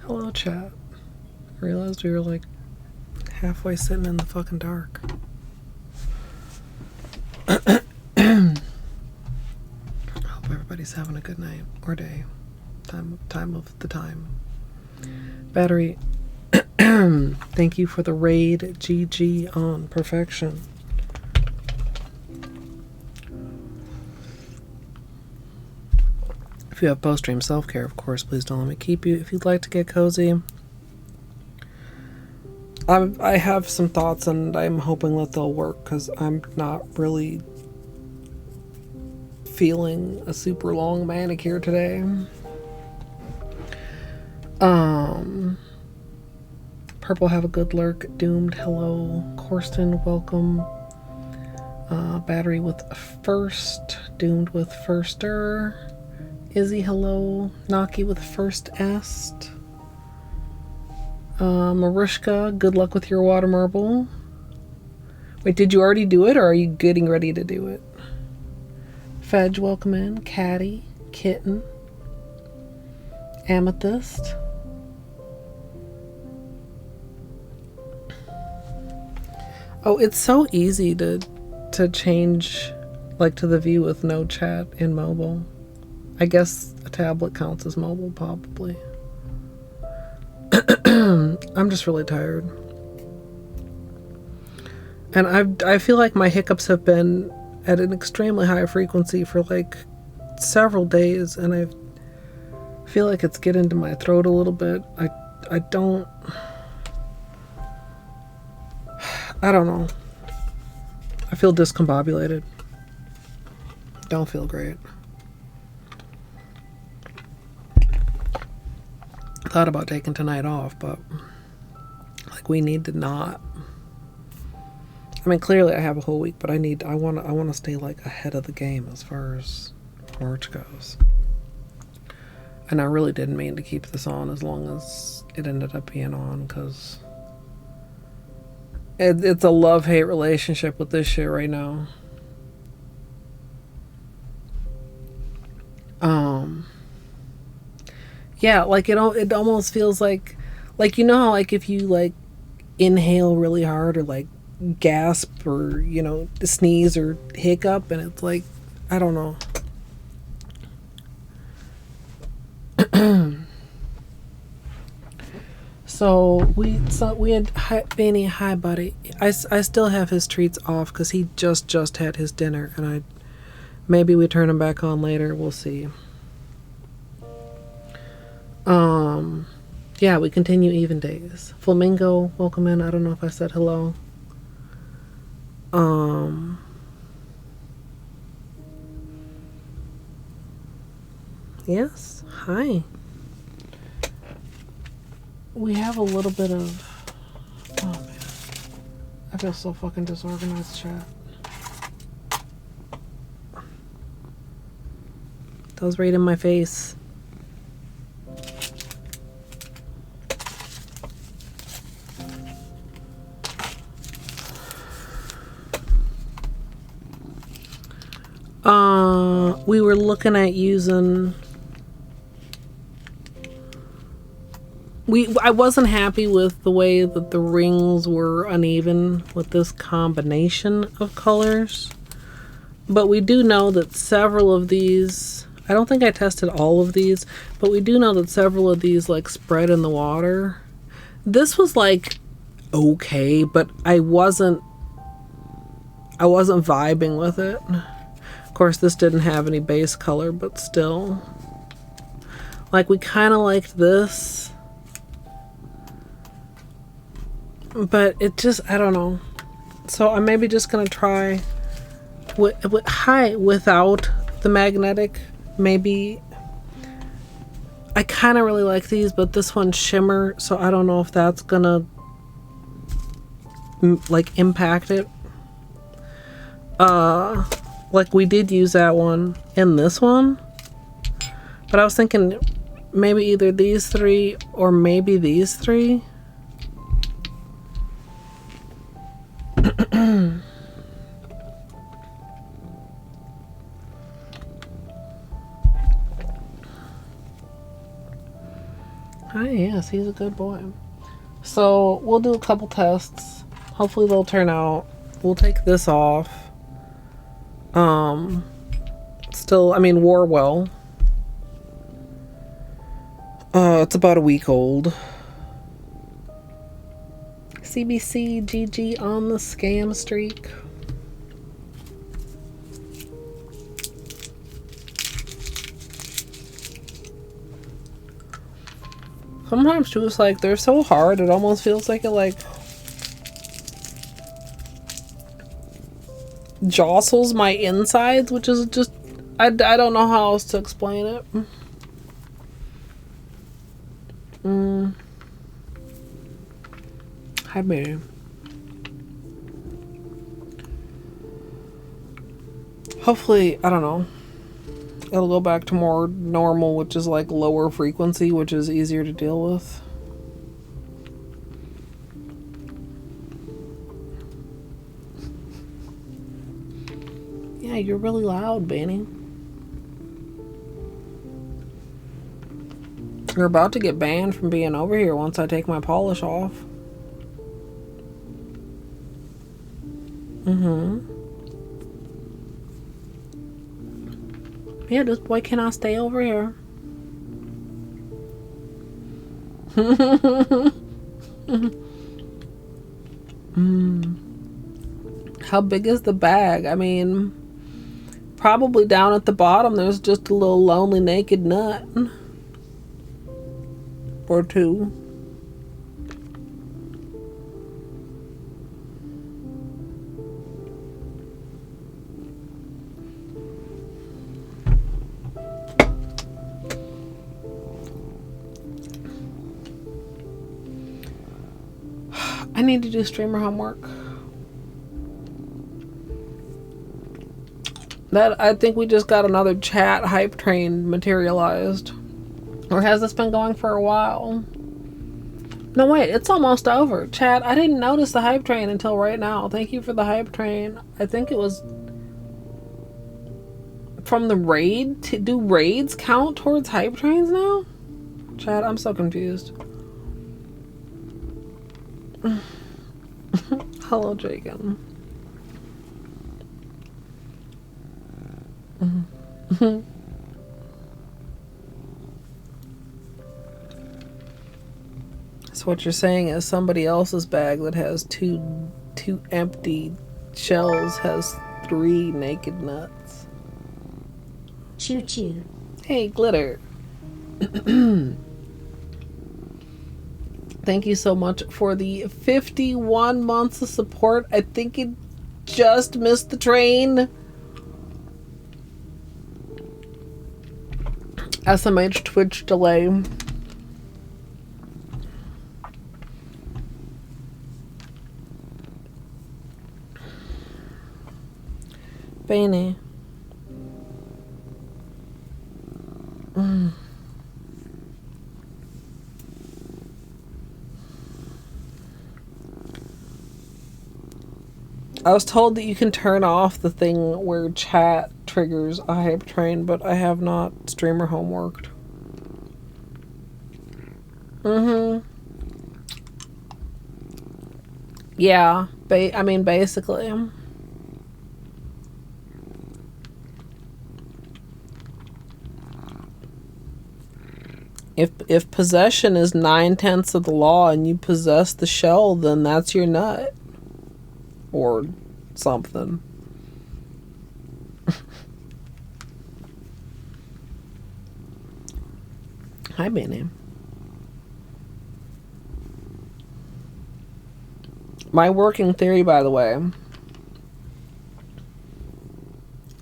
Hello, chat. I realized we were like halfway sitting in the fucking dark. Hope everybody's having a good night or day. Time of the time. Battery, thank you for the raid. GG on perfection. If you have post-stream self-care, of course, please don't let me keep you. If you'd like to get cozy, I have some thoughts and I'm hoping that they'll work because I'm not really feeling a super long manicure today. Purple, have a good lurk. Doomed, hello. Corsten, welcome. Battery with first. Doomed with firster. Izzy, hello. Naki with first est. Marushka, good luck with your water marble. Wait, did you already do it or are you getting ready to do it? Fedge, welcome in. Caddy, Kitten, Amethyst. Oh, it's so easy to change like to the view with no chat in mobile. I guess a tablet counts as mobile, probably. I'm just really tired. And I feel like my hiccups have been at an extremely high frequency for like several days, and I feel like it's getting to my throat a little bit. I don't know. I feel discombobulated. Don't feel great. Thought about taking tonight off, but like we need to not. I mean, clearly I have a whole week, but I want to stay like ahead of the game as far as March goes. And I really didn't mean to keep this on as long as it ended up being on, because it's a love-hate relationship with this shit right now. Yeah, like it almost feels like you know how like if you like inhale really hard or like gasp or, you know, sneeze or hiccup, and it's like, I don't know. So we had Benny, hi buddy. I still have his treats off because he just had his dinner, and maybe we turn him back on later. We'll see. Yeah, we continue even days. Flamingo, welcome in. I don't know if I said hello. Yes, hi. We have a little bit of, oh man, I feel so fucking disorganized, chat. That was right in my face. We were looking at using, I wasn't happy with the way that the rings were uneven with this combination of colors, but we do know that several of these, I don't think I tested all of these, but we do know that several of these like spread in the water. This was like okay, but I wasn't vibing with it. Of course, this didn't have any base color, but still. Like, we kind of liked this. But it just, I don't know. So I'm maybe just going to try without the magnetic. Maybe. I kind of really like these, but this one's shimmer, so I don't know if that's going to like impact it. Like we did use that one in this one, but I was thinking maybe either these three or maybe these three. Ah, yes, he's a good boy. So we'll do a couple tests. Hopefully they'll turn out. We'll take this off. Still, I mean, wore well. It's about a week old. CBC GG on the scam streak. Sometimes too, it's like they're so hard, it almost feels like it like jostles my insides, which is just, I don't know how else to explain it. Hi, baby. Hopefully, I don't know, it'll go back to more normal, which is like lower frequency, which is easier to deal with. Yeah, you're really loud, Benny. You're about to get banned from being over here once I take my polish off. Yeah, this boy cannot stay over here. How big is the bag? I mean, probably down at the bottom there's just a little lonely naked nut. Or two. I need to do streamer homework. That, I think we just got another chat hype train materialized. Or has this been going for a while? No, wait, it's almost over. Chat, I didn't notice the hype train until right now. Thank you for the hype train. I think it was from the raid. Do raids count towards hype trains now? Chat, I'm so confused. Hello, Jagan. So what you're saying is somebody else's bag that has two empty shells has 3 naked nuts. Choo choo. Hey, Glitter. Thank you so much for the 51 months of support. I think it just missed the train. SMH Twitch delay. Bene. I was told that you can turn off the thing where chat triggers a hype train, but I have not streamer homeworked. Yeah, I mean, basically. If possession is 9/10 of the law and you possess the shell, then that's your nut. Or something. Hi, Benny. My working theory, by the way,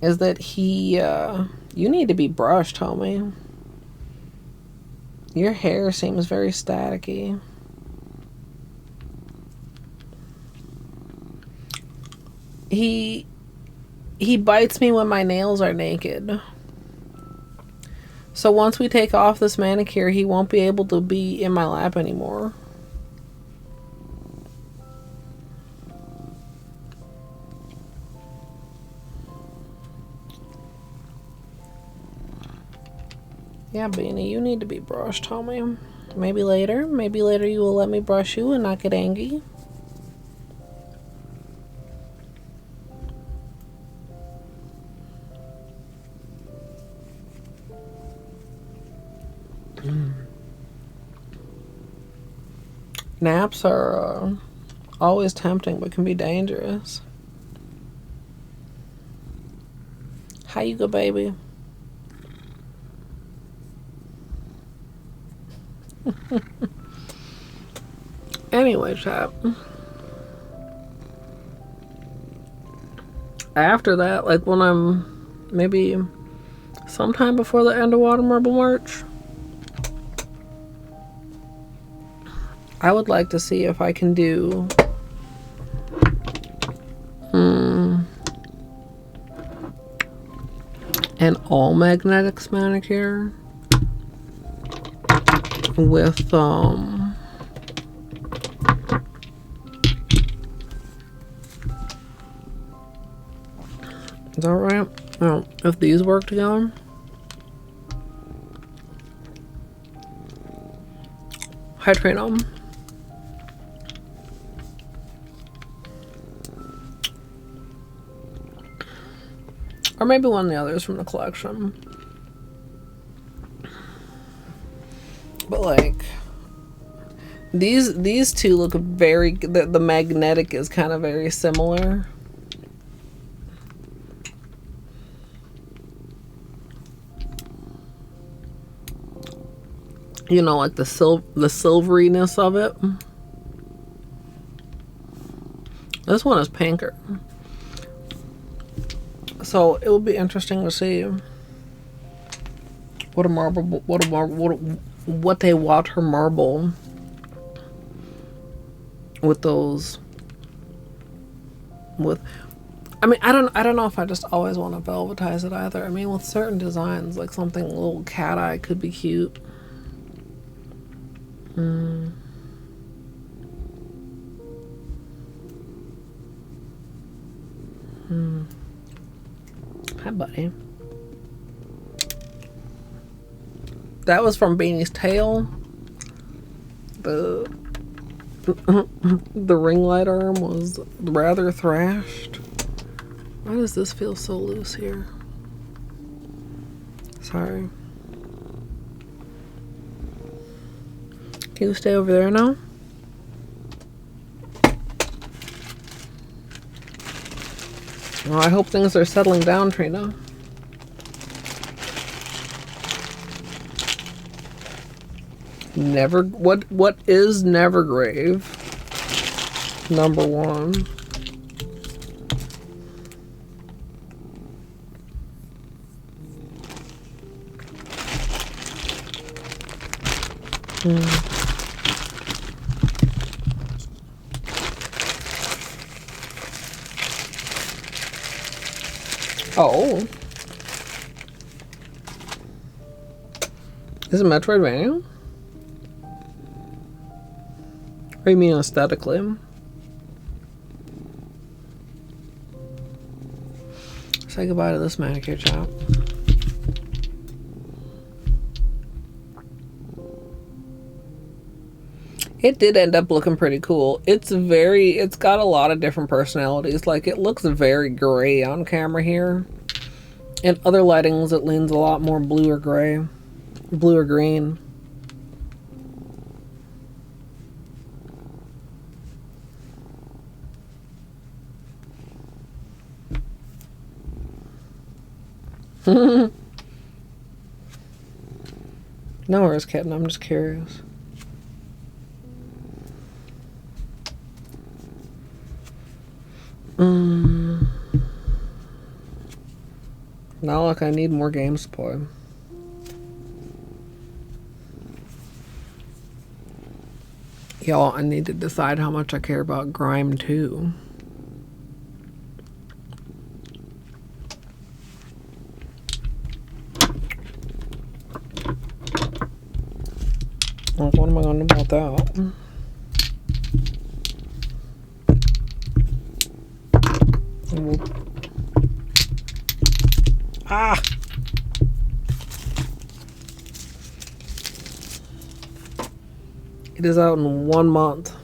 is that you need to be brushed, homie. Your hair seems very staticky. He bites me when my nails are naked. So once we take off this manicure, he won't be able to be in my lap anymore. Yeah, Beanie, you need to be brushed, homie. Maybe later. Maybe later you will let me brush you and not get angry. Naps are always tempting but can be dangerous. How you go, baby? Anyway, chat. After that, like when I'm maybe sometime before the end of Water Marble March, I would like to see if I can do an all magnetics manicure with is that right? No, if these work together. Hydrate. Or maybe one of the others from the collection. But like these two look very, the magnetic is kind of very similar. You know, like the silveriness of it. This one is pinker. So it will be interesting to see what they water marble with those. I mean, I don't know if I just always want to velvetize it either. I mean, with certain designs, like something a little cat eye could be cute. Hi, buddy. That was from Beanie's Tail. The ring light arm was rather thrashed. Why does this feel so loose here? Sorry. Can you stay over there now? Well, I hope things are settling down, Trina. What is Nevergrave? Number 1. Oh. Is it Metroidvania? Or you mean aesthetically? Say goodbye to this manicure shop. It did end up looking pretty cool. It's got a lot of different personalities. Like, it looks very gray on camera here. In other lightings, it leans a lot more blue or gray. Blue or green. No worries, kitten. I'm just curious. Now, look, I need more games to play. Y'all, I need to decide how much I care about Grime 2. Like, what am I going to do about that? Ah! It is out in 1 month.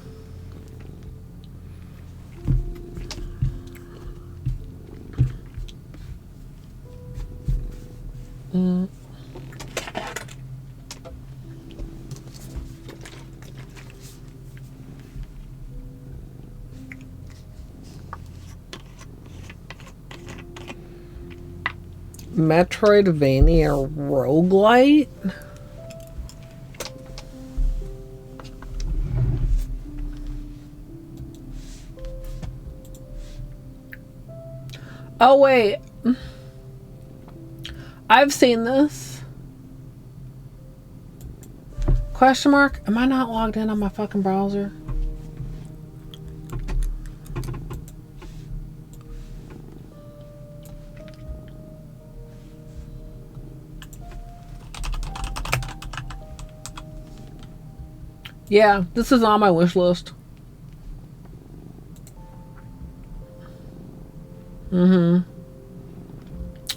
Metroidvania roguelite? Oh wait, I've seen this. Question mark? Am I not logged in on my fucking browser? Yeah, this is on my wish list.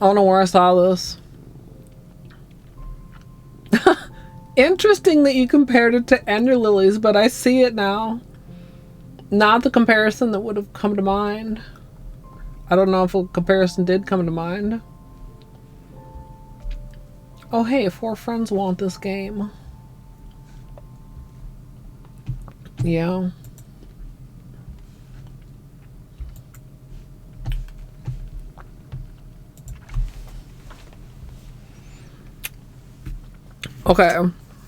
I don't know where I saw this. Interesting that you compared it to Ender Lilies, but I see it now. Not the comparison that would have come to mind. I don't know if a comparison did come to mind. Oh hey, 4 friends want this game. Yeah. Okay.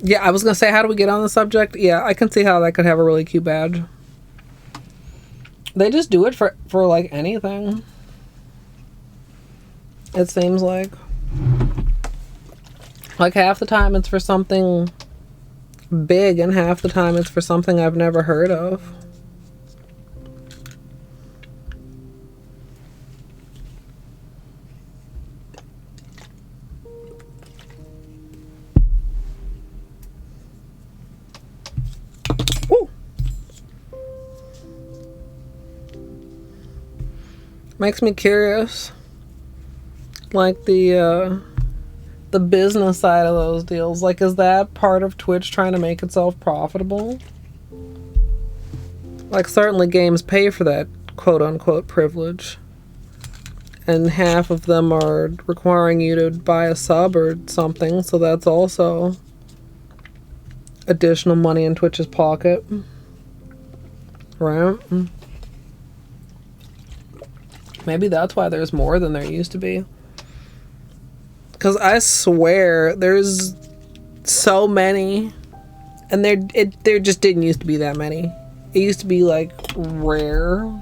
Yeah, I was gonna say, how do we get on the subject? Yeah, I can see how that could have a really cute badge. They just do it for like anything. It seems like half the time it's for something big and half the time it's for something I've never heard of. Ooh. Makes me curious, like the business side of those deals. Like, is that part of Twitch trying to make itself profitable? Like, certainly games pay for that quote-unquote privilege, and half of them are requiring you to buy a sub or something, so that's also additional money in Twitch's pocket, right? Maybe that's why there's more than there used to be. Because I swear there's so many, and there just didn't used to be that many. It used to be like rare.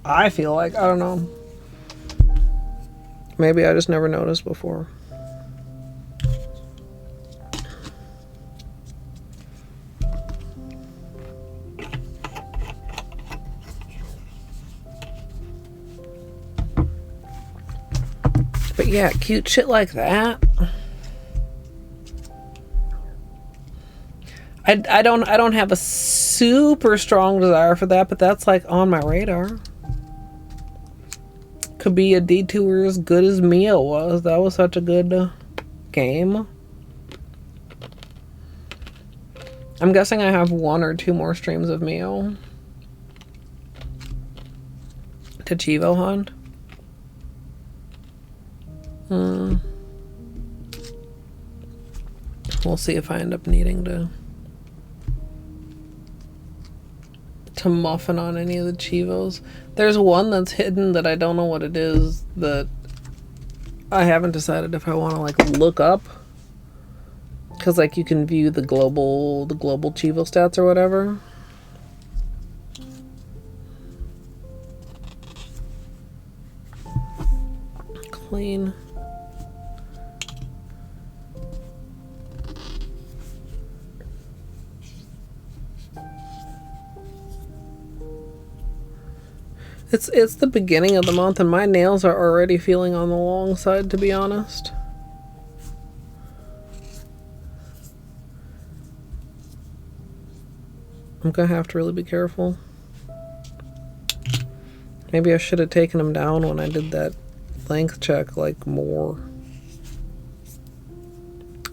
I feel like, I don't know. Maybe I just never noticed before. But yeah, cute shit like that. I don't have a super strong desire for that, but that's like on my radar. Could be a detour as good as Mio was. That was such a good game. I'm guessing I have 1 or 2 more streams of Mio to Chivo hunt. We'll see if I end up needing to muffin on any of the Chivos. There's one that's hidden that I don't know what it is, that I haven't decided if I want to like look up, because like you can view the global Chivo stats or whatever. Clean. It's the beginning of the month and my nails are already feeling on the long side, to be honest. I'm gonna have to really be careful. Maybe I should have taken them down when I did that length check, like, more.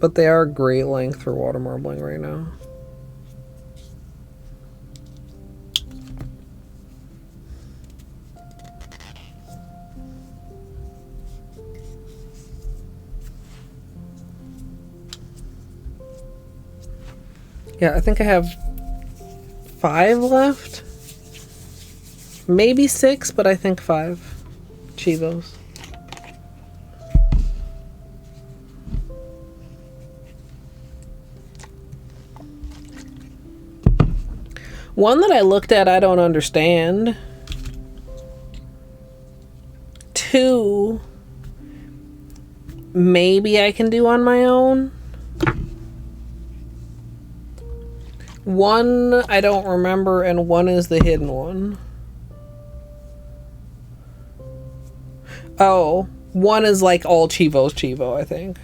But they are great length for water marbling right now. Yeah, I think I have 5 left. Maybe 6, but I think 5 Chivos. One that I looked at, I don't understand. 2, maybe I can do on my own. 1, I don't remember, and 1 is the hidden one. Oh, 1 is like all Chivo's Chivo, I think.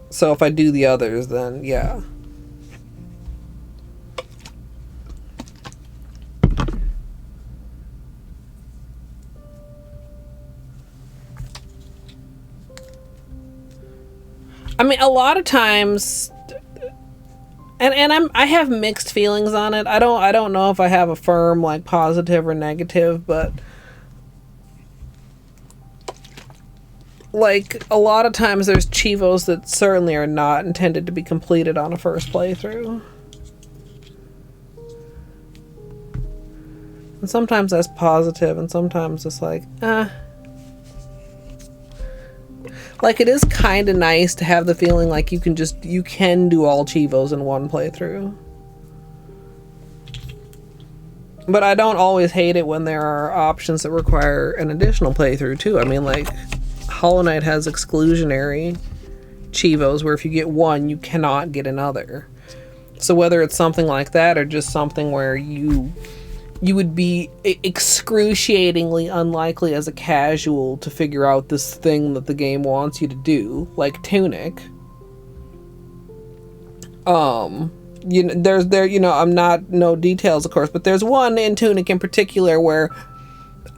So if I do the others, then yeah. I mean, a lot of times, and I have mixed feelings on it. I don't know if I have a firm like positive or negative, but like a lot of times there's Chivos that certainly are not intended to be completed on a first playthrough. And sometimes that's positive, and sometimes it's like, Like, it is kind of nice to have the feeling like you can do all Chivos in one playthrough. But I don't always hate it when there are options that require an additional playthrough, too. I mean, like, Hollow Knight has exclusionary Chivos where if you get one, you cannot get another. So whether it's something like that or just something where you would be excruciatingly unlikely as a casual to figure out this thing that the game wants you to do, like Tunic. You know, I'm not, no details, of course, but there's one in Tunic in particular where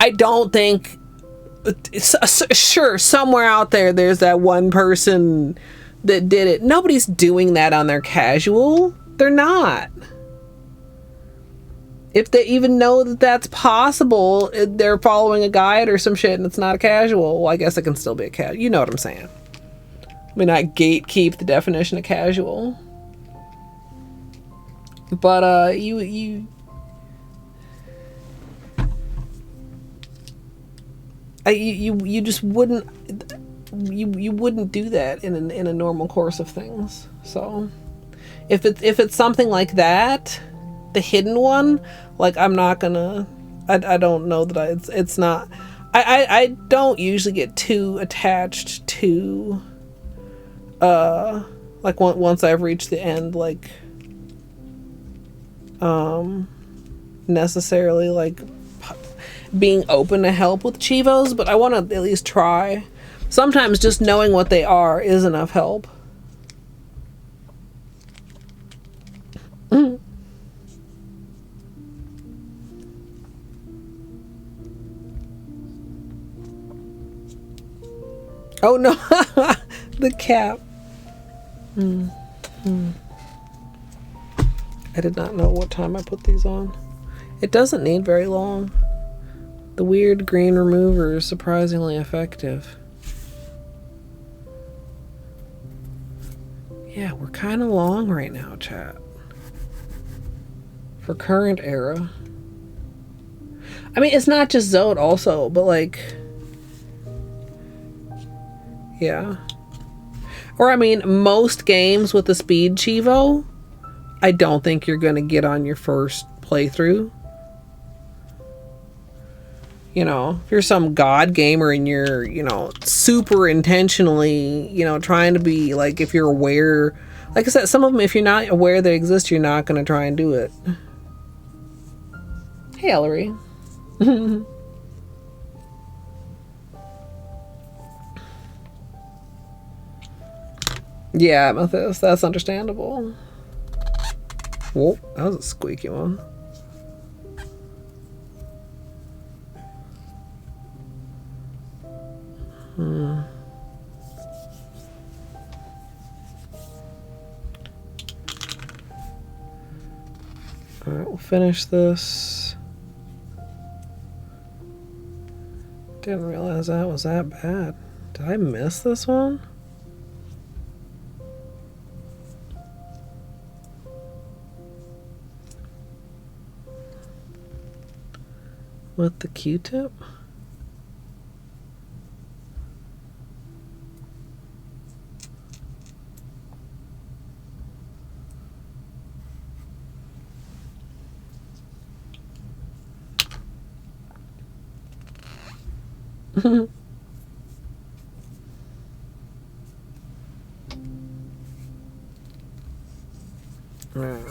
I don't think, sure, somewhere out there's that one person that did it. Nobody's doing that on their casual. They're not. If they even know that that's possible, they're following a guide or some shit and it's not a casual. Well, I guess it can still be a casual. You know what I'm saying. I mean, I gatekeep the definition of casual. But, you just wouldn't, you wouldn't do that in a normal course of things. So, if it's something like that, the hidden one, like, I'm not gonna, I don't know that it's not, I don't usually get too attached to, like, once I've reached the end, like, necessarily, like, being open to help with Chivos, but I want to at least try. Sometimes just knowing what they are is enough help. Oh no, the cap. I did not know what time I put these on. It doesn't need very long. The weird green remover is surprisingly effective. Yeah, we're kind of long right now, chat. For current era. I mean, it's not just Zode also, but like, yeah. Or I mean, most games with the speed Chivo, I don't think you're going to get on your first playthrough. You know, if you're some god gamer and you're, you know, super intentionally, you know, trying to be, like, if you're aware, like I said, some of them, if you're not aware they exist, you're not going to try and do it. Hey, Ellery. Yeah, Mathis, that's understandable. Whoa, that was a squeaky one. Alright, we'll finish this. Didn't realize that was that bad. Did I miss this one? With the Q-tip? Right.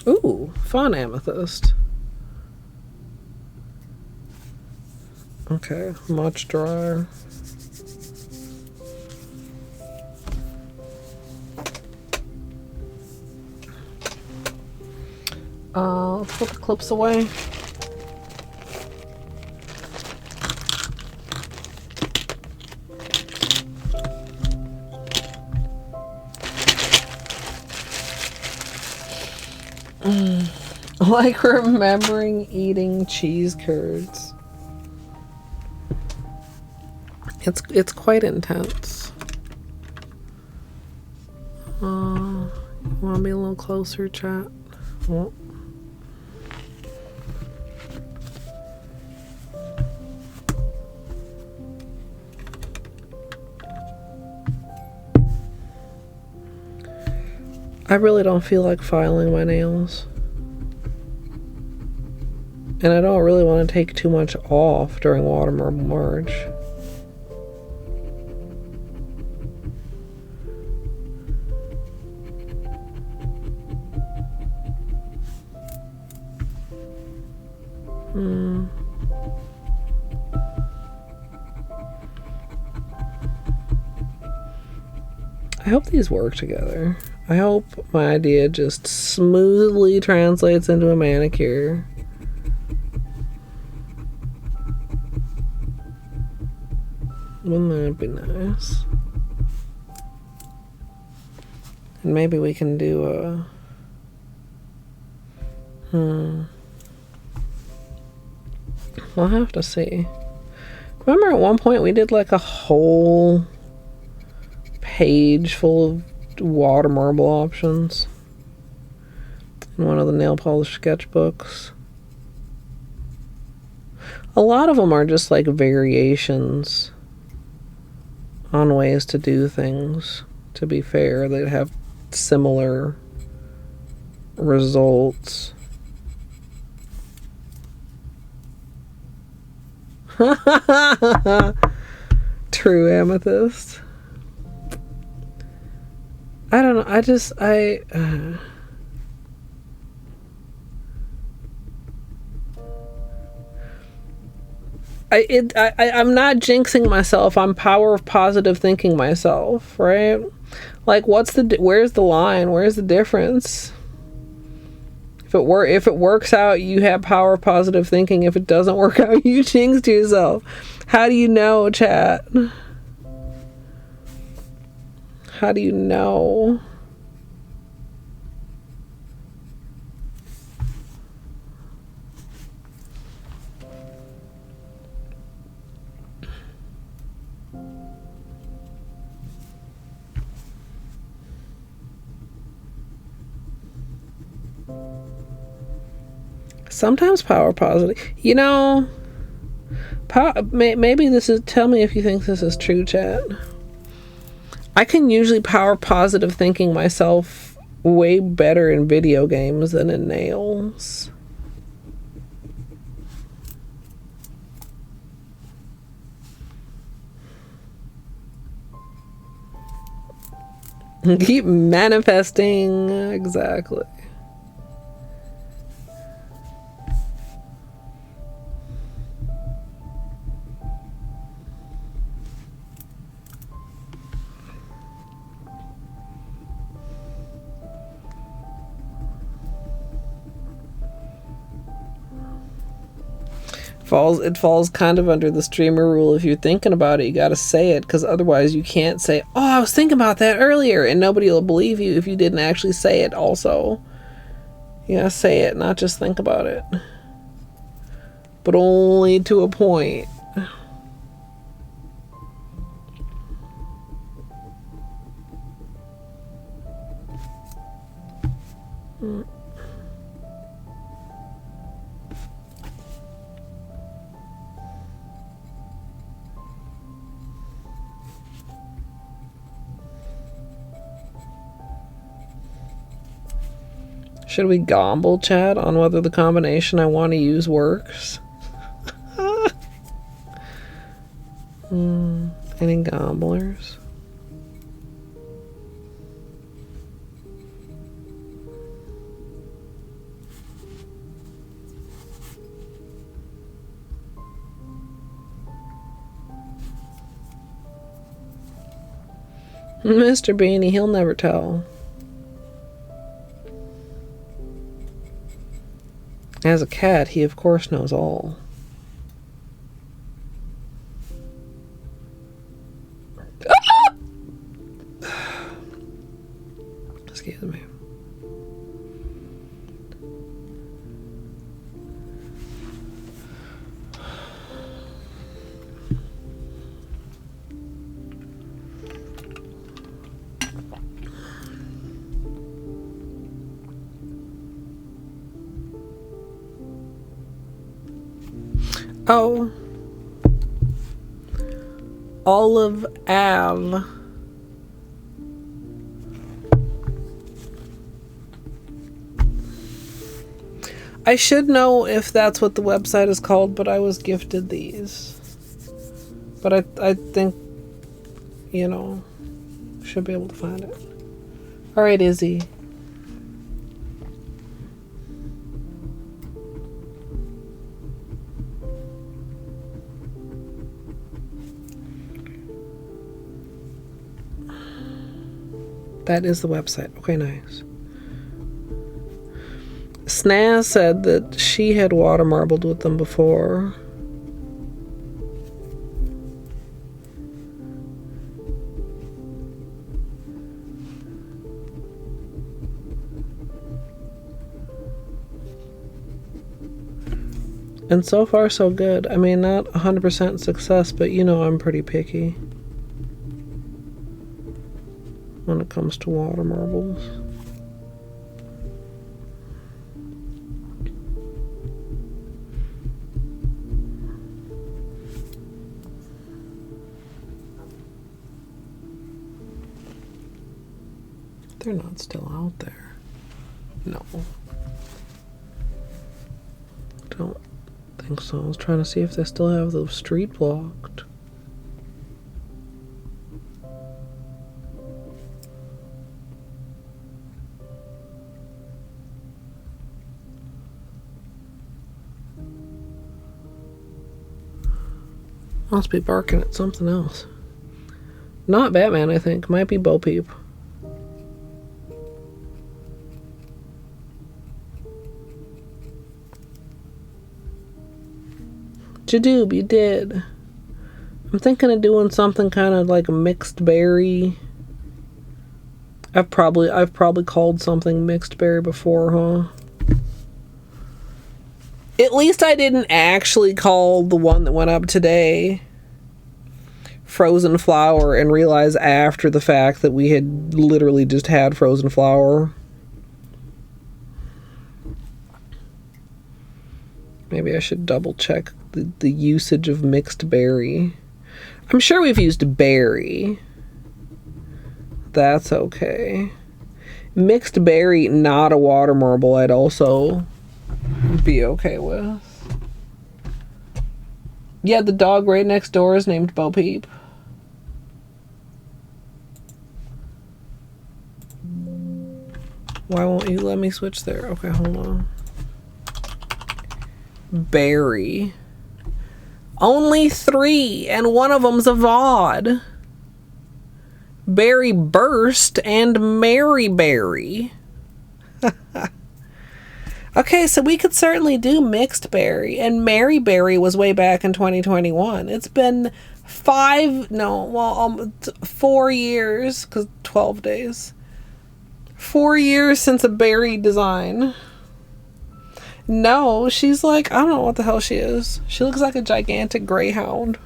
Ooh, fun amethyst. Okay, much drier. Let's put the clips away. Like remembering eating cheese curds. It's quite intense. You want to be a little closer, chat? Oh. I really don't feel like filing my nails. And I don't really want to take too much off during water marble merge. I hope these work together. I hope my idea just smoothly translates into a manicure. Wouldn't that be nice? And maybe we can do a... We'll have to see. Remember at one point we did like a whole page full of water marble options in one of the nail polish sketchbooks. A lot of them are just like variations on ways to do things. To be fair, they'd have similar results. True amethyst. I don't know. I'm not jinxing myself. I'm power of positive thinking myself, right? Like, where's the line? Where's the difference? If it works out, you have power of positive thinking. If it doesn't work out, you jinxed yourself. How do you know, chat? How do you know? Sometimes power positive. You know, maybe this is... Tell me if you think this is true, chat. I can usually power positive thinking myself way better in video games than in nails. Keep manifesting. Exactly. If falls kind of under the streamer rule. If you're thinking about it, you got to say it, because otherwise you can't say, oh, I was thinking about that earlier, and nobody will believe you if you didn't actually say it also. You gotta say it, not just think about it. But only to a point. Should we gomble chat on whether the combination I want to use works? Any gomblers? Mr. Beanie, he'll never tell. As a cat, he of course knows all. Excuse me. Oh, Olive Ave. I should know if that's what the website is called, but I was gifted these. But I think, you know, should be able to find it. All right, Izzy. That is the website. Okay, nice. Snaz said that she had water marbled with them before. And so far, so good. I mean, not 100% success, but you know I'm pretty picky when it comes to water marbles. They're not still out there. No. Don't think so. I was trying to see if they still have the street blocked. Must be barking at something else. Not Batman, I think. Might be Bo Peep. Jadoob, you did. I'm thinking of doing something kind of like a mixed berry. I've probably called something mixed berry before, huh? At least I didn't actually call the one that went up today frozen flower and realize after the fact that we had literally just had frozen flower. Maybe I should double check the usage of mixed berry. I'm sure we've used berry. That's okay. Mixed berry, not a water marble, I'd also be okay with. Yeah, the dog right next door is named Bo Peep. Why won't you let me switch there? Okay, hold on. Berry. Only 3, and one of them's a VOD. Berry Burst and Mary Berry. Okay, so we could certainly do mixed berry, and Mary Berry was way back in 2021. It's been 4 years, because 12 days. 4 years since a berry design. No, she's like, I don't know what the hell she is. She looks like a gigantic greyhound.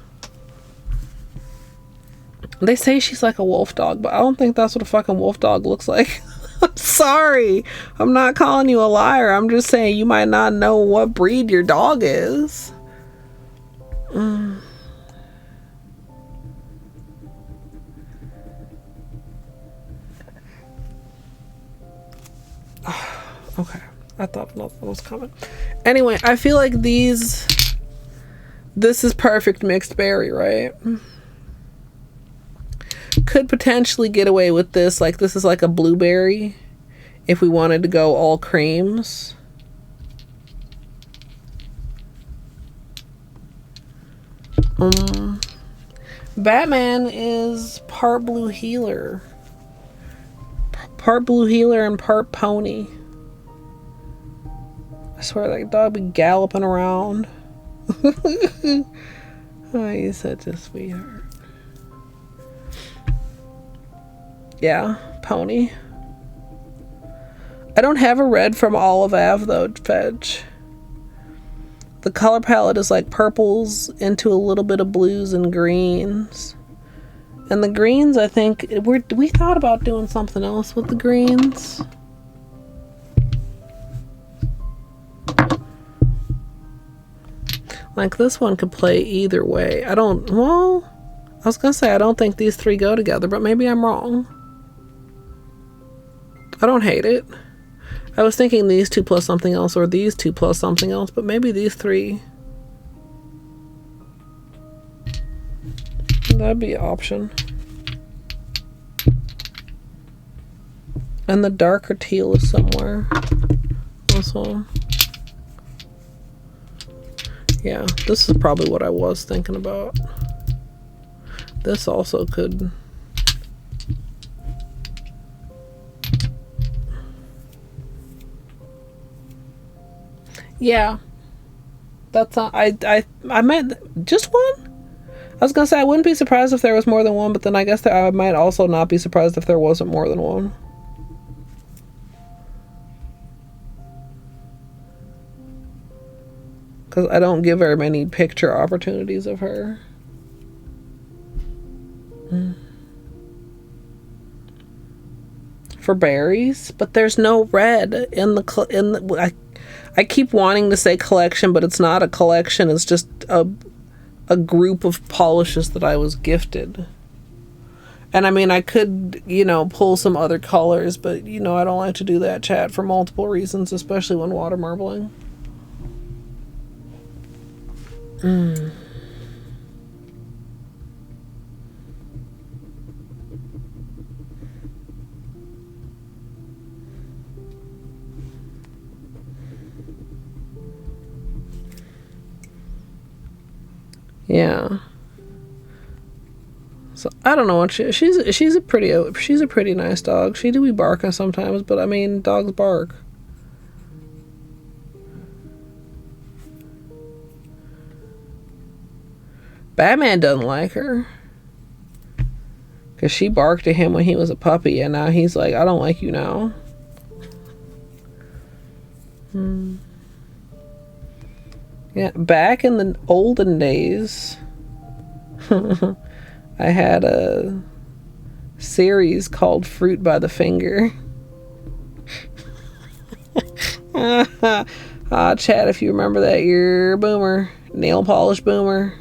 They say she's like a wolf dog, but I don't think that's what a fucking wolf dog looks like. I'm sorry. I'm not calling you a liar. I'm just saying you might not know what breed your dog is. Okay. I thought nothing was coming. Anyway, I feel like this is perfect mixed berry, right? Could potentially get away with this. Like, this is like a blueberry if we wanted to go all creams. Batman is part blue healer. Part blue healer and part pony. I swear that dog be galloping around. Oh, he's such a sweetheart. Yeah, pony. I don't have a red from Olive Ave though, Fetch. The color palette is like purples into a little bit of blues and greens. And the greens, I think, we thought about doing something else with the greens. Like, this one could play either way. I was gonna say I don't think these three go together, but maybe I'm wrong. I don't hate it. I was thinking these two plus something else, or these two plus something else, but maybe these three. That'd be an option. And the darker teal is somewhere. This one. Yeah, this is probably what I was thinking about. This also could... Yeah. That's not... I meant just one? I was gonna say I wouldn't be surprised if there was more than one, but then I guess that I might also not be surprised if there wasn't more than one. Because I don't give very many picture opportunities of her. For berries, but there's no red in the I keep wanting to say collection, but it's not a collection. It's just a group of polishes that I was gifted. And I mean, I could, pull some other colors, but I don't like to do that, chat, for multiple reasons, especially when water marbling. Yeah. So I don't know what she's a pretty nice dog. She do be barking sometimes, but I mean, dogs bark. Batman doesn't like her. Because she barked at him when he was a puppy, and now he's like, I don't like you now. Yeah, back in the olden days, I had a series called Fruit by the Finger. Chad, if you remember that, you're a boomer. Nail polish boomer.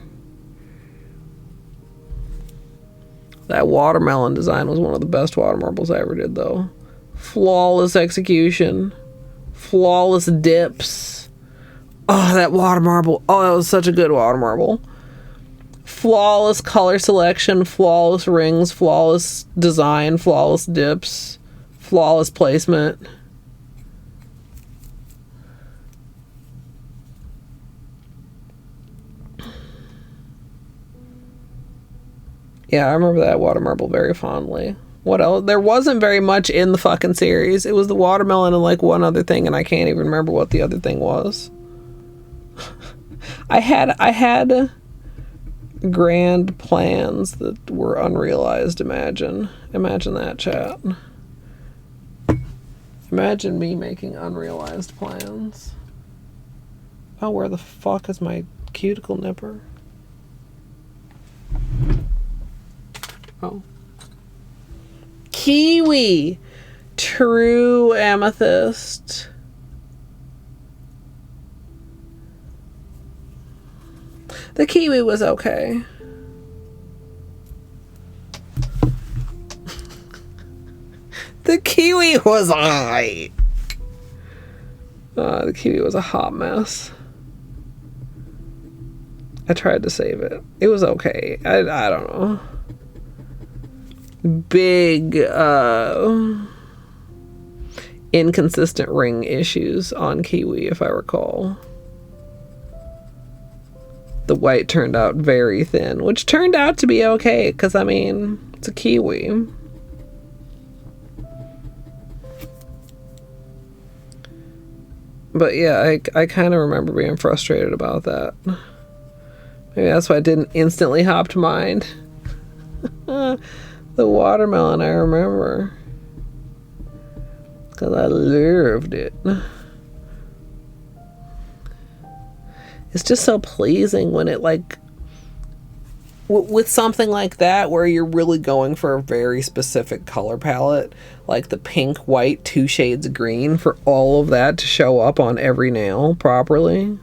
That watermelon design was one of the best water marbles I ever did, though. Flawless execution. Flawless dips. Oh, that water marble. Oh, that was such a good water marble. Flawless color selection, flawless rings, flawless design, flawless dips, flawless placement. Yeah, I remember that water marble very fondly. What else? There wasn't very much in the fucking series. It was the watermelon and like one other thing, and I can't even remember what the other thing was. I had grand plans that were unrealized. Imagine that, chat. Imagine me making unrealized plans. Oh, where the fuck is my cuticle nipper? Oh. Kiwi. True amethyst. The kiwi was okay. The kiwi was alright. The kiwi was a hot mess. I tried to save it. It was okay. I don't know. Big inconsistent ring issues on kiwi, if I recall. The white turned out very thin, which turned out to be okay, because I mean, it's a kiwi. But yeah, I kind of remember being frustrated about that. Maybe that's why I didn't instantly hop to mind. The watermelon, I remember. Because I loved it. It's just so pleasing when it like... with something like that where you're really going for a very specific color palette, like the pink, white, 2 shades of green, for all of that to show up on every nail properly.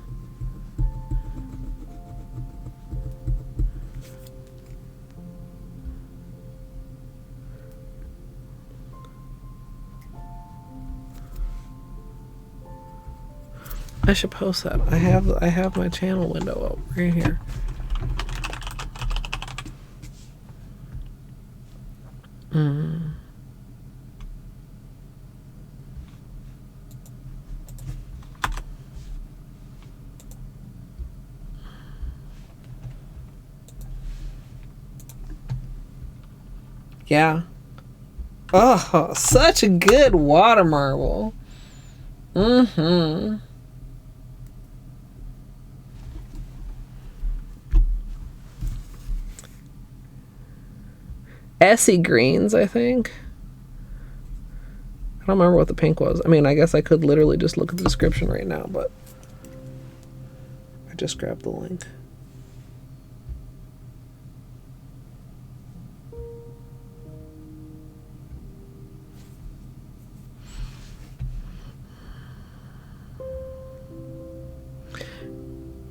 I should post that. I have my channel window up right here. Yeah. Oh, such a good water marble. Essie greens, I think. I don't remember what the pink was. I mean, I guess I could literally just look at the description right now, but I just grabbed the link.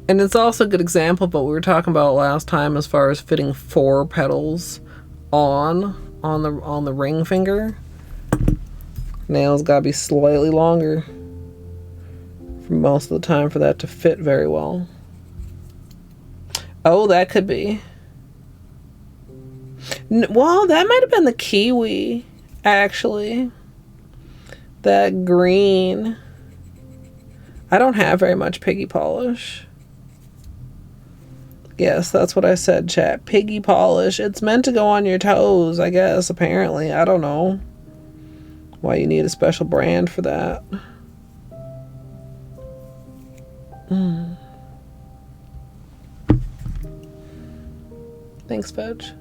And it's also a good example of what we were talking about last time as far as fitting 4 petals on the ring finger. Nails gotta be slightly longer for most of the time for that to fit very well. Oh, that could be. Well, that might have been the kiwi, actually. That green. I don't have very much piggy polish. Yes, that's what I said, chat. Piggy polish. It's meant to go on your toes, I guess, apparently. I don't know why you need a special brand for that. Thanks, Fudge.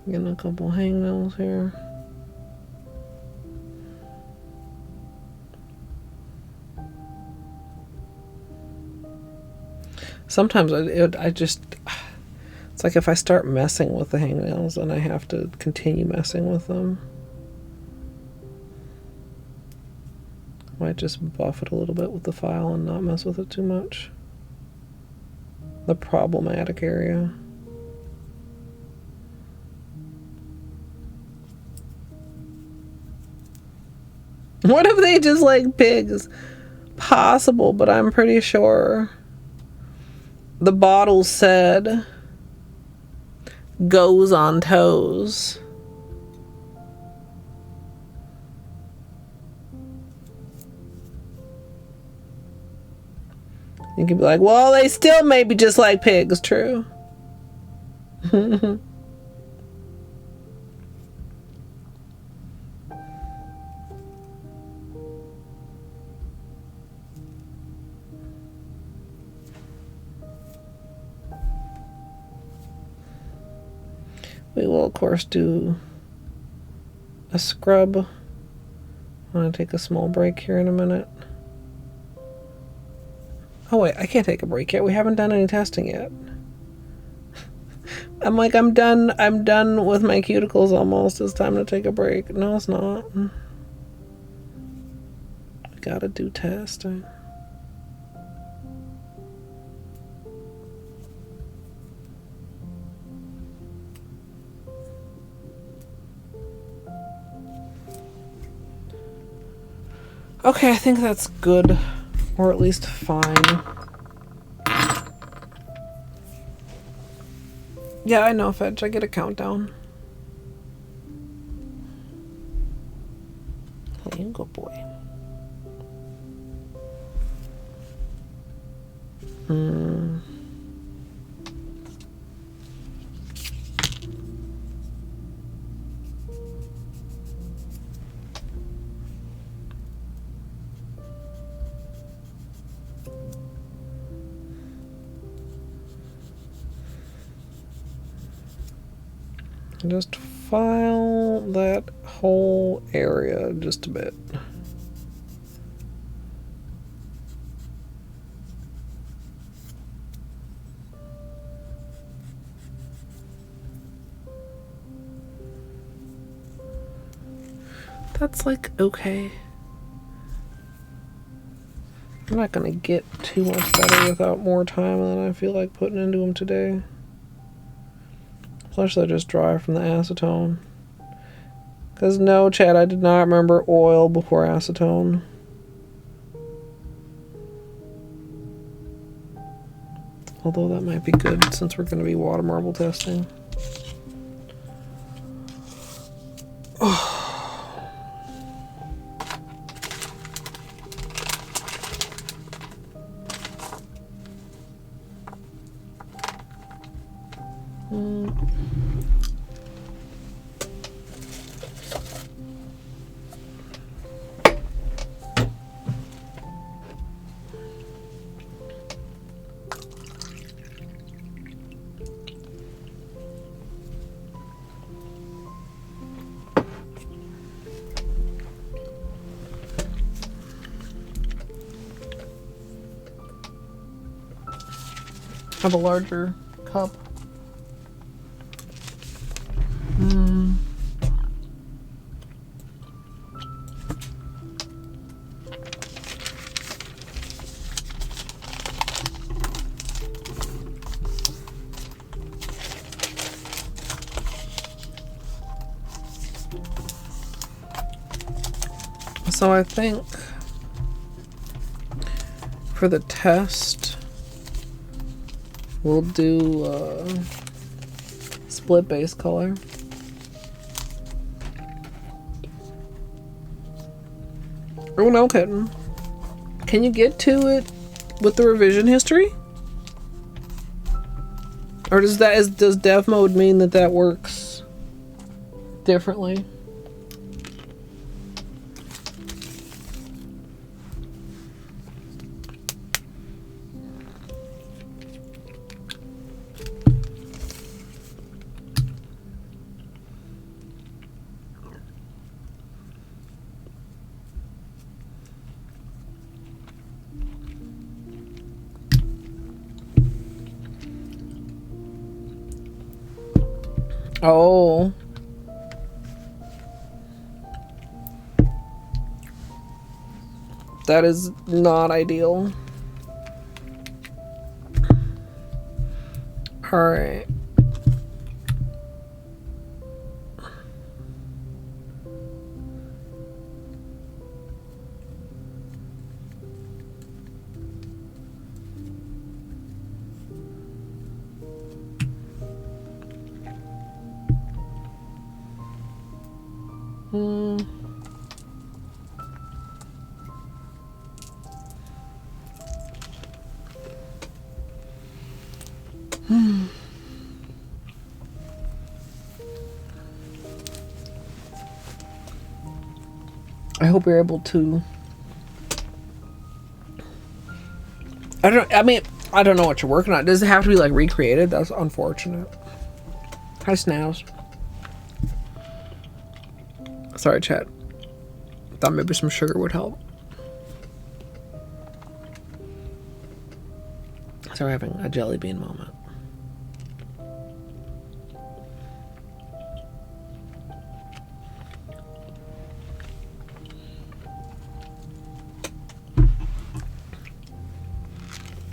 Getting a couple hangnails here. Sometimes I just, it's like if I start messing with the hangnails, then I have to continue messing with them. Might just buff it a little bit with the file and not mess with it too much. The problematic area. What if they just like pigs? Possible, but I'm pretty sure the bottle said goes on toes. You could be like, well, they still may be just like pigs, true. We will, of course, do a scrub. I'm going to take a small break here in a minute. Oh, wait, I can't take a break yet. We haven't done any testing yet. I'm like, I'm done with my cuticles almost. It's time to take a break. No, it's not. We gotta do testing. Okay, I think that's good, or at least fine. Yeah, I know, Fetch. I get a countdown. Oh, you good boy. Just file that whole area just a bit. That's like okay. I'm not gonna get too much better without more time than I feel like putting into them today. Plus they're just dry from the acetone. Because no, Chad, I did not remember oil before acetone. Although that might be good since we're going to be water marble testing. Have a larger cup. So I think for the test, we'll do split base color. Oh no, kitten. Can you get to it with the revision history? Or does dev mode mean that works differently? Oh. That is not ideal. Alright. I hope you're able to. I don't know what you're working on. Does it have to be like recreated? That's unfortunate. Hi, Snails. Sorry, chat. Thought maybe some sugar would help. So we're having a jelly bean moment.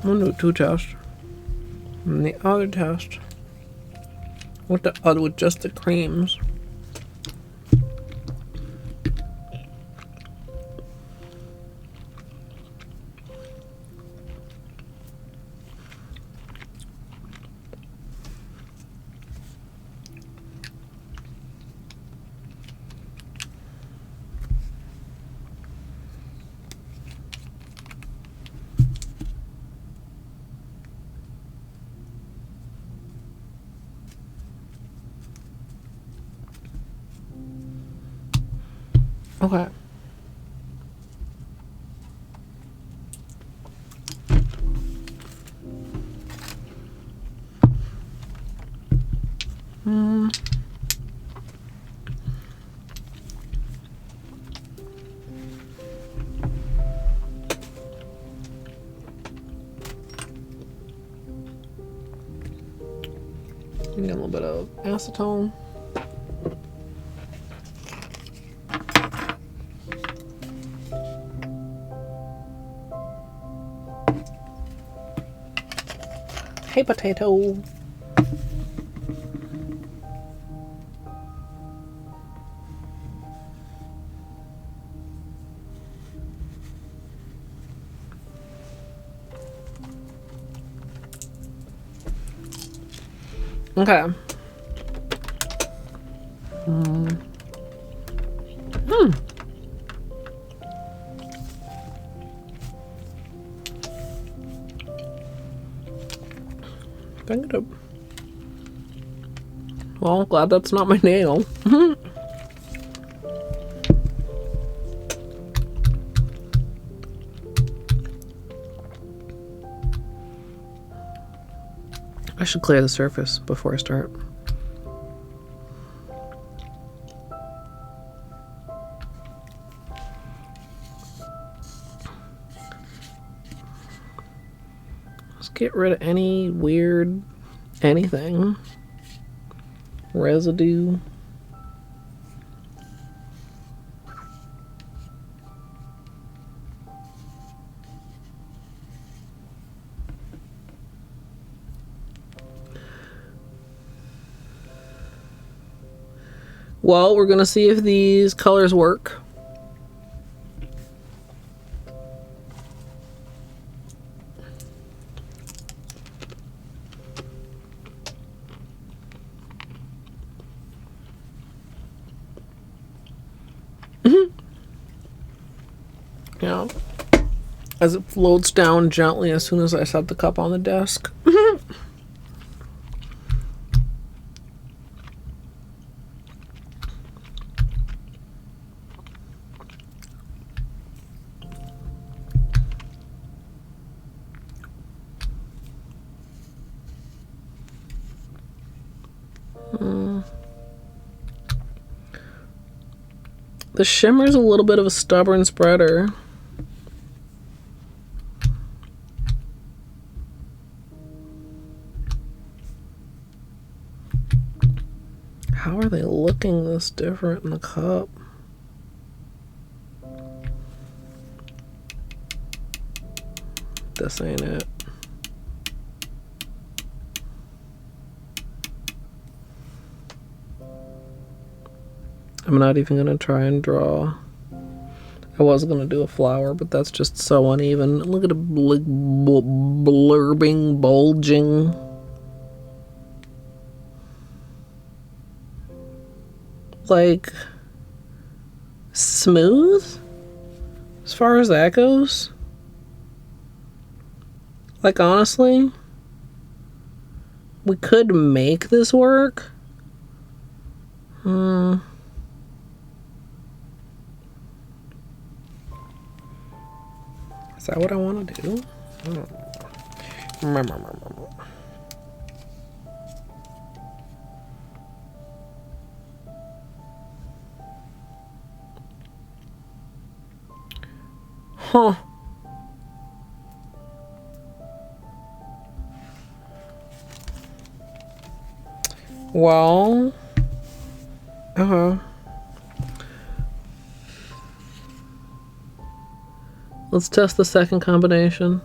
I'm gonna do 2 tests. And the other test with just the creams. Okay. Get a little bit of acetone. Hey, potato. Okay. Bang it up. Well, I'm glad that's not my nail. I should clear the surface before I start. Just get rid of any weird anything. Residue. Well, we're gonna see if these colors work. Yeah. As it floats down gently as soon as I set the cup on the desk. The shimmer's a little bit of a stubborn spreader. How are they looking this different in the cup? This ain't it. I'm not even gonna try and draw. I was gonna do a flower, but that's just so uneven. Look at it blurbing, bulging. Like, smooth as far as that goes. Like, honestly, we could make this work. Is that what I want to do? Huh. Well, let's test the second combination.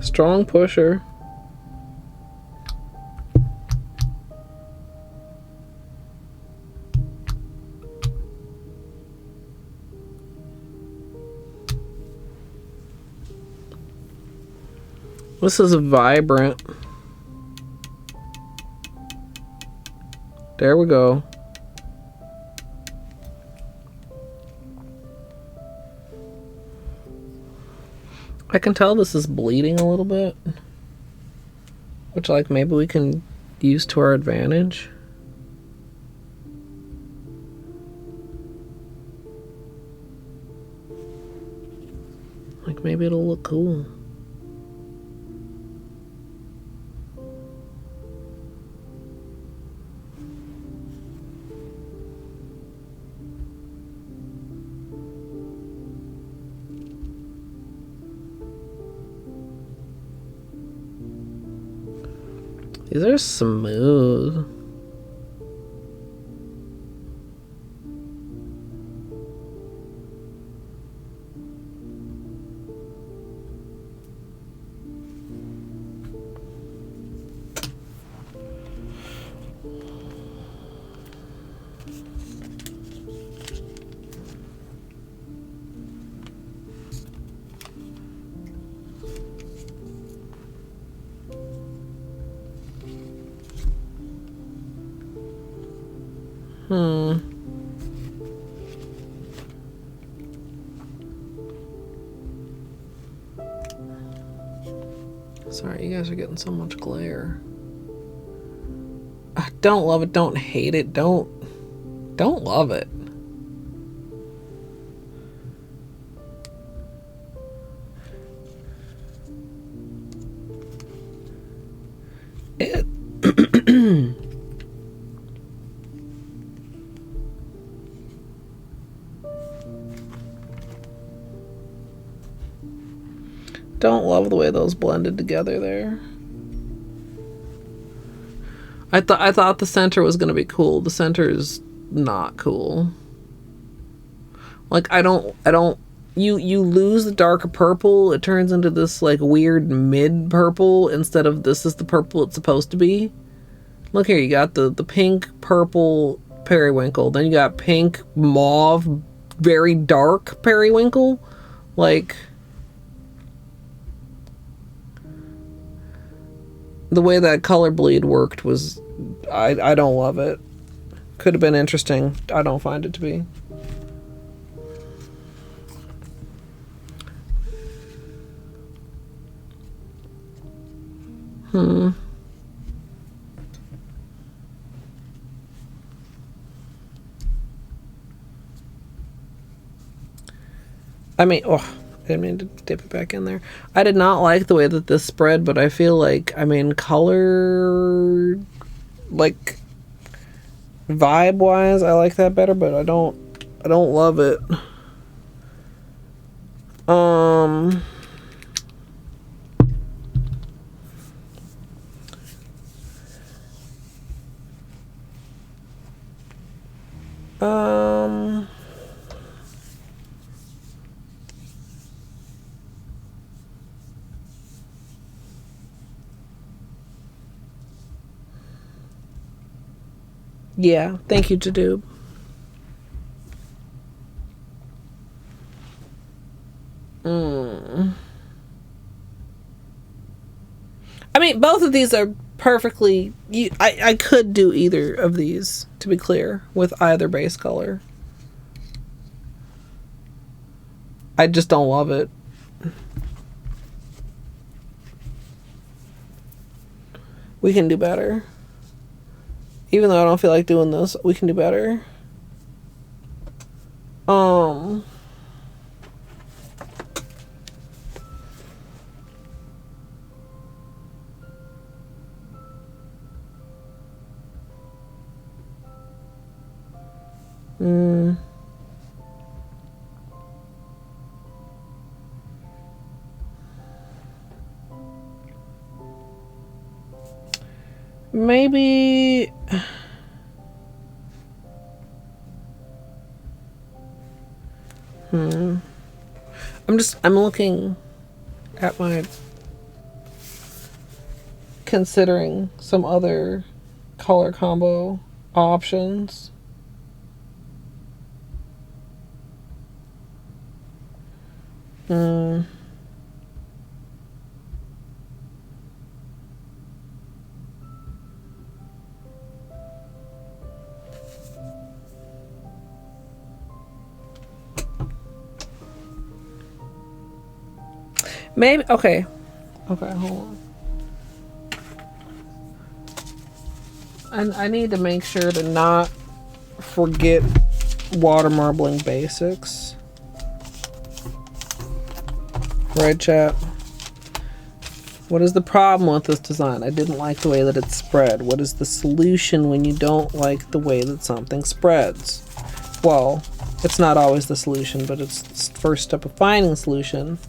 Strong pusher. This is vibrant. There we go. I can tell this is bleeding a little bit, which, like, maybe we can use to our advantage. Like, maybe it'll look cool. These are smooth. Sorry, you guys are getting so much glare. I don't love it, don't hate it, don't love it. Don't love the way those blended together there. I thought the center was gonna be cool. The center is not cool. Like, you lose the darker purple, it turns into this like weird mid purple instead of this is the purple it's supposed to be. Look here, you got the pink purple periwinkle, then you got pink mauve very dark periwinkle. Like, the way that color bleed worked was, I don't love it. Could have been interesting. I don't find it to be. I mean, I didn't mean to dip it back in there. I did not like the way that this spread, but I feel like, I mean, color, like, vibe-wise, I like that better, but I don't love it. Um, yeah, thank you, Jadoob. I mean, both of these are perfectly... I could do either of these, to be clear, with either base color. I just don't love it. We can do better. Even though I don't feel like doing this, we can do better. Maybe... I'm looking at my... considering some other color combo options. Maybe, okay, hold on. I need to make sure to not forget water marbling basics. Right, chat? What is the problem with this design? I didn't like the way that it spread. What is the solution when you don't like the way that something spreads? Well, it's not always the solution, but it's the first step of finding a solution.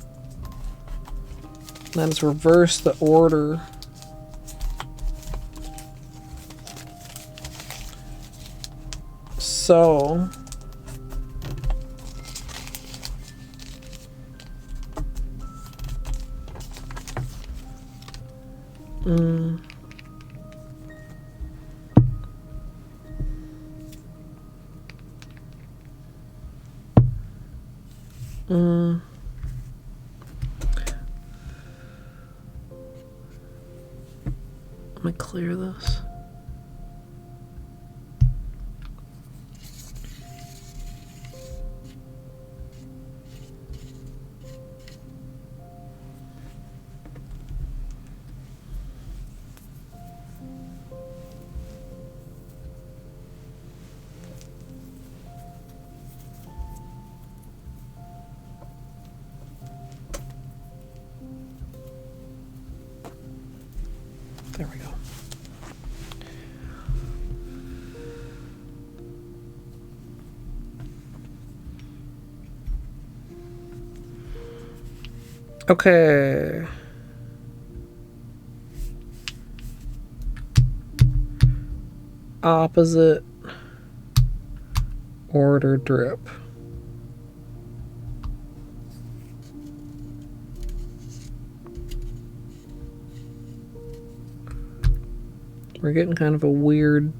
That is reverse the order. So... Let me clear this. There we go. Okay. Opposite order drip. We're getting kind of a weird...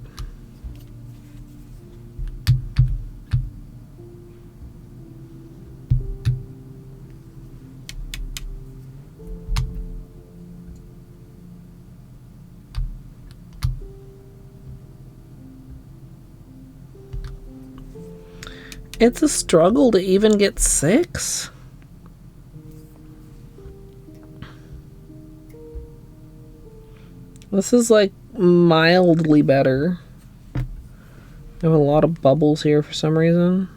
It's a struggle to even get 6. This is like mildly better. I have a lot of bubbles here for some reason.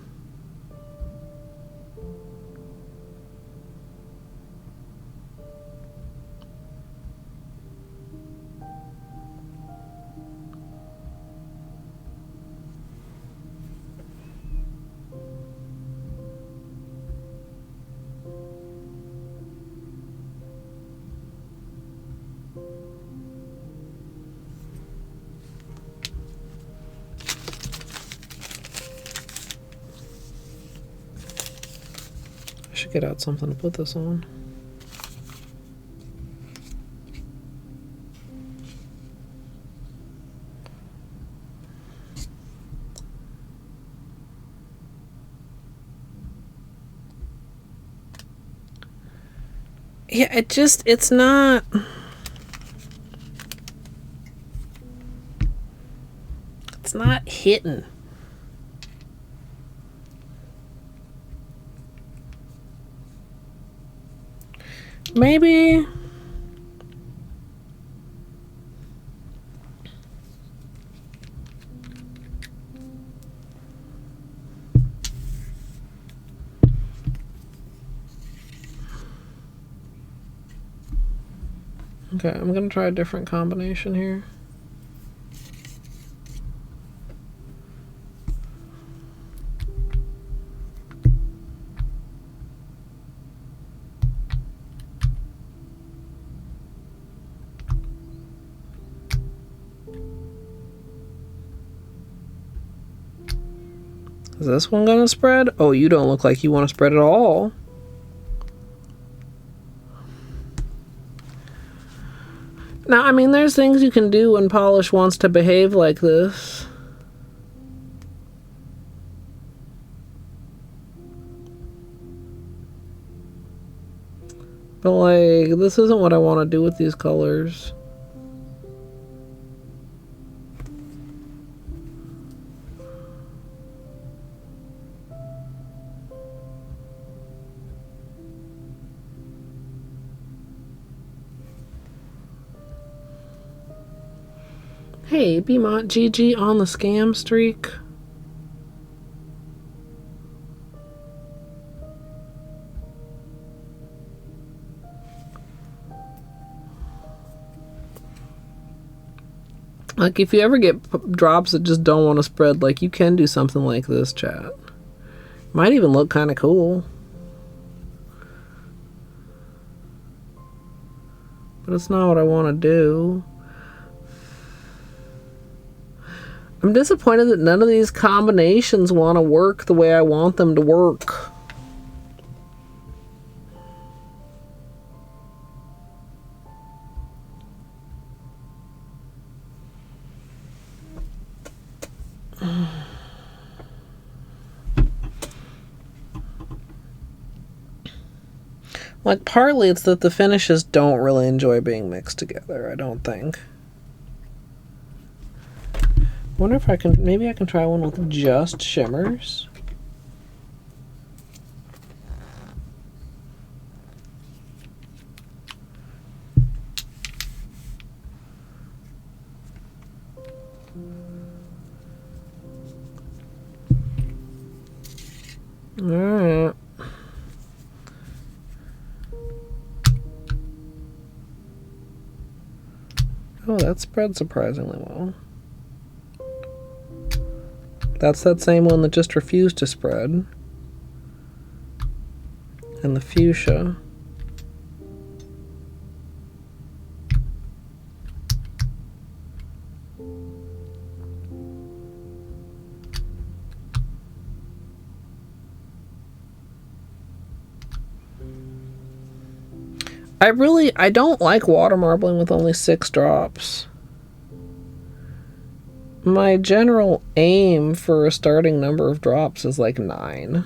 should get out something to put this on. Yeah, it's not... It's not hitting. Maybe... Okay, I'm gonna try a different combination here. Is this one gonna spread? Oh, you don't look like you want to spread at all. Now, I mean, there's things you can do when polish wants to behave like this. But, like, this isn't what I want to do with these colors. Hey, Beamont GG on the scam streak. Like, if you ever get drops that just don't want to spread, like, you can do something like this, chat. Might even look kind of cool. But it's not what I want to do. I'm disappointed that none of these combinations want to work the way I want them to work. Like, partly it's that the finishes don't really enjoy being mixed together, I don't think. I wonder if I can, maybe I can try one with just shimmers. Alright. Oh, that spread surprisingly well. That's that same one that just refused to spread. And the fuchsia. I don't like water marbling with only 6 drops. My general aim for a starting number of drops is like 9.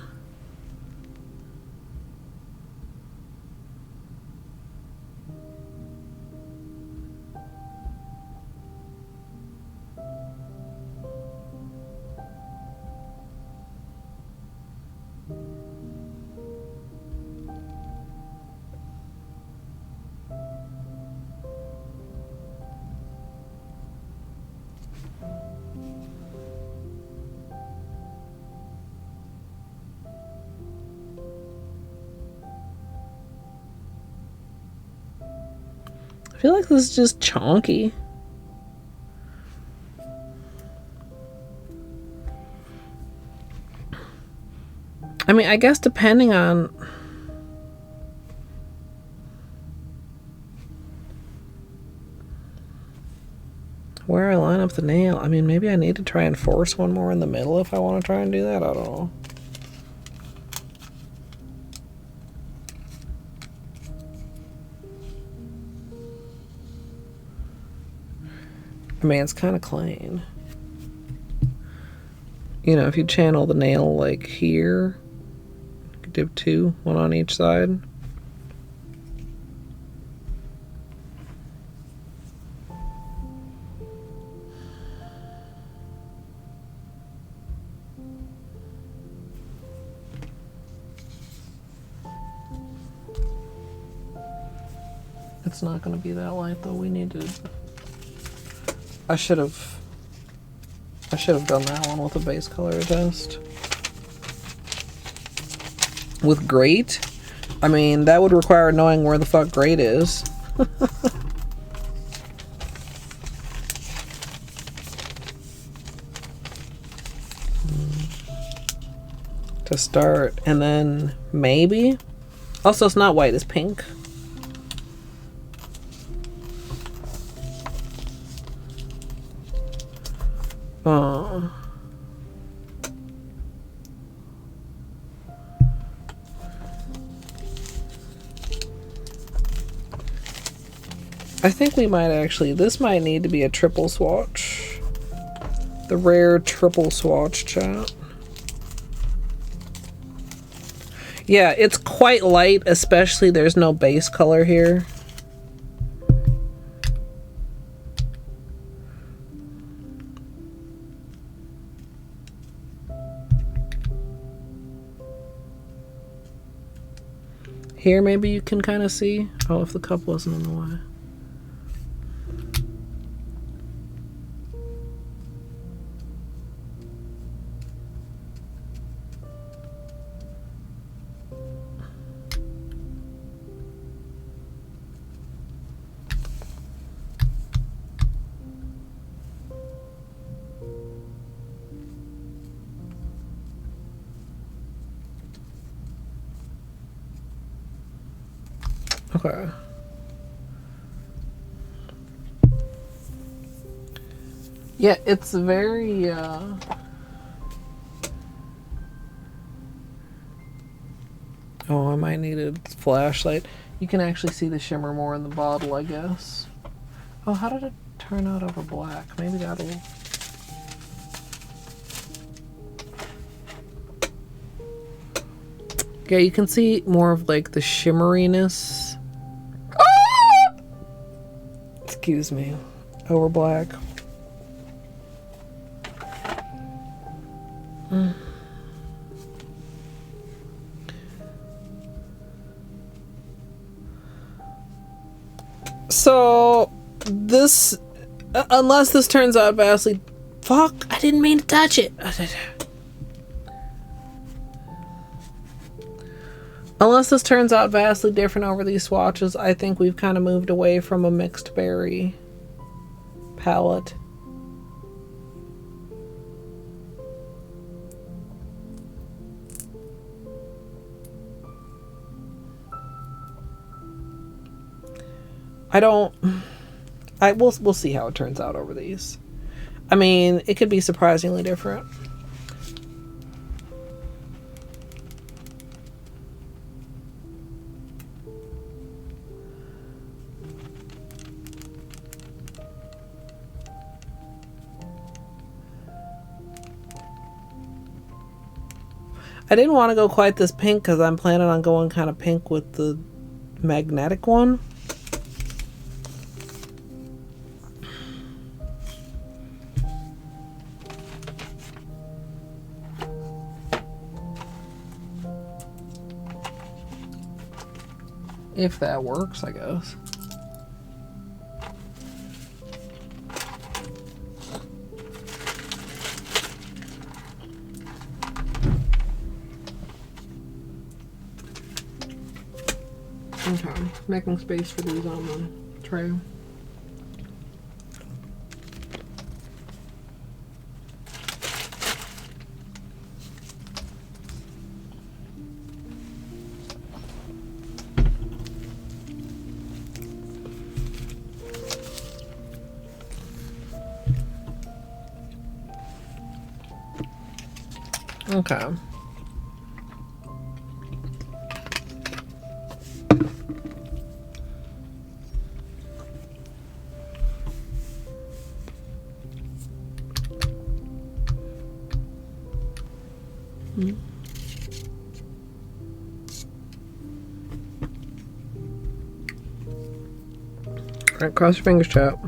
I feel like this is just chonky. I mean, I guess depending on where I line up the nail. I mean, maybe I need to try and force one more in the middle if I want to try and do that. I don't know. I mean, it's kind of clean. You know, if you channel the nail like here, you could dip two, one on each side. It's not going to be that light though. We needed. I should have done that one with a base color test. With grate, I mean that would require knowing where the fuck grate is. To start, and then maybe. Also, it's not white; it's pink. I think we might actually, this might need to be a triple swatch. The rare triple swatch, chat. Yeah, it's quite light, especially there's no base color here. Here, maybe you can kind of see. Oh, if the cup wasn't in the way. Okay. Yeah, it's very oh, I might need a flashlight. You can actually see the shimmer more in the bottle, I guess. Oh, how did it turn out over black? Maybe that'll... Yeah, you can see more of like the shimmeriness. Excuse me. Over black. So this, unless this turns out vastly, fuck, I didn't mean to touch it. Unless this turns out vastly different over these swatches, I think we've kind of moved away from a mixed berry palette. We'll see how it turns out over these. I mean, it could be surprisingly different. I didn't want to go quite this pink because I'm planning on going kind of pink with the magnetic one. If that works, I guess. Okay, making space for these on the tray. Okay. Alright, cross your fingers, chap.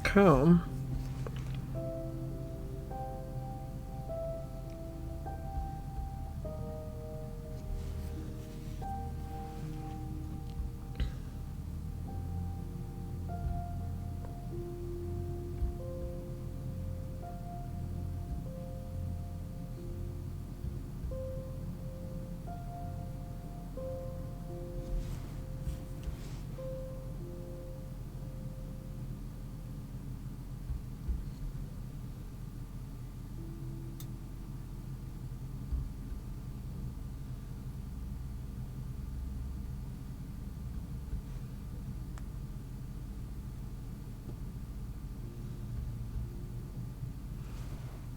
Comb.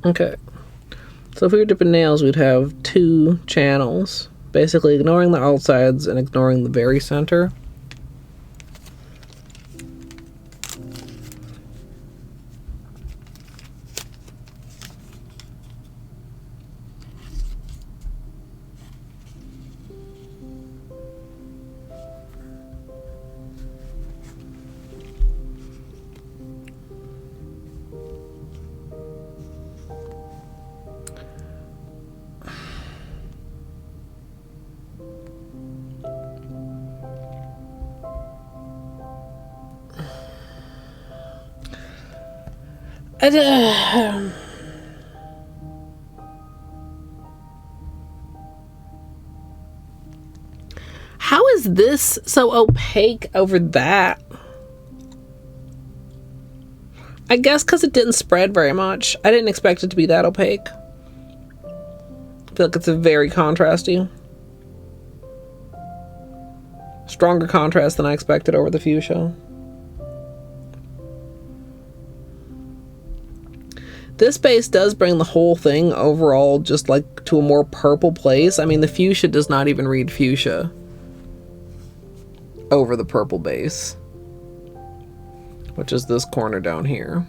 Okay, so if we were dipping nails, we'd have 2 channels, basically ignoring the outsides and ignoring the very center. How is this so opaque over that? I guess because it didn't spread very much. I didn't expect it to be that opaque. I feel like it's a very contrasty. Stronger contrast than I expected over the fuchsia. This base does bring the whole thing overall just like to a more purple place. I mean, the fuchsia does not even read fuchsia over the purple base, which is this corner down here.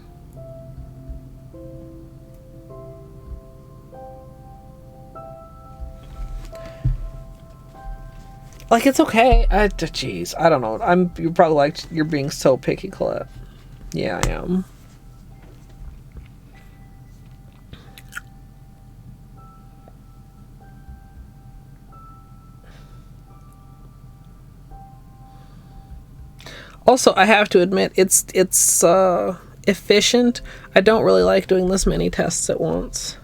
Like, it's okay. Jeez, I don't know. You're probably like, you're being so picky, Colette. Yeah, I am. Also, I have to admit, it's efficient. I don't really like doing this many tests at once.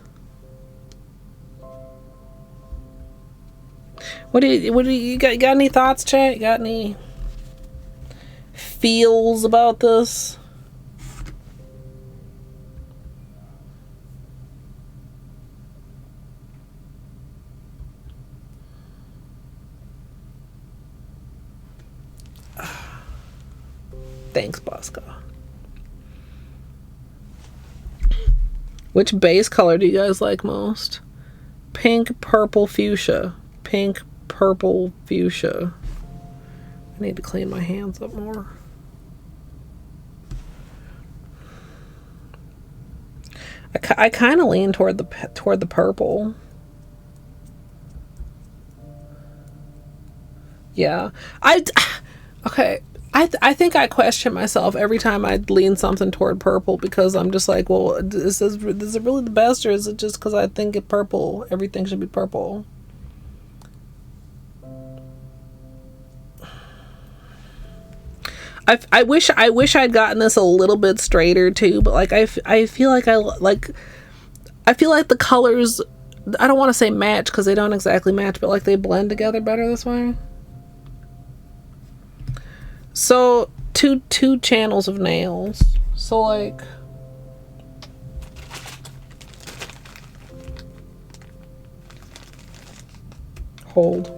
What do you got any thoughts, chat? You got any feels about this? Thanks, Bosco. Which base color do you guys like most? Pink, purple, fuchsia. Pink, purple, fuchsia. I need to clean my hands up more. I kind of lean toward the purple. Yeah. Okay. I think I question myself every time I lean something toward purple, because I'm just like, well, is it really the best, or is it just because I think it purple, everything should be purple? I wish I'd gotten this a little bit straighter too, but like I feel like I feel like the colors, I don't want to say match because they don't exactly match, but like they blend together better this way. So two channels of nails. So like hold.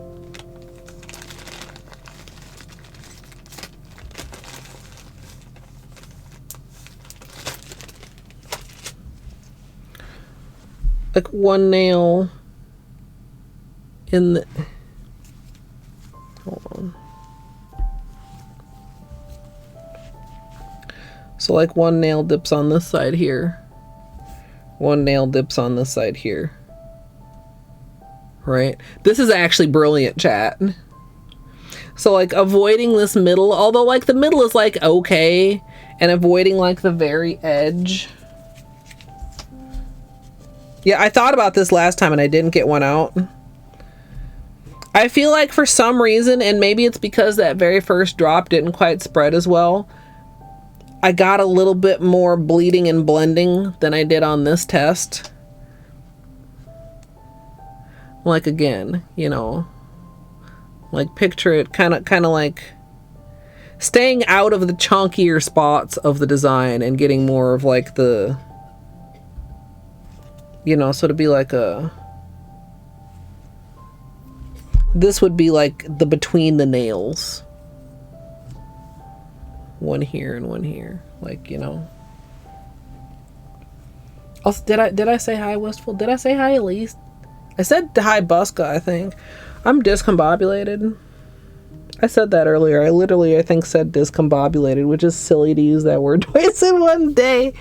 Like one nail in the, hold on. So like one nail dips on this side here. One nail dips on this side here. Right? This is actually brilliant, chat. So like avoiding this middle, although like the middle is like okay, and avoiding like the very edge. Yeah, I thought about this last time and I didn't get one out. I feel like for some reason, and maybe it's because that very first drop didn't quite spread as well, I got a little bit more bleeding and blending than I did on this test. Like again, you know, like picture it kind of like staying out of the chunkier spots of the design and getting more of like the, you know, so to be like a, this would be like the between the nails. One here and one here, like, you know. Also, did I say hi, Wistful? Did I say hi, Elise? I said hi, Buska, I think. I'm discombobulated. I said that earlier. I literally, I think, said discombobulated, which is silly to use that word twice in one day.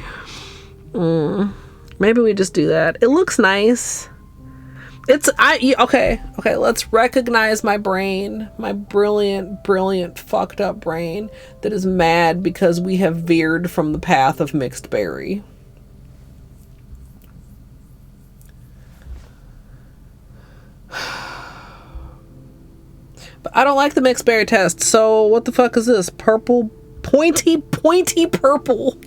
Maybe we just do that. It looks nice. Okay, let's recognize my brain, my brilliant, fucked up brain that is mad because we have veered from the path of mixed berry. But I don't like the mixed berry test, so what the fuck is this? Purple, pointy purple.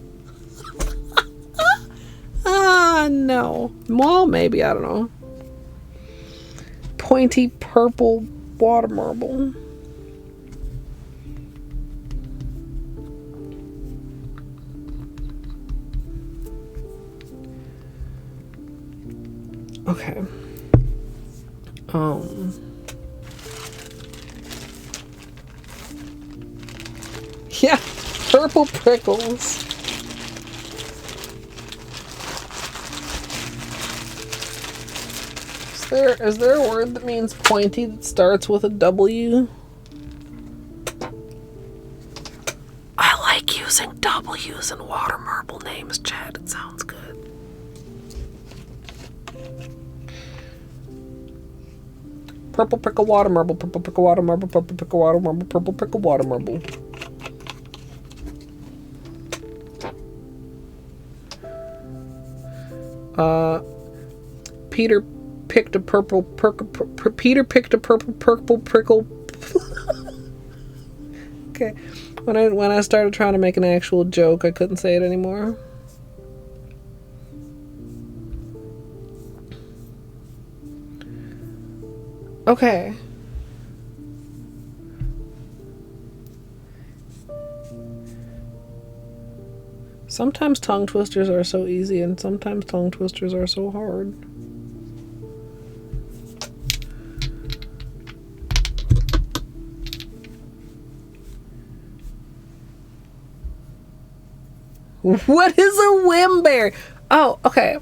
No. Well, maybe, I don't know. Pointy purple water marble. Okay. Yeah, purple prickles. Is there a word that means pointy that starts with a W? I like using W's in water marble names, Chad. It sounds good. Purple prickle water marble, purple prickle water marble, purple prickle water marble, purple prickle water marble. Peter picked a purple prickle. Okay, when I started trying to make an actual joke, I couldn't say it anymore. Okay. Sometimes tongue twisters are so easy and sometimes tongue twisters are so hard. What is a wimberry? Oh, okay.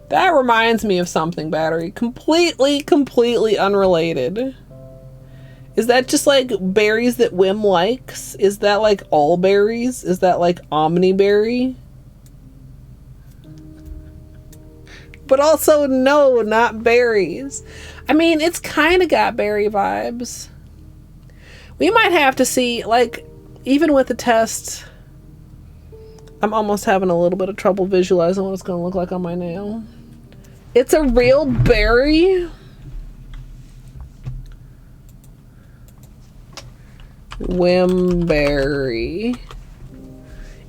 That reminds me of something, Battery. Completely unrelated. Is that just like berries that Wim likes? Is that like all berries? Is that like omniberry? But also, no, not berries. I mean, it's kind of got berry vibes. We might have to see, like, even with the test, I'm almost having a little bit of trouble visualizing what it's going to look like on my nail. It's a real berry. Wimberry.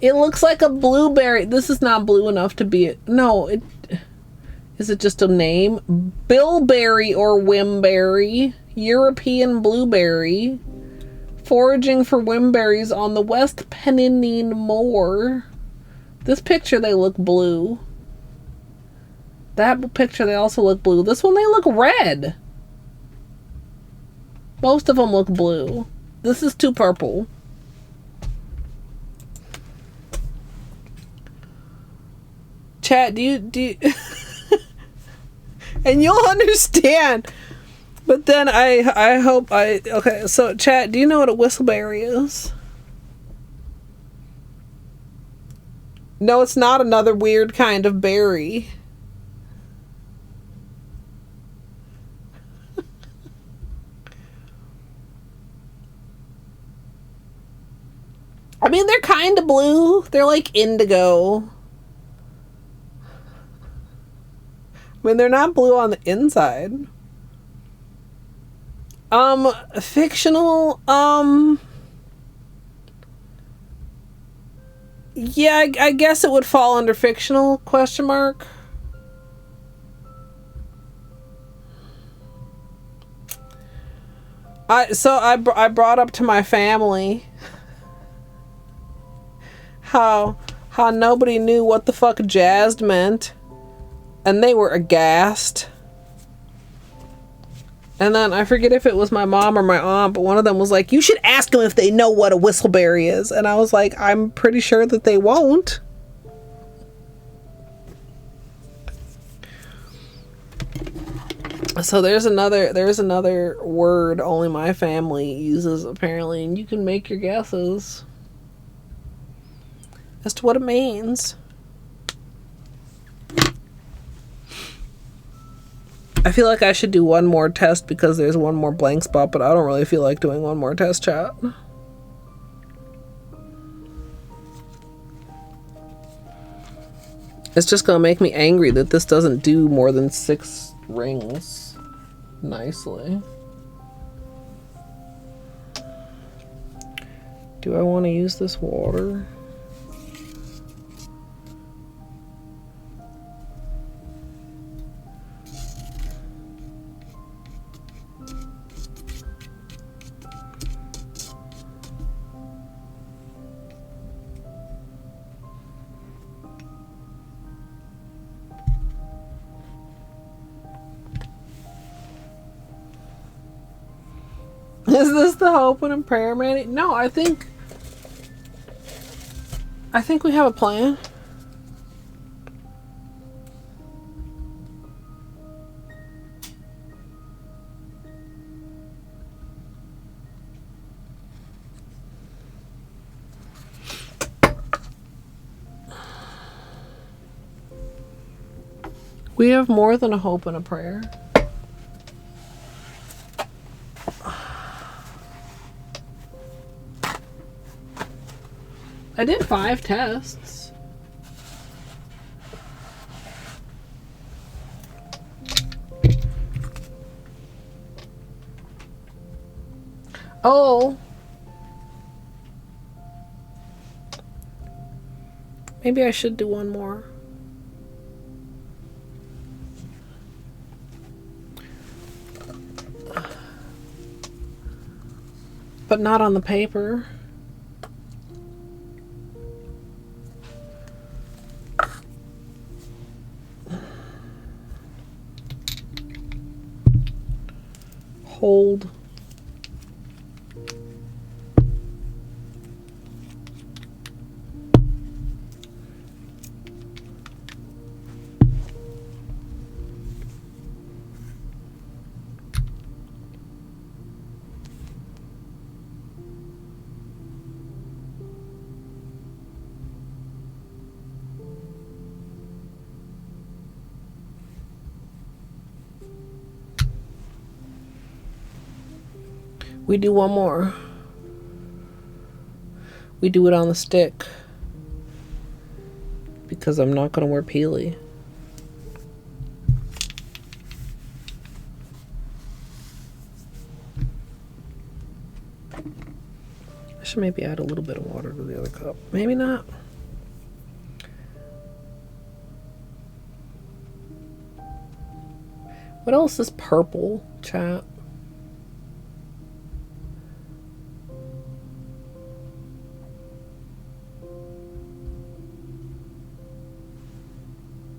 It looks like a blueberry. This is not blue enough to be it. No, it is it just a name? Bilberry or wimberry. European blueberry. Foraging for wimberries on the West Pennine Moor. This picture they look blue. That picture they also look blue. This one they look red. Most of them look blue. This is too purple. Chat, do you and you'll understand. But then I hope okay, so chat, do you know what a whistleberry is? No, it's not another weird kind of berry. I mean, they're kind of blue. They're like indigo. I mean, they're not blue on the inside. Fictional, yeah, I guess it would fall under fictional, question mark. I brought up to my family how nobody knew what the fuck jazzed meant, and they were aghast. And then I forget if it was my mom or my aunt, but one of them was like, you should ask them if they know what a whistleberry is. And I was like, I'm pretty sure that they won't. So there's another word only my family uses apparently, and you can make your guesses as to what it means. I feel like I should do one more test because there's one more blank spot, but I don't really feel like doing one more test, chat. It's just gonna make me angry that this doesn't do more than 6 rings nicely. Do I want to use this water? Is this the hope and prayer, Manny? No, I think we have a plan. We have more than a hope and a prayer. I did 5 tests. Oh. Maybe I should do one more. But not on the paper. Hold. We do one more. We do it on the stick. Because I'm not going to wear Peely. I should maybe add a little bit of water to the other cup. Maybe not. What else is purple, chat?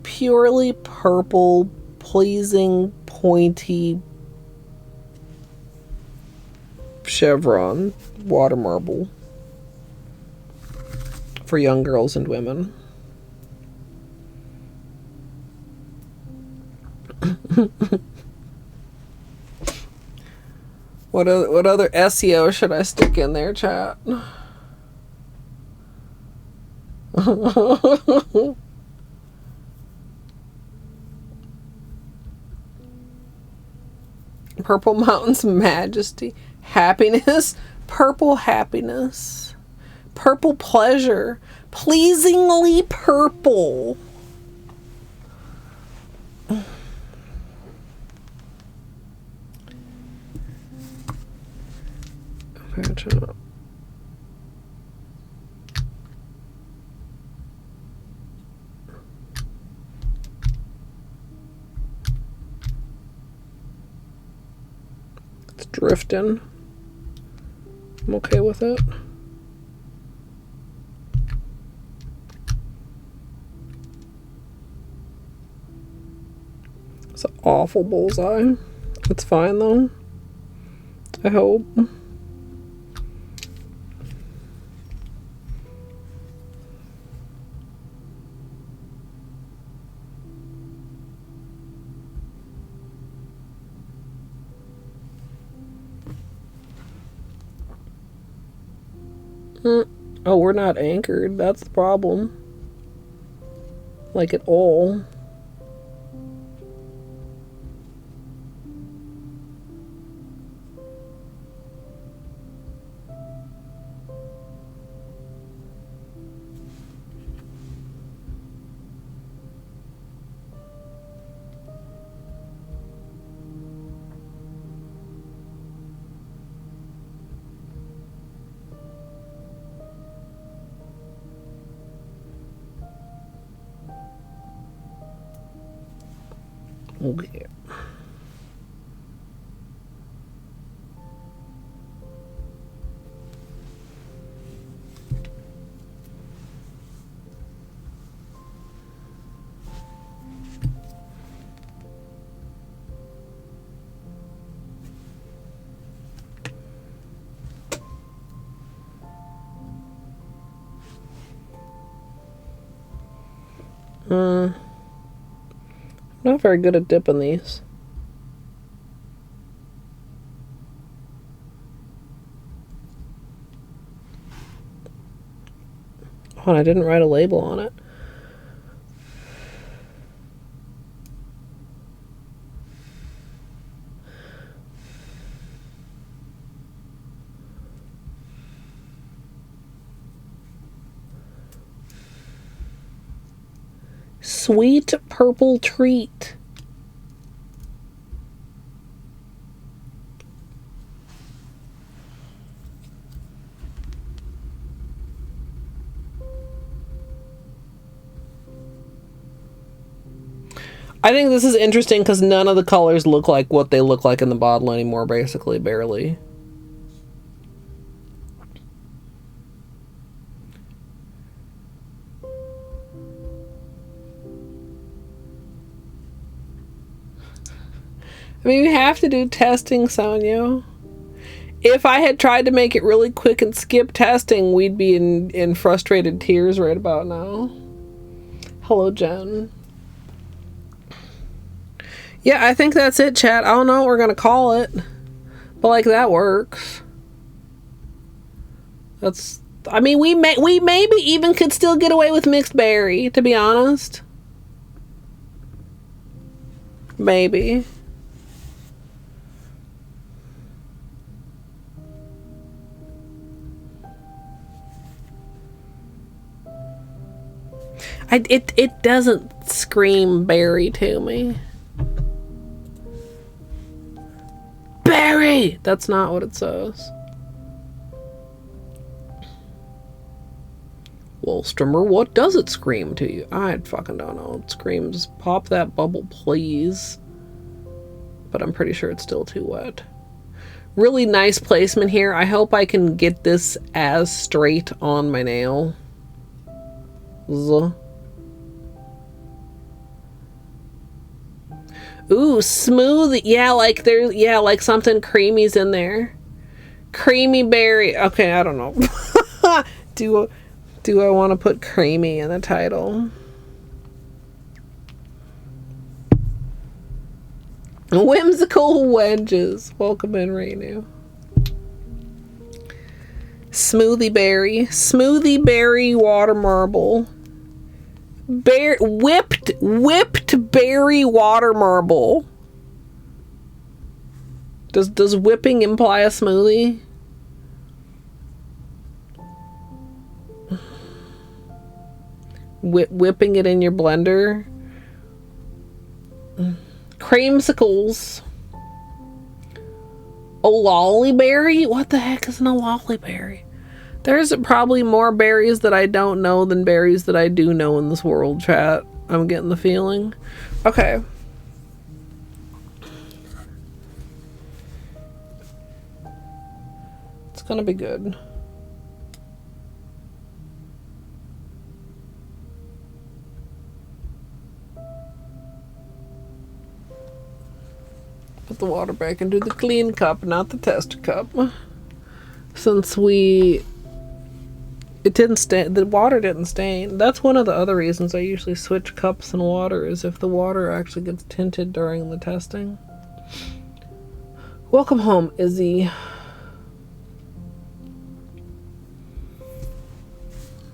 Purely purple, pleasing, pointy chevron water marble for young girls and women. What other SEO should I stick in there, chat? Purple Mountain's Majesty. Happiness. Purple happiness. Purple pleasure. Pleasingly purple. It's drifting. I'm okay with it. It's an awful bullseye. It's fine though. I hope. Oh, we're not anchored. That's the problem. Like at all. Okay. Not very good at dipping these. Oh, and I didn't write a label on it. Sweet purple treat. I think this is interesting because none of the colors look like what they look like in the bottle anymore, basically, barely. I mean, you have to do testing, Sonia. If I had tried to make it really quick and skip testing, we'd be in frustrated tears right about now. Hello, Jen. Yeah, I think that's it, chat. I don't know what we're gonna call it, but like that works. That's. I mean, we maybe even could still get away with mixed berry, to be honest. Maybe. It doesn't scream berry to me. Berry! That's not what it says. Well, Strimmer, what does it scream to you? I fucking don't know. It screams, pop that bubble, please. But I'm pretty sure it's still too wet. Really nice placement here. I hope I can get this as straight on my nail. Ooh, smooth. Yeah, like there's, yeah, like something creamy's in there. Creamy berry. Okay, I don't know. Do I want to put creamy in the title? Whimsical wedges. Welcome in, Rainu. Smoothie berry water marble. Whipped berry water marble. Does whipping imply a smoothie? Whipping it in your blender. Creamsicles. Ololiberry? What the heck is an ololiberry? There's probably more berries that I don't know than berries that I do know in this world, chat. I'm getting the feeling. Okay. It's gonna be good. Put the water back into the clean cup, not the tester cup. Since it didn't stain, the water didn't stain. That's one of the other reasons I usually switch cups and water, is if the water actually gets tinted during the testing. Welcome home, Izzy.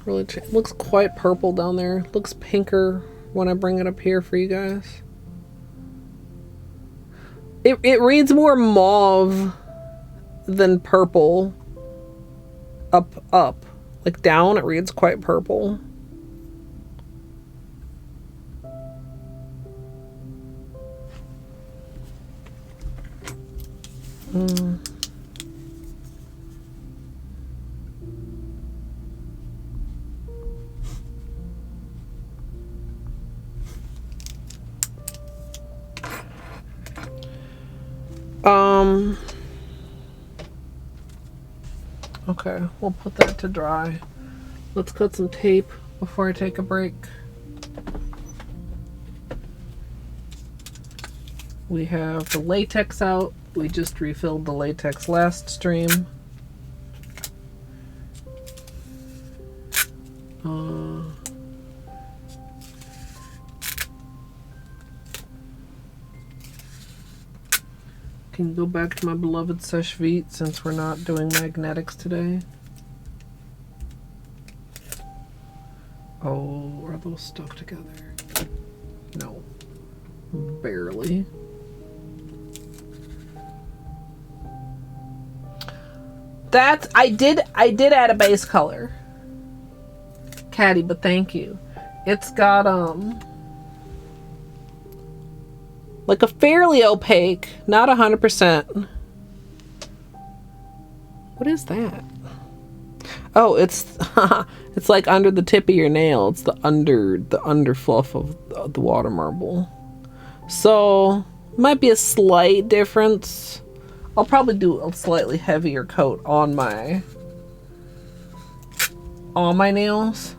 Really, looks quite purple down there. Looks pinker when I bring it up here for you guys. It reads more mauve than purple. Up. Like down, it reads quite purple. Okay, we'll put that to dry. Let's cut some tape before I take a break. We have the latex out. We just refilled the latex last stream. Can go back to my beloved Seche Vite since we're not doing magnetics today. Oh, are those stuck together? No. Barely. That's, I did add a base color. Caddy, but thank you. It's got, like a fairly opaque, not 100%. What is that? Oh, it's it's like under the tip of your nail. It's the under fluff of the water marble. So might be a slight difference. I'll probably do a slightly heavier coat on my nails.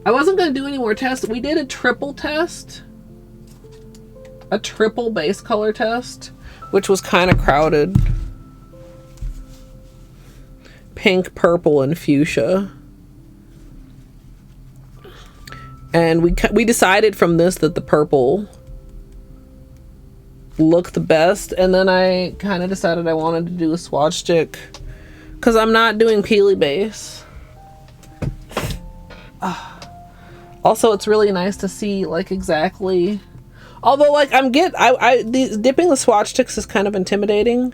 I wasn't gonna do any more tests. We did a triple test. A triple base color test, which was kind of crowded. Pink, purple, and fuchsia. And we decided from this that the purple looked the best, and then I kind of decided I wanted to do a swatch stick because I'm not doing peely base. Also, it's really nice to see like exactly. Although, like, dipping the swatch sticks is kind of intimidating.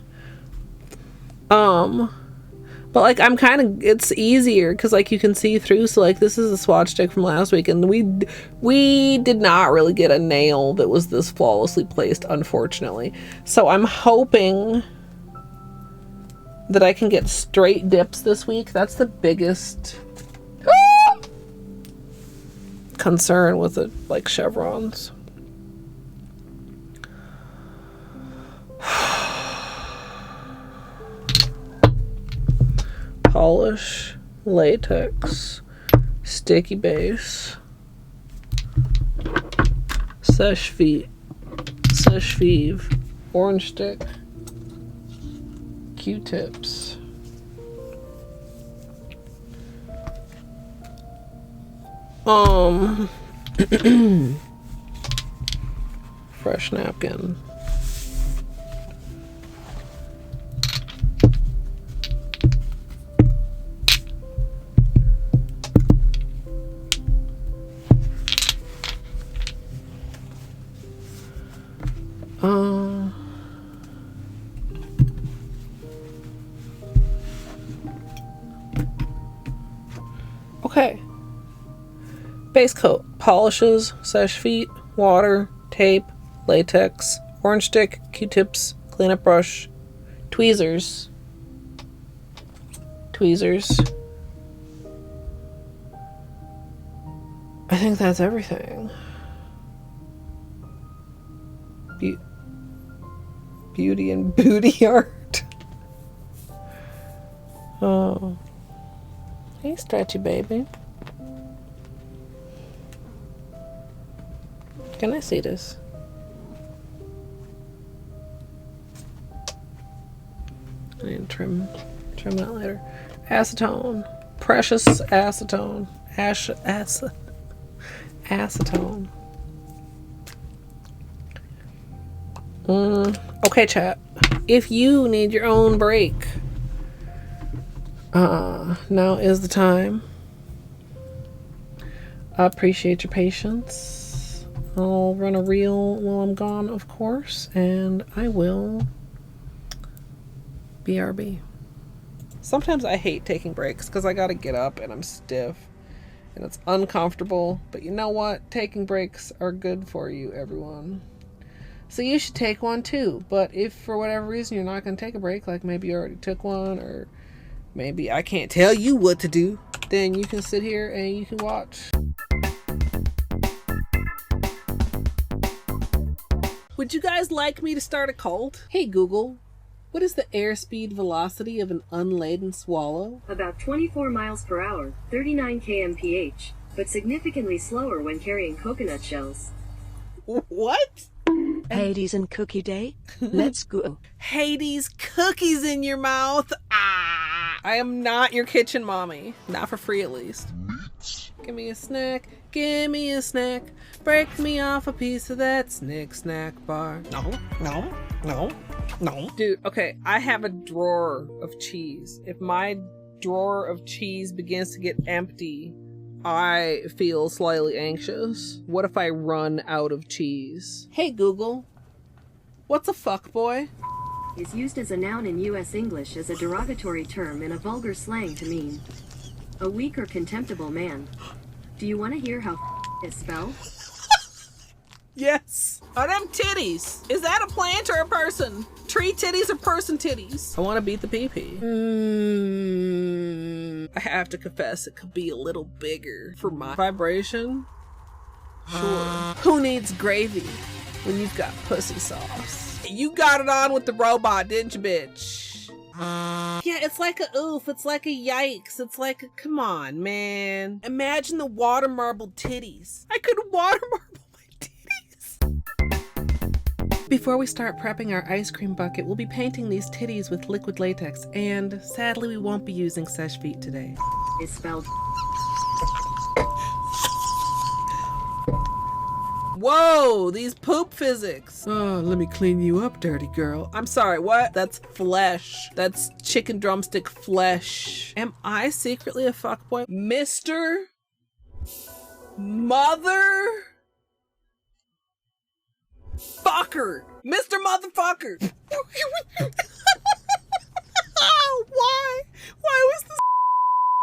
But like, it's easier because like you can see through. So like, this is a swatch stick from last week, and we did not really get a nail that was this flawlessly placed, unfortunately. So I'm hoping that I can get straight dips this week. That's the biggest concern with it, like chevrons. Polish, latex, sticky base, Seche Vive, orange stick, Q-tips. Fresh napkin. Okay. Base coat, polishes, Seche feet, water, tape, latex, orange stick, Q-tips, cleanup brush, tweezers. I think that's everything. Beauty and booty art. Oh. Hey, stretchy baby. Can I see this? I need to trim that later. Acetone. Precious acetone. Acetone. Okay, chat. If you need your own break, now is the time. I appreciate your patience. I'll run a reel while I'm gone, of course, and I will BRB. Sometimes I hate taking breaks because I gotta get up and I'm stiff and it's uncomfortable, but you know what? Taking breaks are good for you, everyone. So you should take one too. But if for whatever reason you're not gonna take a break, like maybe you already took one, or maybe I can't tell you what to do, then you can sit here and you can watch. Would you guys like me to start a cult? Hey Google, what is the airspeed velocity of an unladen swallow? About 24 miles per hour, 39 kmph, but significantly slower when carrying coconut shells. What? Hades and Cookie Day? Let's go. Hades, cookies in your mouth. Ah! I am not your kitchen mommy. Not for free, at least. Give me a snack. Give me a snack. Break me off a piece of that snack bar. No. Dude, okay, I have a drawer of cheese. If my drawer of cheese begins to get empty, I feel slightly anxious. What if I run out of cheese? Hey Google, what's a fuckboy? Is used as a noun in U.S. English as a derogatory term in a vulgar slang to mean a weak or contemptible man. Do you want to hear how is spelled? Yes. Are them titties? Is that a plant or a person? Tree titties or person titties? I want to beat the pee-pee. I have to confess, it could be a little bigger for my vibration. Sure. Who needs gravy when you've got pussy sauce? You got it on with the robot, didn't you, bitch? Yeah, it's like a oof, it's like a yikes, it's like a, come on, man. Imagine the water marble titties. I could water marble my titties. Before we start prepping our ice cream bucket, we'll be painting these titties with liquid latex, and sadly we won't be using Seche feet today. Is spelled. Whoa, these poop physics. Oh, let me clean you up, dirty girl. I'm sorry, what? That's flesh. That's chicken drumstick flesh. Am I secretly a fuckboy? Mr. Mother Fucker. Mr. Motherfucker. Why? Why was this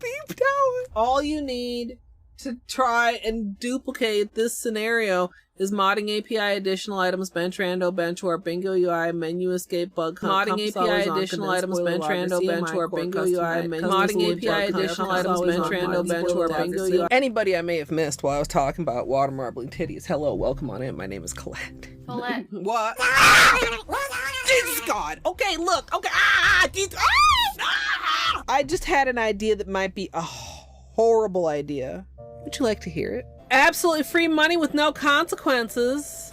beeped out? All you need to try and duplicate this scenario is modding API additional items, bench rando, bench warp, bingo UI, menu escape, bug hunt. Modding API additional items, bench rando, bench warp, bingo UI, modding API additional items, bench rando, bench warp, bingo UI. Anybody I may have missed while I was talking about water marbling titties, hello, welcome on in. My name is Colette. Colette. What? Jesus God. Okay, look. Okay. I just had an idea that might be a horrible idea. Would you like to hear it? Absolutely free money with no consequences.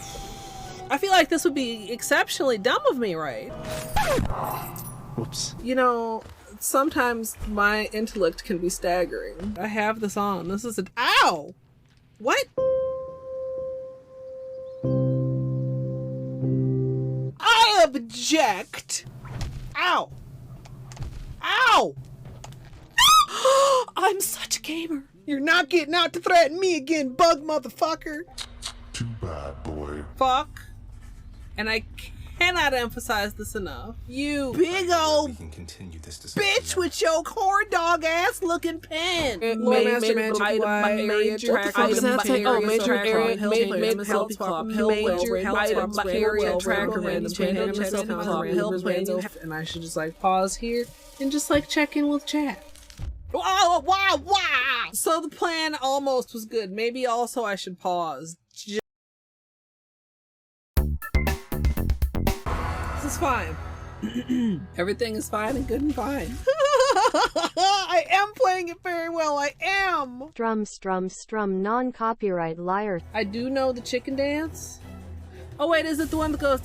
I feel like this would be exceptionally dumb of me, right? Whoops. You know, sometimes my intellect can be staggering. I have this on. This is ow! What? I object! Ow! Ow! I'm such a gamer. You're not getting out to threaten me again, bug motherfucker. Too bad, boy. Fuck. And I cannot emphasize this enough. You big old We can continue this discussion bitch with your corn dog ass looking pen. Major and I should just like pause here and just like check in with chat. Wow, wow, wow. So the plan almost was good. Maybe also I should pause. This is fine. Everything is fine and good and fine. I am playing it very well. I am. Strum, non-copyright liar. I do know the chicken dance. Oh wait, is it the one that goes?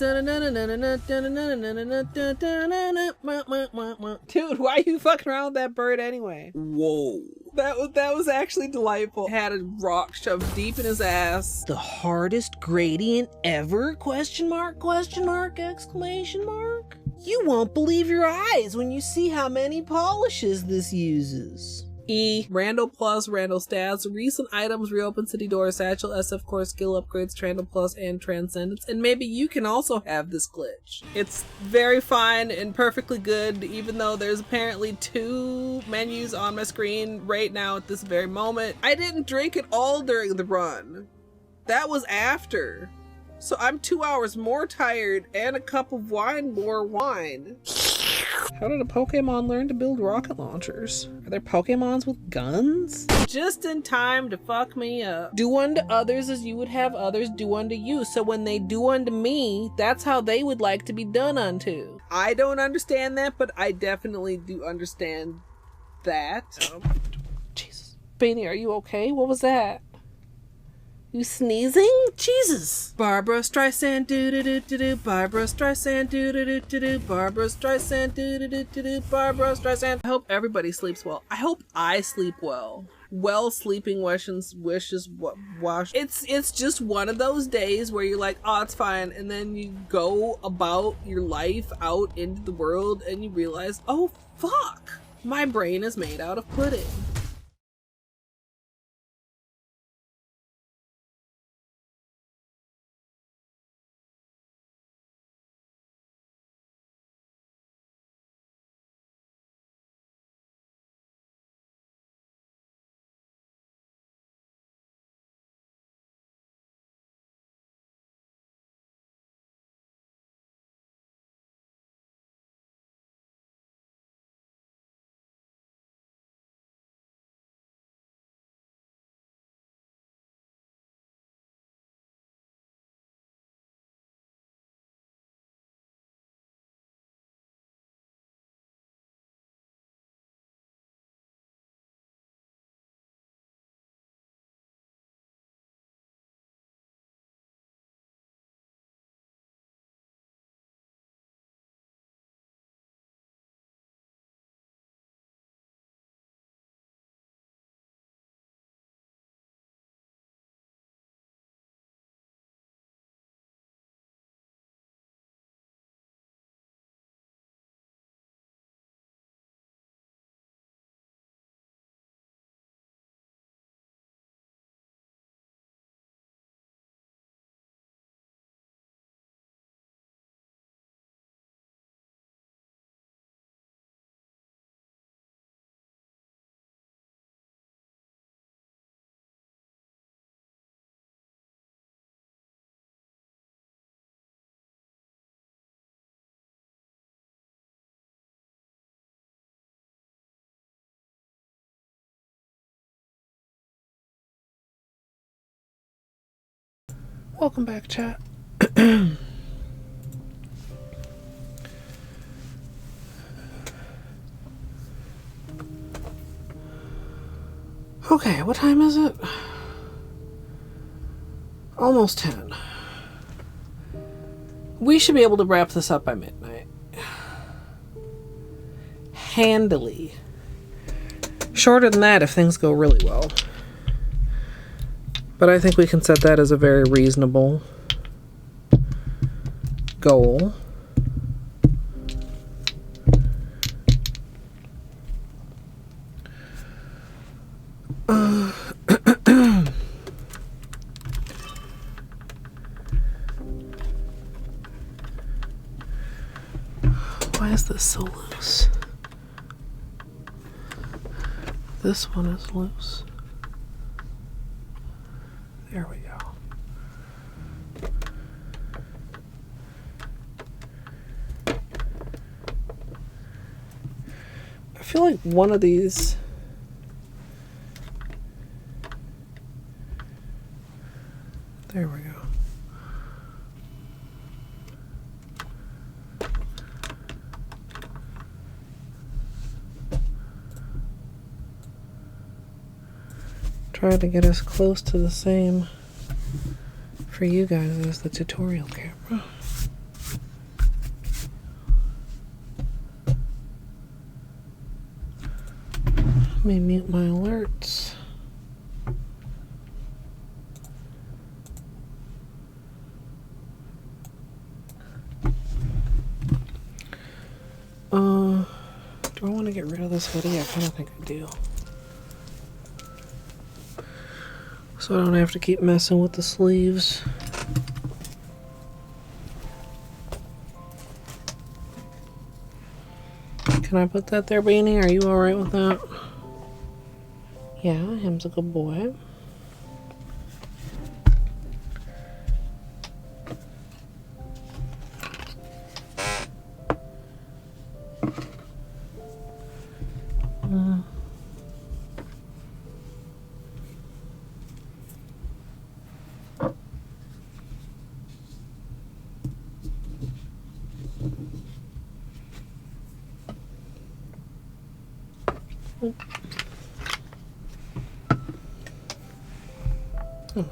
Dude, why are you fucking around with that bird anyway? Whoa. That was actually delightful. Had a rock shoved deep in his ass. The hardest gradient ever? Question mark, exclamation mark. You won't believe your eyes when you see how many polishes this uses. E. Randall Plus, Randall Stats, recent items, reopen city doors, satchel, SF core, skill upgrades, Trandall Plus, and Transcendence. And maybe you can also have this glitch. It's very fine and perfectly good, even though there's apparently 2 menus on my screen right now at this very moment. I didn't drink it all during the run. That was after. So I'm 2 hours more tired and a cup of more wine. How did a Pokemon learn to build rocket launchers? Are there Pokemons with guns? Just in time to fuck me up. Do unto others as you would have others do unto you. So when they do unto me, that's how they would like to be done unto. I don't understand that, but I definitely do understand that. Jesus. Faerie, are you okay? What was that? You sneezing? Jesus. Barbara Streisand do-do-do-do-do. Barbara Streisand do-do-do-do-do. Barbara Streisand do-do-do-do-do. Barbara Streisand. I hope everybody sleeps well. I hope I sleep well. Well sleeping wishes wash. It's just one of those days where you're like, oh, it's fine. And then you go about your life out into the world and you realize, oh, fuck. My brain is made out of pudding. Welcome back, chat. Okay, what time is it? Almost 10. We should be able to wrap this up by midnight. handily. Shorter than that if things go really well. But I think we can set that as a very reasonable goal. Why is this so loose? This one is loose. There we go. I feel like one of these there we go. Try to get as close to the same for you guys as the tutorial camera. Let me mute my alerts. Do I want to get rid of this hoodie? I kind of think I do. So I don't have to keep messing with the sleeves. Can I put that there, Beanie? Are you alright with that? Yeah, him's a good boy.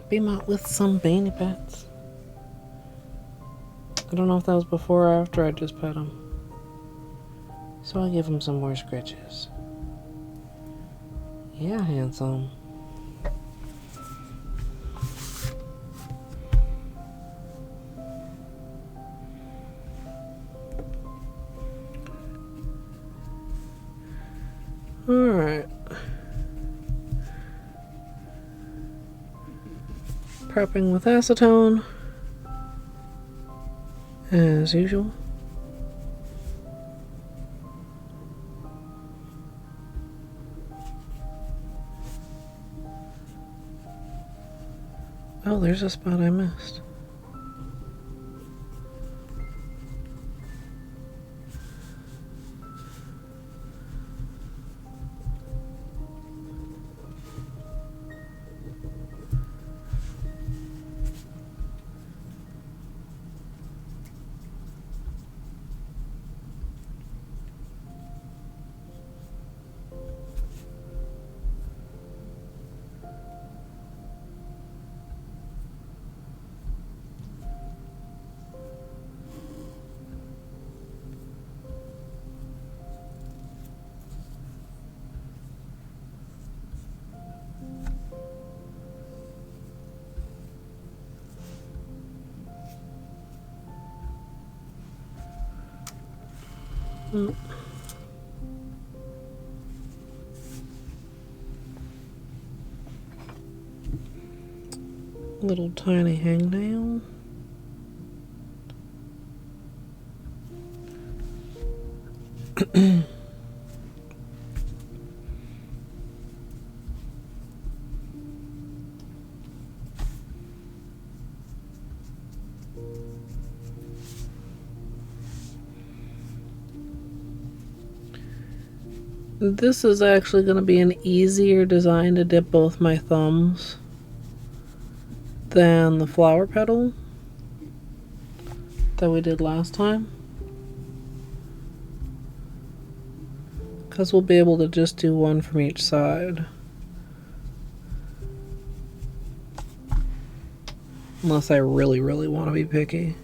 Beam out with some Beanie Pets. I don't know if that was before or after I just pet him. So I'll give him some more scratches. Yeah, handsome. Alright. Prepping with acetone, as usual. Oh, there's a spot I missed. Little tiny hangnail. This is actually going to be an easier design to dip both my thumbs than the flower petal that we did last time, because we'll be able to just do one from each side, unless I really want to be picky.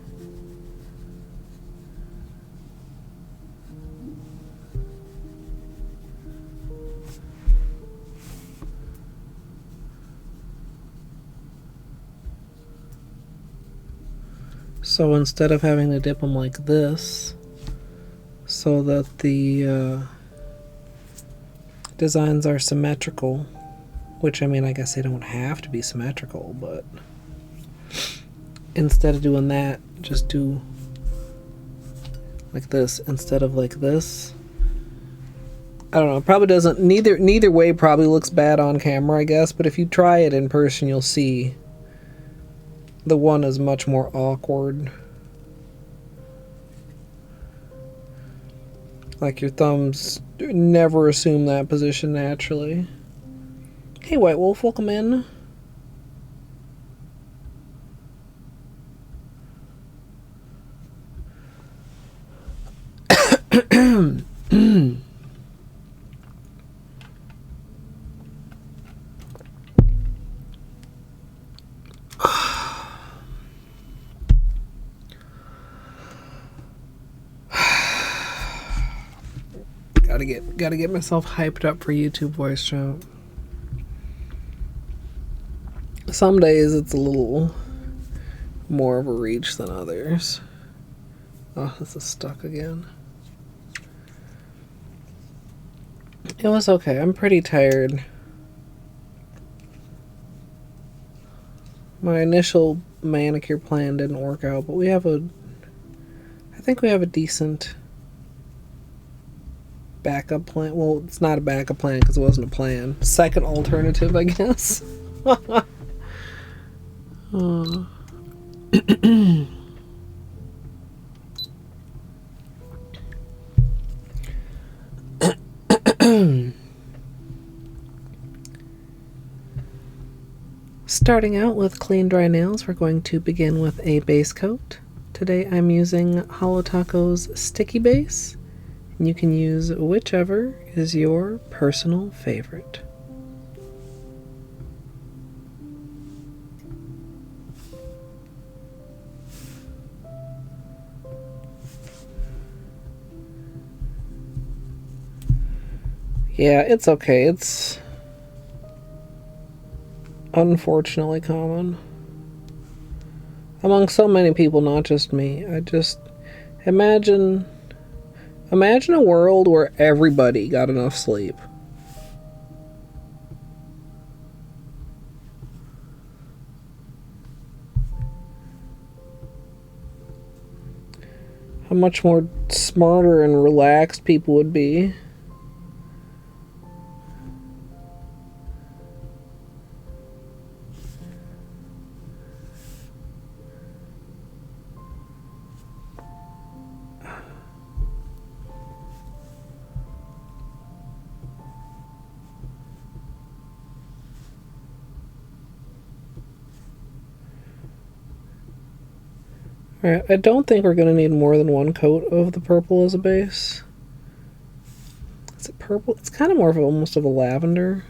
So instead of having to dip them like this, so that the designs are symmetrical, which, I mean, I guess they don't have to be symmetrical, but instead of doing that, just do like this instead of like this. I don't know, it probably doesn't, neither way probably looks bad on camera, I guess, but if you try it in person, you'll see the one is much more awkward. Like your thumbs never assume that position naturally. Hey White Wolf, welcome in. Gotta get myself hyped up for YouTube voice chat. Some days it's a little more of a reach than others. Oh, this is stuck again. It was okay. I'm pretty tired. My initial manicure plan didn't work out, but I think we have a decent backup plan. Well, it's not a backup plan because it wasn't a plan. Second alternative, I guess. Starting out with clean dry nails, we're going to begin with a base coat. Today I'm using Holo Taco's Sticky Base. You can use whichever is your personal favorite. Yeah, it's okay. It's unfortunately common among so many people, not just me. I just imagine a world where everybody got enough sleep. How much more smarter and relaxed people would be. Alright, I don't think we're going to need more than one coat of the purple as a base. Is it purple? It's kind of more of almost of a lavender.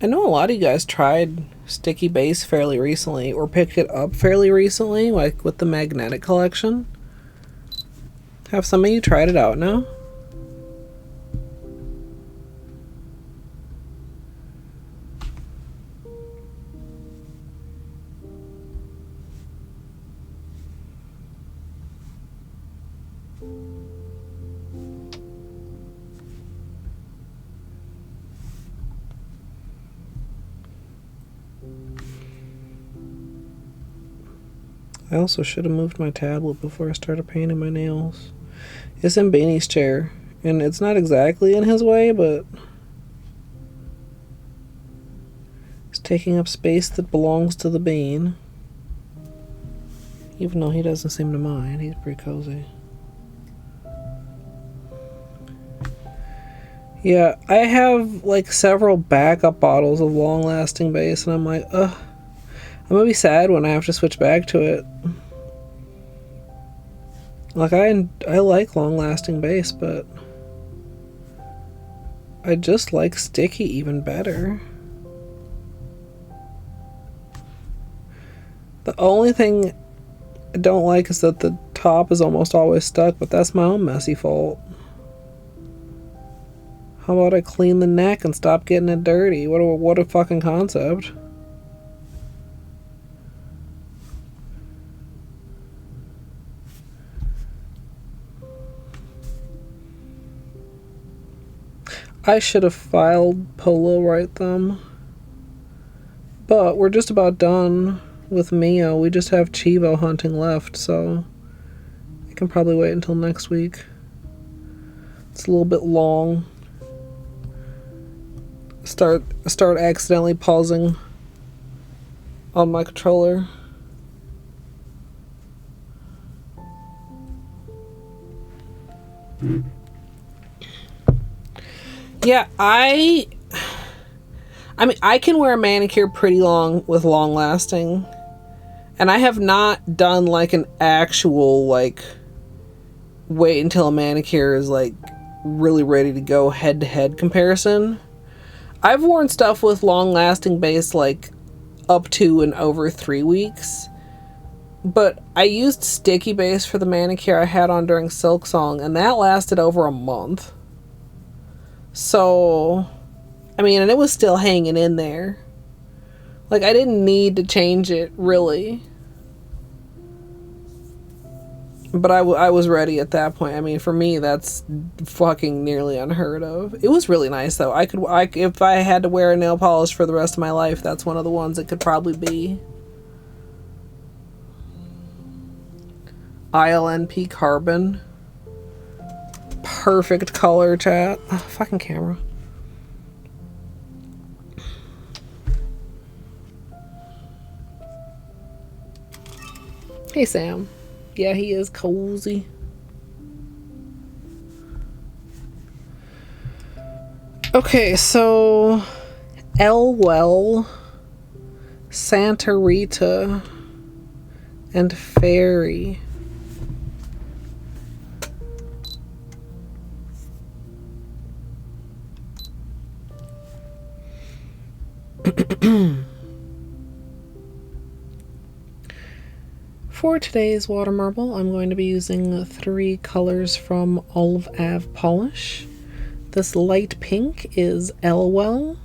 I know a lot of you guys tried Sticky Base fairly recently, or picked it up fairly recently, like with the magnetic collection. Have some of you tried it out now? I also should have moved my tablet before I started painting my nails. It's in Beanie's chair, and it's not exactly in his way, but it's taking up space that belongs to the bean. Even though he doesn't seem to mind, he's pretty cozy. Yeah, I have like several backup bottles of long-lasting base, and I'm like, ugh. I'm gonna be sad when I have to switch back to it. Like, I like long-lasting base, but I just like sticky even better. The only thing I don't like is that the top is almost always stuck, but that's my own messy fault. How about I clean the neck and stop getting it dirty? What a fucking concept. I should have filed Polo right thumb. But we're just about done with Mio. We just have Chivo hunting left, so I can probably wait until next week. It's a little bit long. Start accidentally pausing on my controller. Yeah, I mean, I can wear a manicure pretty long with long lasting. And I have not done like an actual like wait until a manicure is like really ready to go head to head comparison. I've worn stuff with long lasting base like up to and over 3 weeks. But I used sticky base for the manicure I had on during Silk Song, and that lasted over a month. So, I mean, and it was still hanging in there. Like, I didn't need to change it, really. But I was ready at that point. I mean, for me, that's fucking nearly unheard of. It was really nice, though. If I had to wear a nail polish for the rest of my life, that's one of the ones it could probably be. ILNP Carbon. Perfect color, chat. Oh, fucking camera. Hey, Sam. Yeah, he is cozy. Okay, so Elwell, Santa Rita, and Faerie. For today's water marble, I'm going to be using 3 colors from Olive Ave Polish. This light pink is Elwell.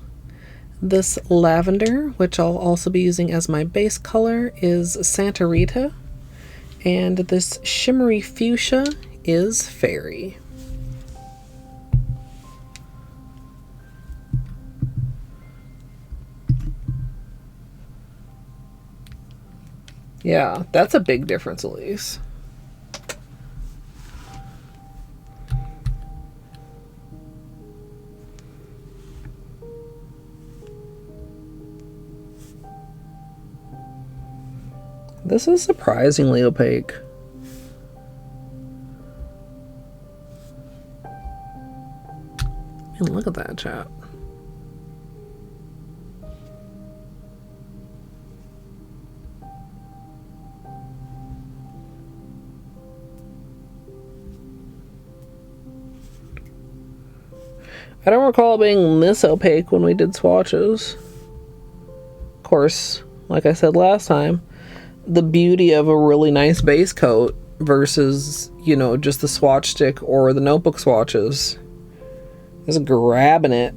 This lavender, which I'll also be using as my base color, is Santa Rita. And this shimmery fuchsia is Faerie. Yeah, that's a big difference, Elise. This is surprisingly opaque. Man, look at that, chat. I don't recall it being this opaque when we did swatches. Of course, like I said last time, the beauty of a really nice base coat versus, you know, just the swatch stick or the notebook swatches is grabbing it.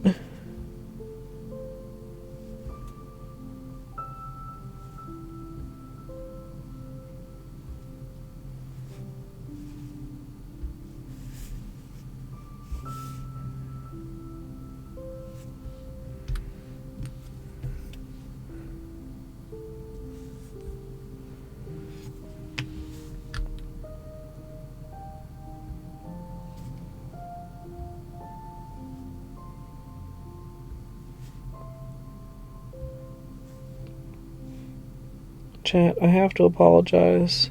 Chat, I have to apologize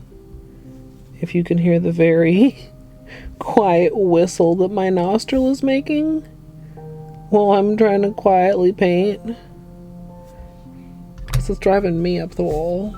if you can hear the very quiet whistle that my nostril is making while I'm trying to quietly paint, because it's driving me up the wall.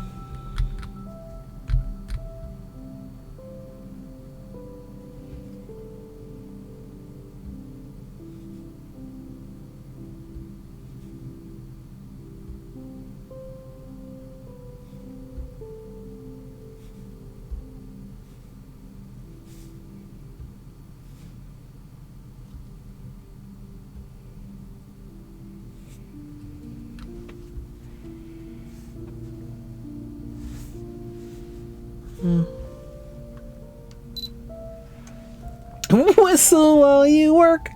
whistle while you work.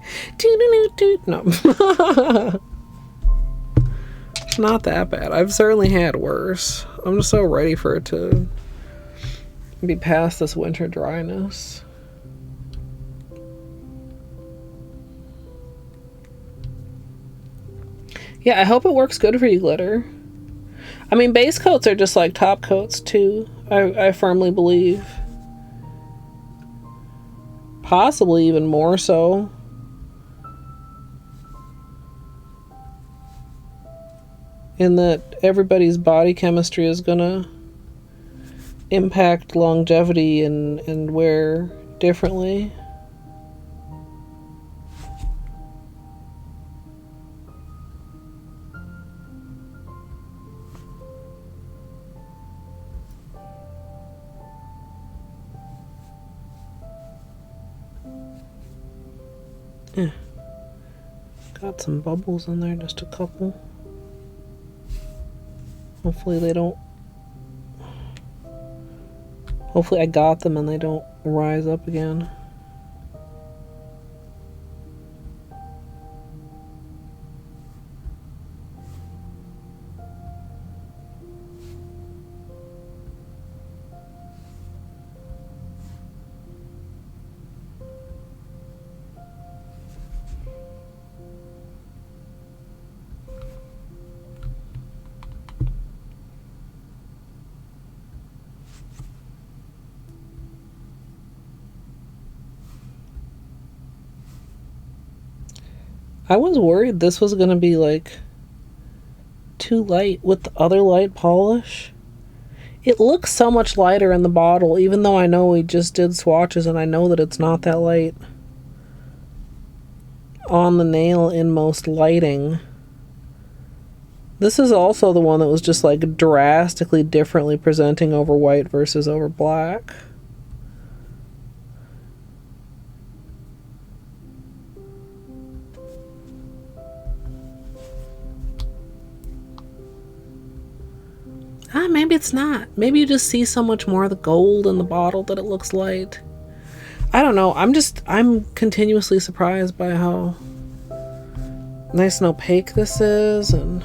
No. Not that bad. I've certainly had worse. I'm just so ready for it to be past this winter dryness. Yeah, I hope it works good for you, Glitter. I mean, base coats are just like top coats, too. I firmly believe. Possibly even more so. In that everybody's body chemistry is gonna impact longevity and wear differently. Yeah. Got some bubbles in there, just a couple. Hopefully they don't... Hopefully I got them and they don't rise up again. I was worried this was going to be like too light with the other light polish. It looks so much lighter in the bottle, even though I know we just did swatches and I know that it's not that light on the nail in most lighting. This is also the one that was just like drastically differently presenting over white versus over black. Maybe it's not. Maybe you just see so much more of the gold in the bottle that it looks light. I don't know. I'm continuously surprised by how nice and opaque this is, and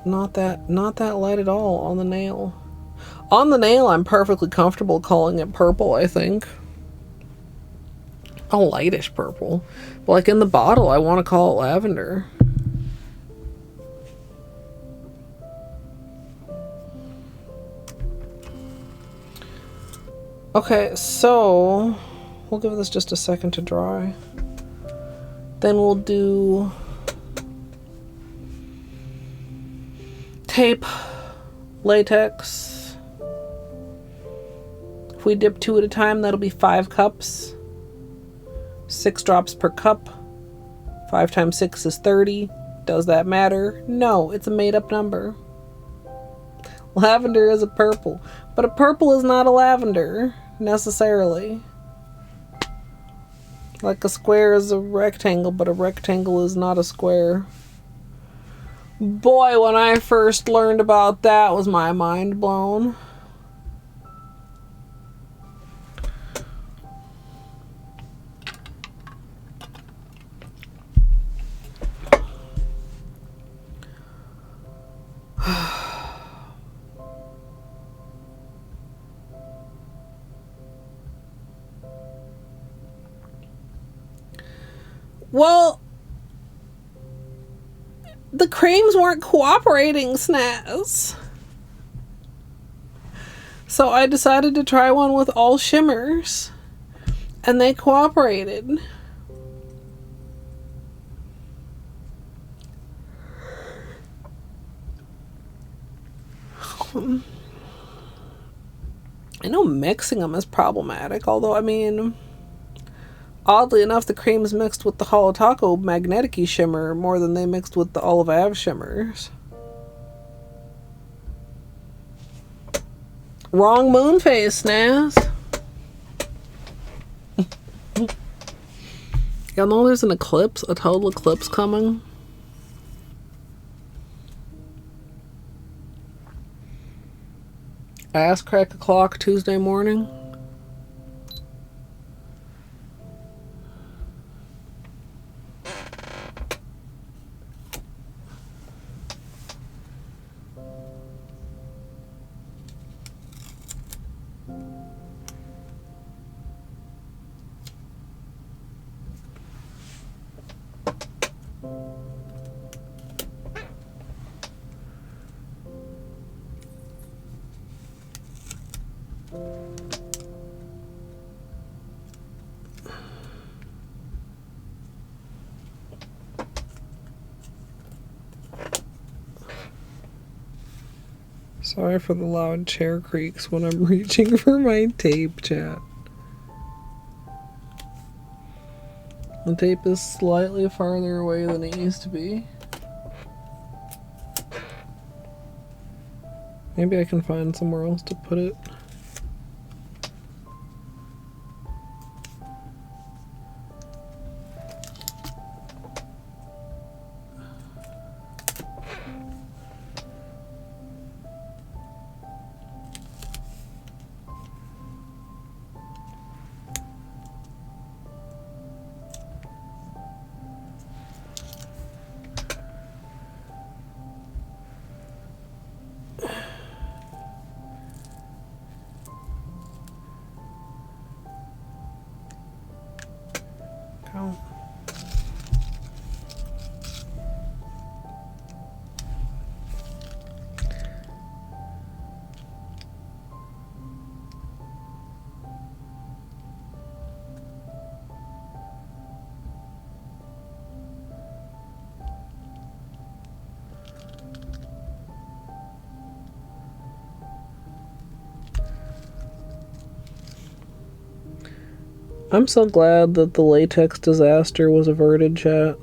not that light at all on the nail. On the nail, I'm perfectly comfortable calling it purple, I think. A lightish purple. But like in the bottle, I want to call it lavender. Okay, so we'll give this just a second to dry. Then we'll do tape, latex. If we dip 2 at a time, that'll be 5 cups. 6 drops per cup. 5 times 6 is 30. Does that matter? No, it's a made-up number. Lavender is a purple, but a purple is not a lavender, necessarily. Like a square is a rectangle, but a rectangle is not a square. Boy, when I first learned about that was my mind blown. Well, the creams weren't cooperating, Snaz. So I decided to try one with all shimmers, and they cooperated. I know mixing them is problematic, although, I mean, oddly enough, the creams mixed with the Holo Taco Magnetic-y shimmer more than they mixed with the Olive Ave shimmers. Wrong moon phase, Snaz. Y'all know there's an eclipse, a total eclipse coming? ass crack o'clock Tuesday morning. Sorry for the loud chair creaks when I'm reaching for my tape, chat. The tape is slightly farther away than it used to be. Maybe I can find somewhere else to put it. I'm so glad that the latex disaster was averted, chat.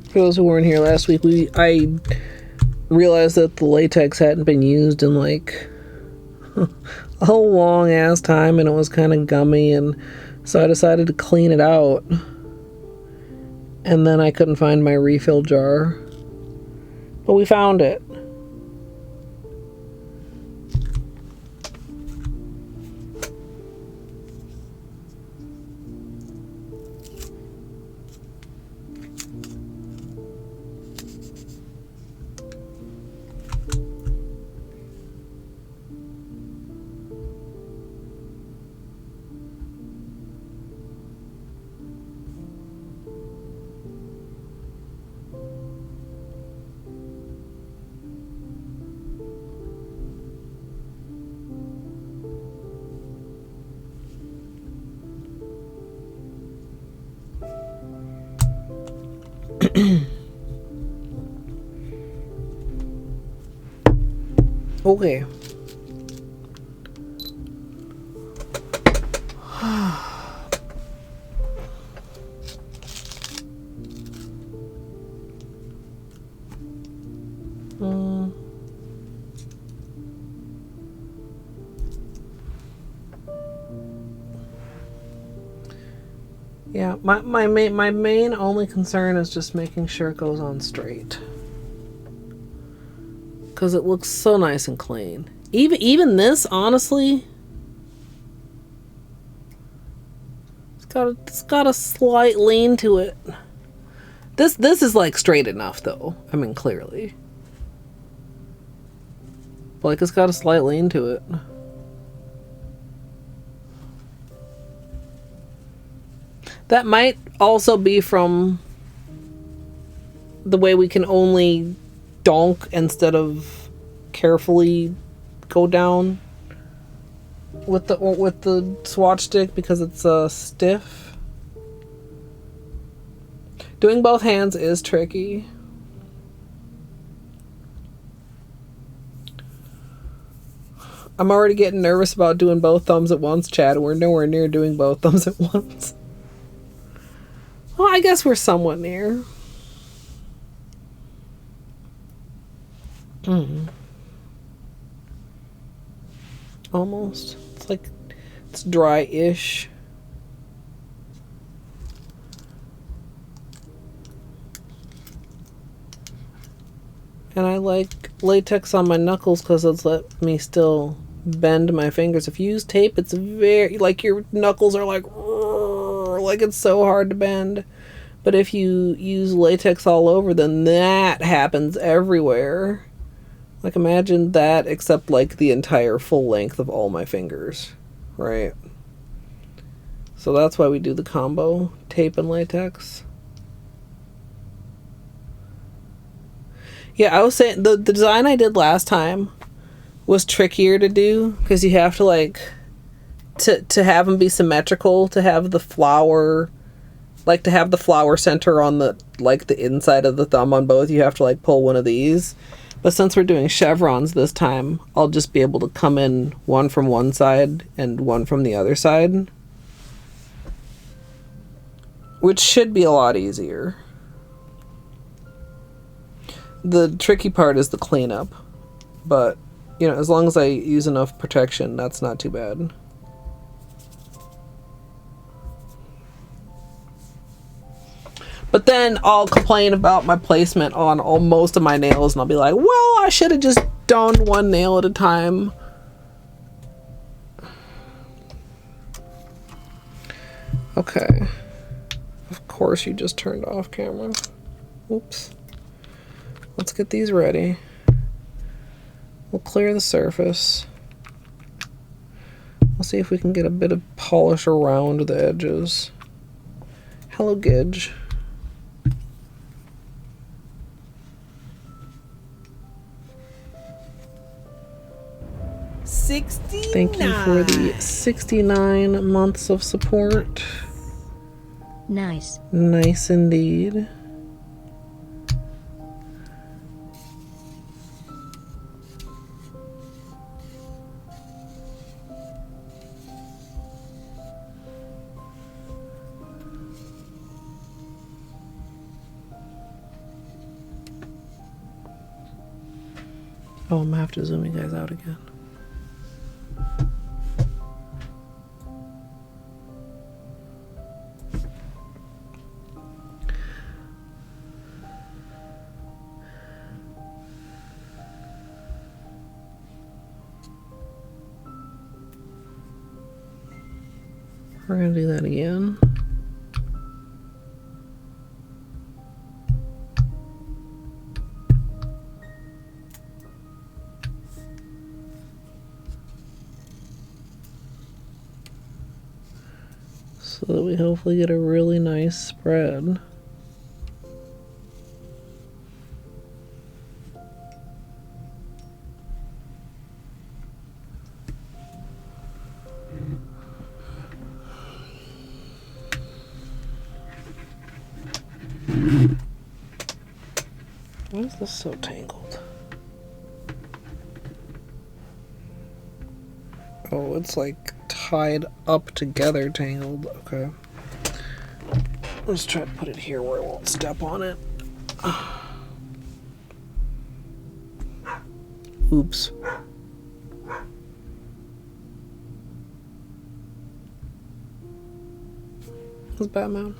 For those who weren't here last week, I realized that the latex hadn't been used in like a long ass time, and it was kind of gummy, and so I decided to clean it out. And then I couldn't find my refill jar, but we found it. Okay. Yeah, my main only concern is just making sure it goes on straight, because it looks so nice and clean. Even this, honestly, it's got a slight lean to it. This is like straight enough though. I mean, clearly, but like it's got a slight lean to it. That might also be from the way we can only donk instead of carefully go down with the swatch stick, because it's stiff. Doing both hands is tricky. I'm already getting nervous about doing both thumbs at once, Chad. We're nowhere near doing both thumbs at once. Well, I guess we're somewhat near. Almost. It's like, it's dry-ish. And I like latex on my knuckles because it's let me still bend my fingers. If you use tape, it's very, like, your knuckles are like it's so hard to bend. But if you use latex all over, then that happens everywhere. Like, imagine that, except, like, the entire full length of all my fingers, right? So that's why we do the combo, tape and latex. Yeah, I was saying, the design I did last time was trickier to do, because you have to, like, to have them be symmetrical, to have the flower, like, to have the flower center on the, like, the inside of the thumb on both, you have to, like, pull one of these. But since we're doing chevrons this time, I'll just be able to come in one from one side and one from the other side. Which should be a lot easier. The tricky part is the cleanup. But, you know, as long as I use enough protection, that's not too bad. But then I'll complain about my placement on most of my nails, and I'll be like, well, I should have just done one nail at a time. Okay. Of course you just turned off camera. Oops. Let's get these ready. We'll clear the surface. We'll see if we can get a bit of polish around the edges. Hello, Gidge. Thank you for the 69 months of support. Nice. Nice indeed. Oh, I'm gonna have to zoom you guys out again. We're gonna do that again. So that we hopefully get a really nice spread. Why is this so tangled? Oh, it's like tied up together tangled. Okay. Let's try to put it here where I won't step on it. Oops. Who's Batman?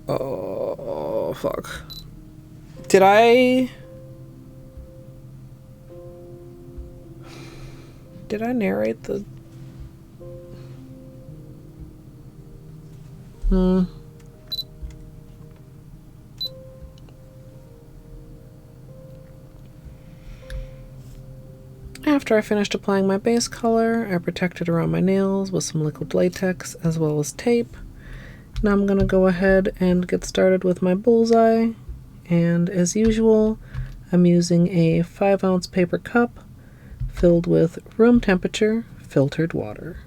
Oh, fuck. Did I narrate the... After I finished applying my base color, I protected around my nails with some liquid latex as well as tape. Now I'm going to go ahead and get started with my bullseye. And as usual, I'm using a 5-ounce paper cup filled with room temperature filtered water.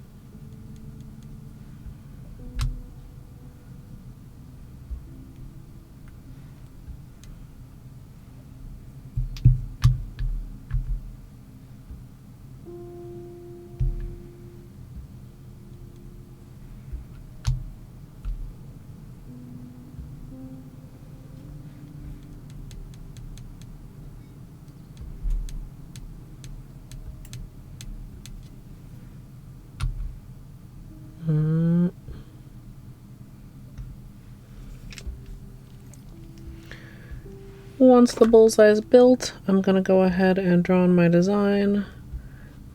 Once the bullseye is built, I'm going to go ahead and draw on my design. I'm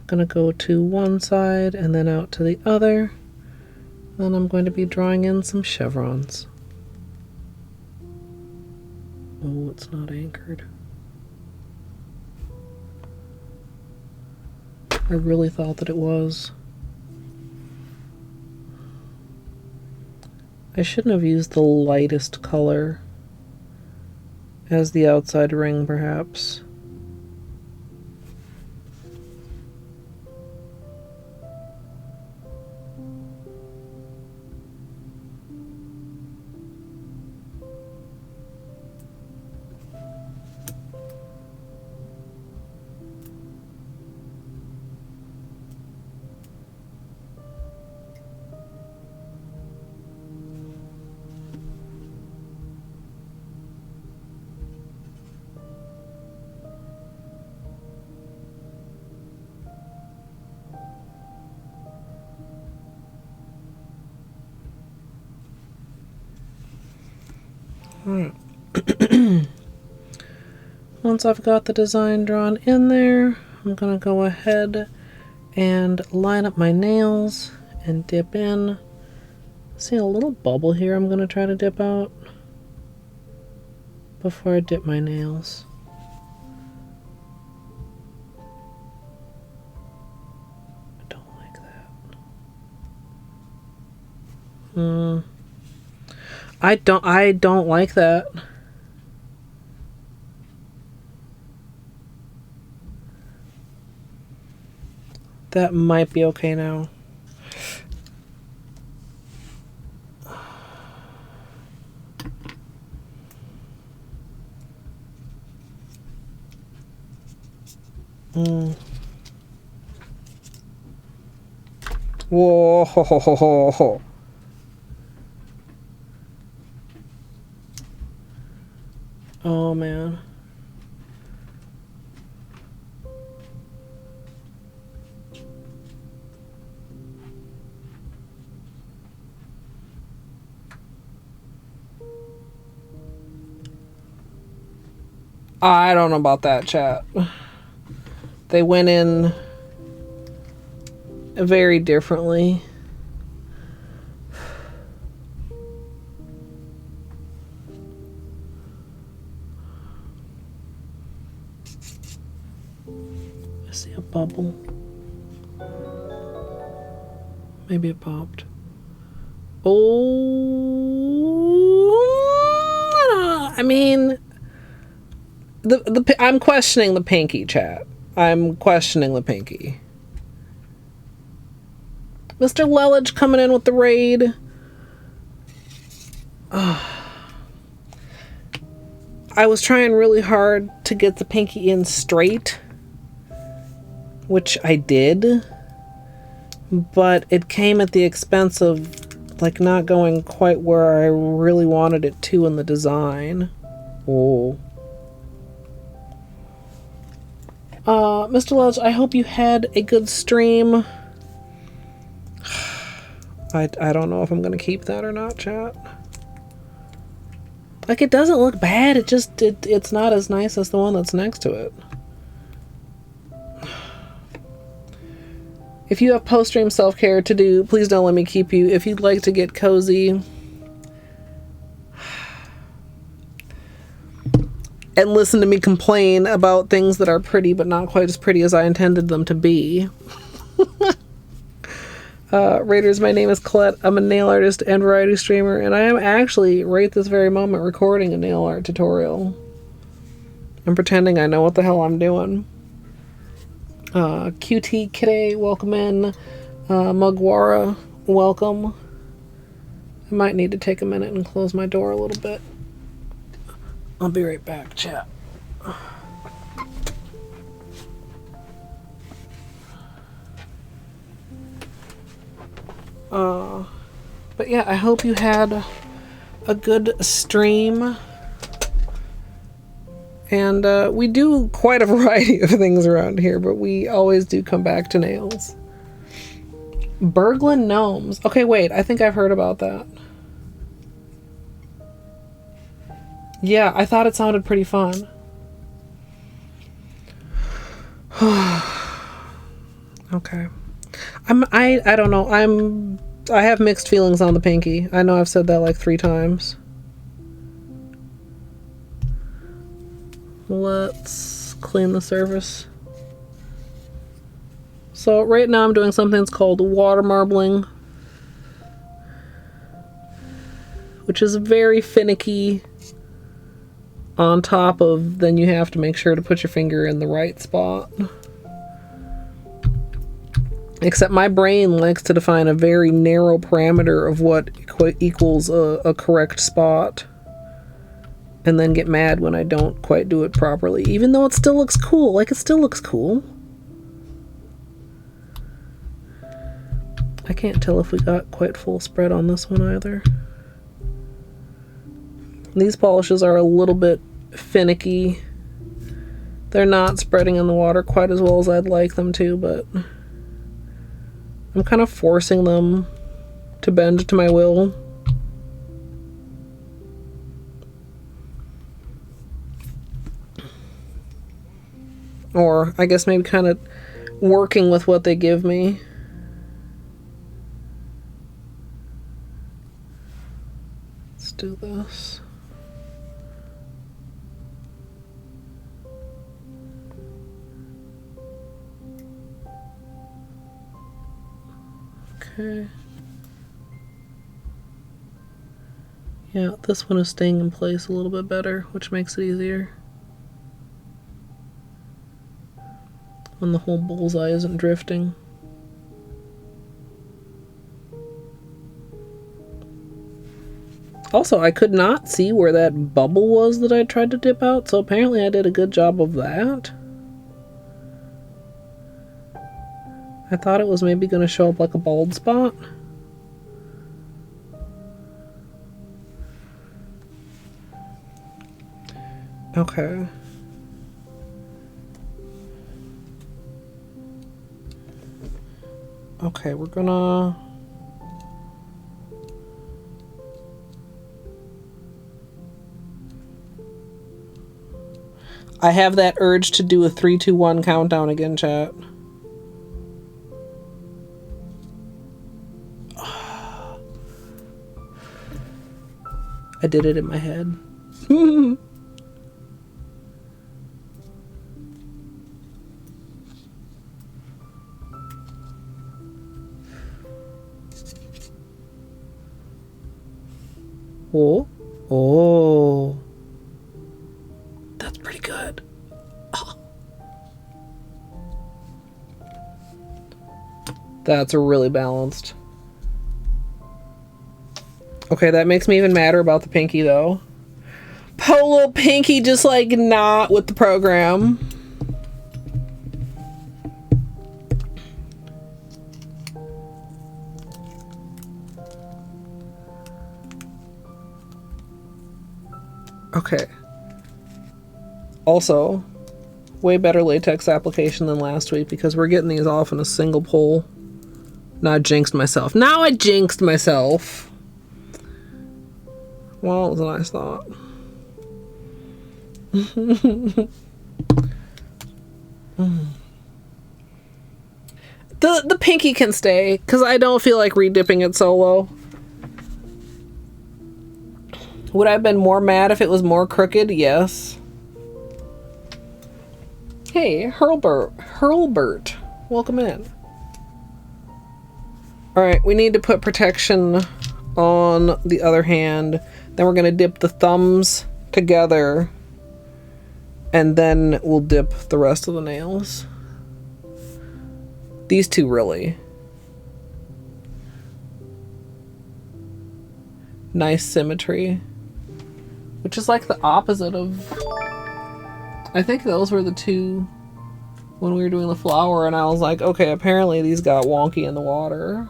going to go to one side and then out to the other. Then I'm going to be drawing in some chevrons. Oh, it's not anchored. I really thought that it was. I shouldn't have used the lightest color as the outside ring, perhaps. Alright. Once I've got the design drawn in there, I'm going to go ahead and line up my nails and dip in. See a little bubble here I'm going to try to dip out before I dip my nails. I don't like that. I don't like that. That might be okay now. Whoa, ho, ho, ho, ho, ho. Oh man. I don't know about that, chat. They went in very differently. I see a bubble. Maybe it popped. Oh, I mean, I'm questioning the pinky, chat. I'm questioning the pinky. Mr. Lelledge coming in with the raid. I was trying really hard to get the pinky in straight, which I did, but it came at the expense of like not going quite where I really wanted it to in the design. Oh. Mr. Ledge, I hope you had a good stream. I don't know if I'm gonna keep that or not, chat. Like, it doesn't look bad, it's not as nice as the one that's next to it. If you have post-stream self-care to do, please don't let me keep you. If you'd like to get cozy and listen to me complain about things that are pretty but not quite as pretty as I intended them to be. Raiders, my name is Colette. I'm a nail artist and variety streamer, and I am actually, right this very moment, recording a nail art tutorial. I'm pretending I know what the hell I'm doing. QT Kidday, welcome in. Mugwara, welcome. I might need to take a minute and close my door a little bit. I'll be right back, chat. But yeah, I hope you had a good stream. And we do quite a variety of things around here, but we always do come back to nails. Berglund gnomes. Okay, wait, I think I've heard about that. Yeah, I thought it sounded pretty fun. Okay. I don't know. I have mixed feelings on the pinky. I know I've said that like 3 times. Let's clean the surface. So right now I'm doing something that's called water marbling, which is very finicky on top of, then you have to make sure to put your finger in the right spot. Except my brain likes to define a very narrow parameter of what equals a correct spot. And then get mad when I don't quite do it properly. Even though it still looks cool. Like, it still looks cool. I can't tell if we got quite full spread on this one either. These polishes are a little bit finicky. They're not spreading in the water quite as well as I'd like them to, but I'm kind of forcing them to bend to my will. Or I guess maybe kind of working with what they give me. Let's do this. Okay. Yeah, this one is staying in place a little bit better, which makes it easier. When the whole bullseye isn't drifting. Also, I could not see where that bubble was that I tried to dip out, so apparently I did a good job of that. I thought it was maybe going to show up like a bald spot. Okay. Okay, we're gonna... I have that urge to do a 3, 2, 1 countdown again, chat. I did it in my head. Oh. Oh. That's pretty good. Oh. That's really balanced. Okay, that makes me even madder about the pinky, though. Polo pinky just, like, not with the program. Okay. Also, way better latex application than last week because we're getting these off in a single pull. Now I jinxed myself. Now I jinxed myself. Well, it was a nice thought. The pinky can stay because I don't feel like redipping it solo. Would I have been more mad if it was more crooked? Yes. Hey, Hurlbert, welcome in. Alright, we need to put protection on the other hand. Then we're going to dip the thumbs together. And then we'll dip the rest of the nails. These two really. Nice symmetry. Which is like the opposite of... I think those were the two when we were doing the flower, and I was like, okay, apparently these got wonky in the water.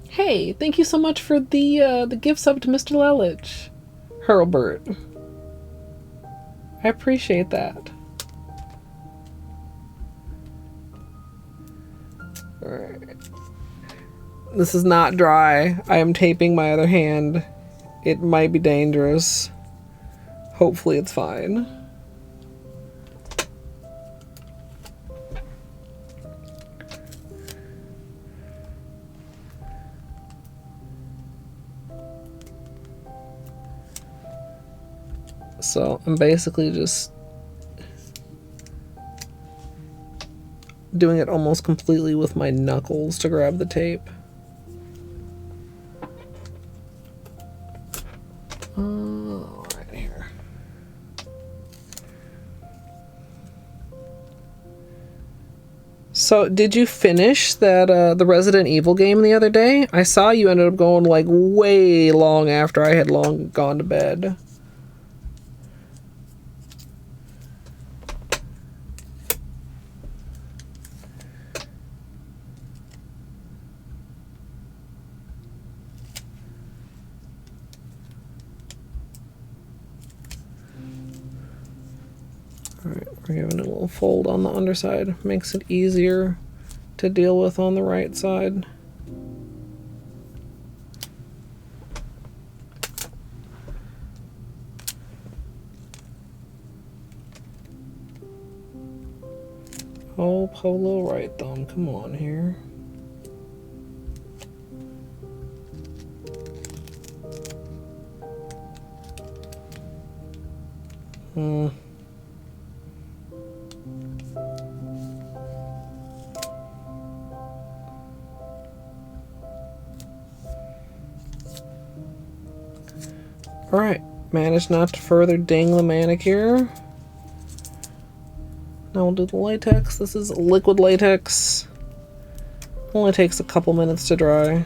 Hey, thank you so much for the gift sub to Mr. Lelich, Hurlbert. I appreciate that. Alright. This is not dry. I am taping my other hand. It might be dangerous. Hopefully it's fine. So I'm basically just doing it almost completely with my knuckles to grab the tape. Right here. So did you finish that the Resident Evil game the other day? I saw you ended up going like way long after I had long gone to bed. We're giving it a little fold on the underside. Makes it easier to deal with on the right side. Oh, Polo right thumb, come on here. Alright, managed not to further ding the manicure. Now we'll do the latex. This is liquid latex. Only takes a couple minutes to dry.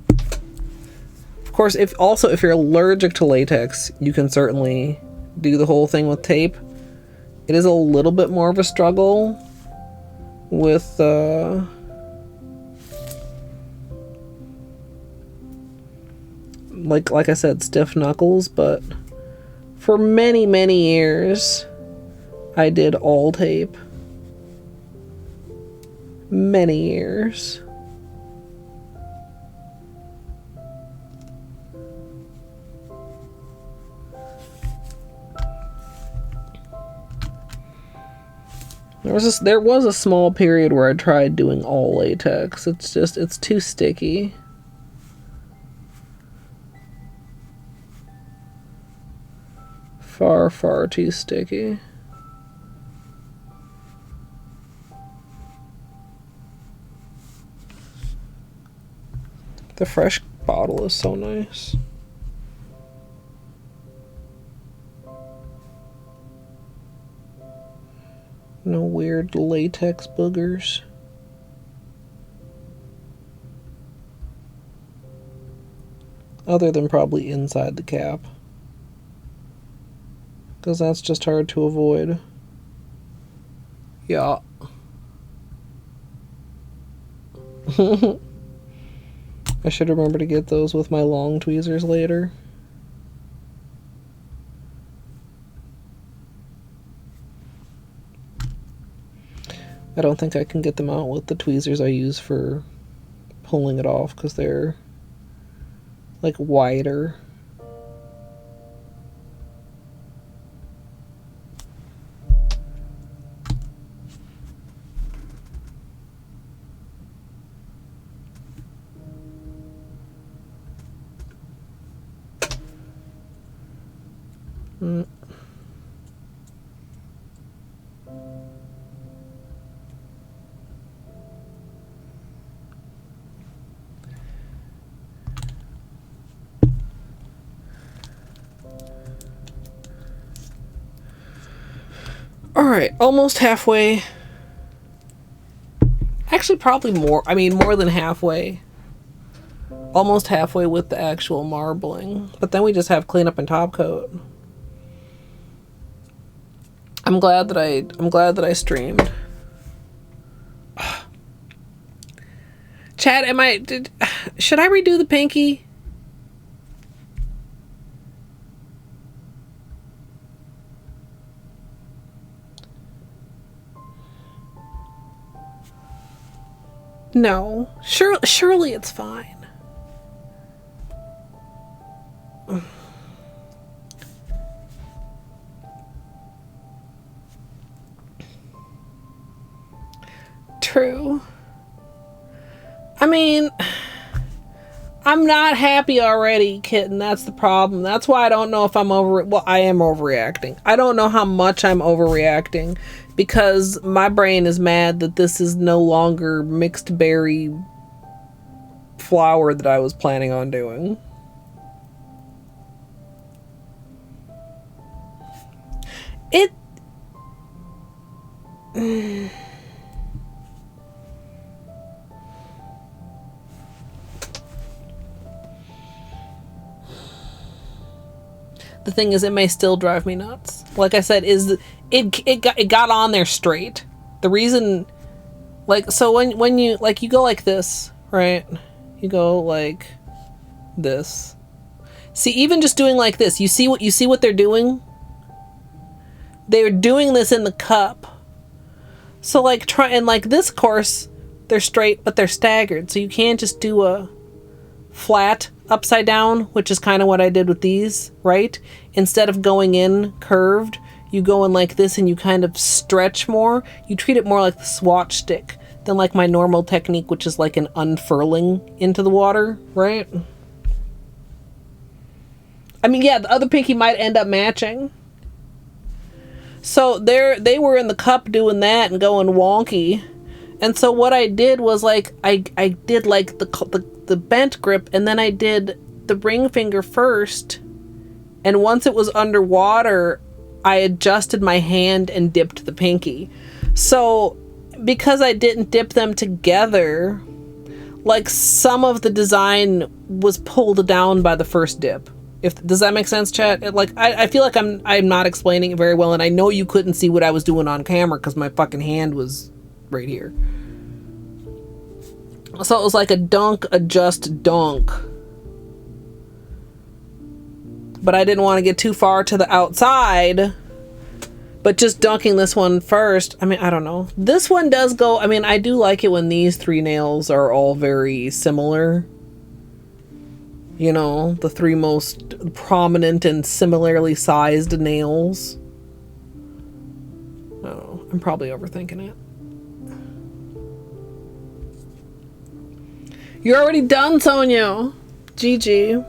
Of course, if you're allergic to latex, you can certainly do the whole thing with tape. It is a little bit more of a struggle with like I said, stiff knuckles, but for many years I did all tape. Many years. There was a small period where I tried doing all latex. It's too sticky. Far too sticky. The fresh bottle is so nice. No weird latex boogers. Other than probably inside the cap. Because that's just hard to avoid. Yeah. I should remember to get those with my long tweezers later. I don't think I can get them out with the tweezers I use for pulling it off because they're like wider. Alright, almost halfway. Actually, probably more. I mean, more than halfway. Almost halfway with the actual marbling. But then we just have cleanup and top coat. I'm glad that I streamed. Chad, should I redo the pinky? No. Surely it's fine. True. I mean, I'm not happy already, kitten. That's the problem. That's why I don't know if I'm well, I am overreacting. I don't know how much I'm overreacting because my brain is mad that this is no longer mixed berry flower that I was planning on doing. The thing is, it may still drive me nuts. Like I said, it got on there straight. The reason, like, so when you like you go like this, right? You go like this. See, even just doing like this, you see what they're doing? They're doing this in the cup. So like and like this course, they're straight, but they're staggered. So you can't just do a flat upside down, which is kind of what I did with these, right? Instead of going in curved, you go in like this and you kind of stretch more. You treat it more like the swatch stick than like my normal technique, which is like an unfurling into the water, right? I mean, yeah, the other pinky might end up matching. So they were in the cup doing that and going wonky. And so what I did was like I did like the bent grip, and then I did the ring finger first, and once it was underwater I adjusted my hand and dipped the pinky. So because I didn't dip them together, like some of the design was pulled down by the first dip. Does that make sense, chat? I feel like I'm not explaining it very well, and I know you couldn't see what I was doing on camera because my fucking hand was right here. So it was like a dunk, adjust, dunk. But I didn't want to get too far to the outside. But just dunking this one first, I mean, I don't know. This one does go, I mean, I do like it when these three nails are all very similar. You know, the three most prominent and similarly sized nails. I don't know. I'm probably overthinking it. You're already done, Sonia. GG.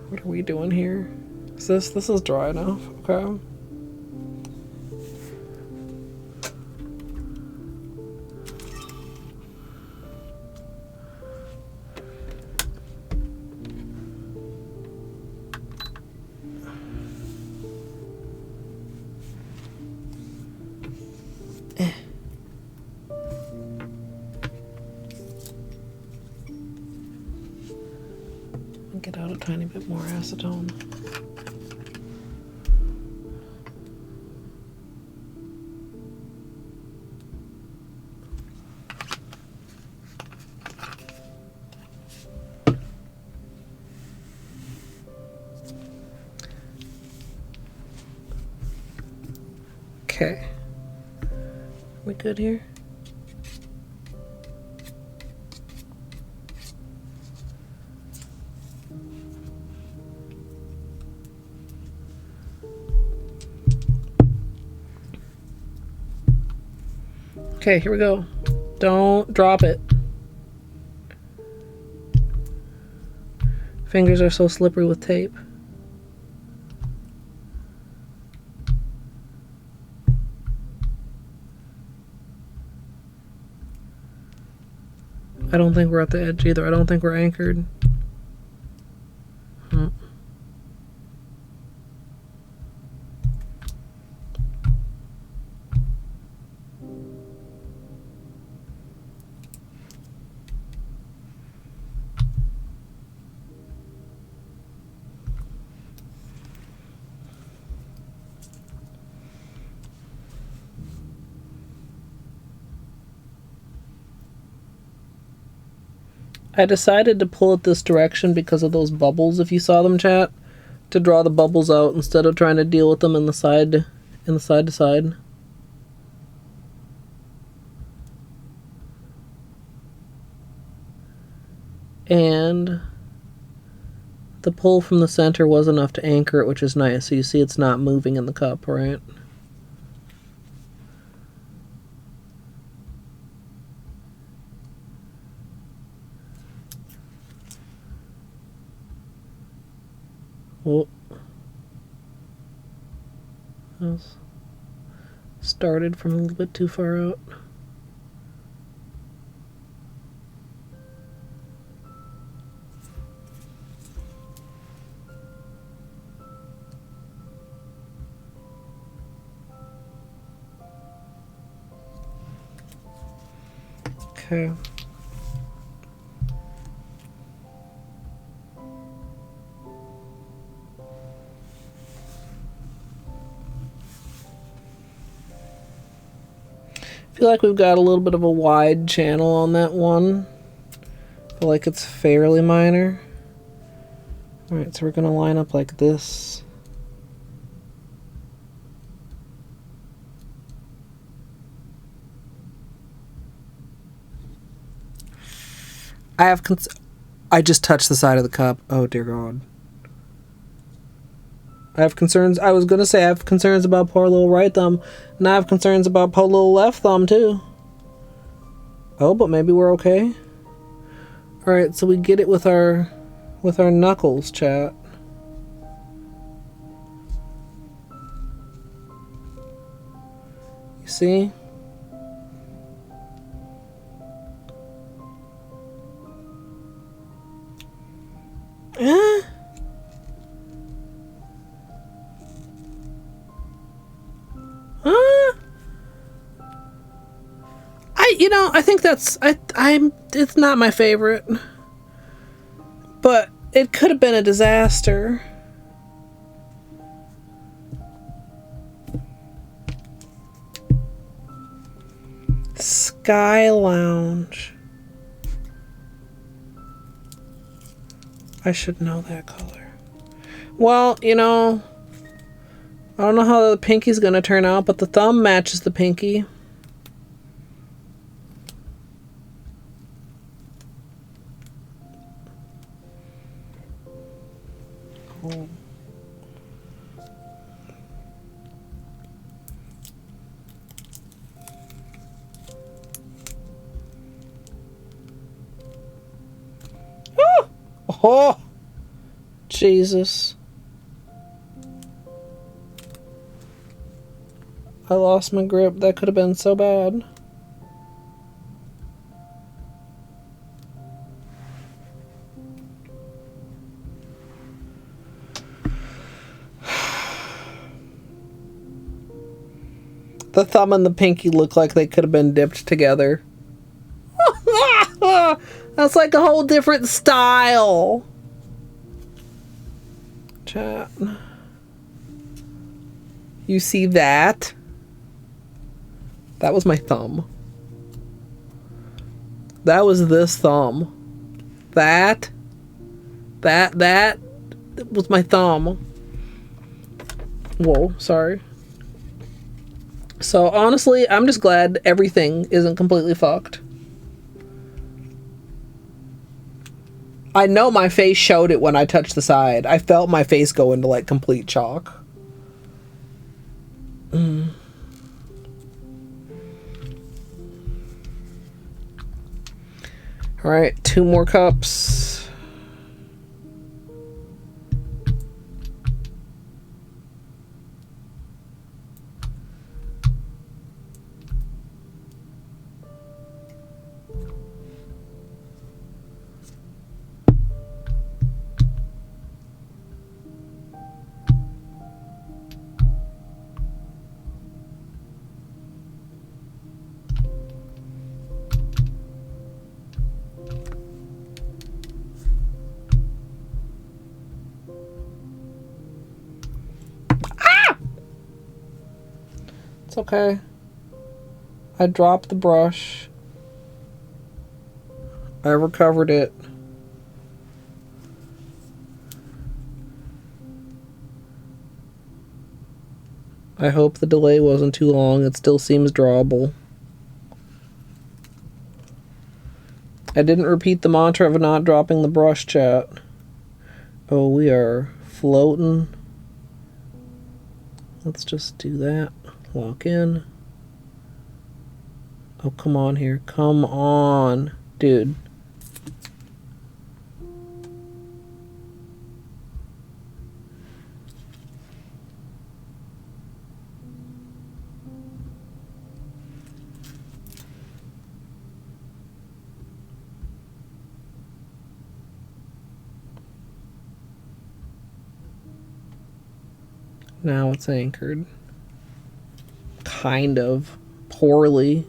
What are we doing here? This is dry enough. Okay. Get out a tiny bit more acetone. Okay. good here. Okay, here we go. Don't drop it. Fingers are so slippery with tape. I don't think we're at the edge either. I don't think we're anchored. I decided to pull it this direction because of those bubbles, if you saw them, chat, to draw the bubbles out instead of trying to deal with them in the side to side. And the pull from the center was enough to anchor it, which is nice. So you see it's not moving in the cup, right? Oh, that was started from a little bit too far out. Okay. I feel like we've got a little bit of a wide channel on that one. I feel like it's fairly minor. Alright, so we're going to line up like this. I just touched the side of the cup. Oh dear God. I have concerns. I was going to say I have concerns about poor little right thumb. And I have concerns about poor little left thumb too. Oh, but maybe we're okay. Alright, so we get it with our knuckles, chat. You see? I think that's it's not my favorite, but it could have been a disaster. Sky Lounge. I should know that color. Well, I don't know how the pinky's gonna turn out, but the thumb matches the pinky. Oh. Oh, Jesus. I lost my grip. That could have been so bad. The thumb and the pinky look like they could have been dipped together. That's like a whole different style. Chat. You see that? That was my thumb. That was this thumb. That was my thumb. Whoa, sorry. So honestly, I'm just glad everything isn't completely fucked. I know my face showed it when I touched the side. I felt my face go into like complete chalk. All right, 2 more cups. It's okay. I dropped the brush. I recovered it. I hope the delay wasn't too long. It still seems drawable. I didn't repeat the mantra of not dropping the brush, chat. Oh, we are floating. Let's just do that. Lock in. Oh, come on here. Come on, dude. Now it's anchored. Kind of. Poorly.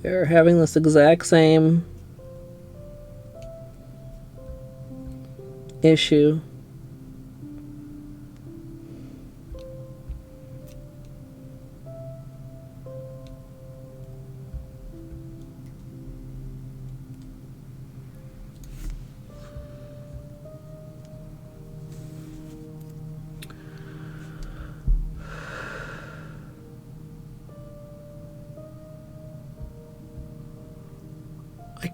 They're having this exact same issue. I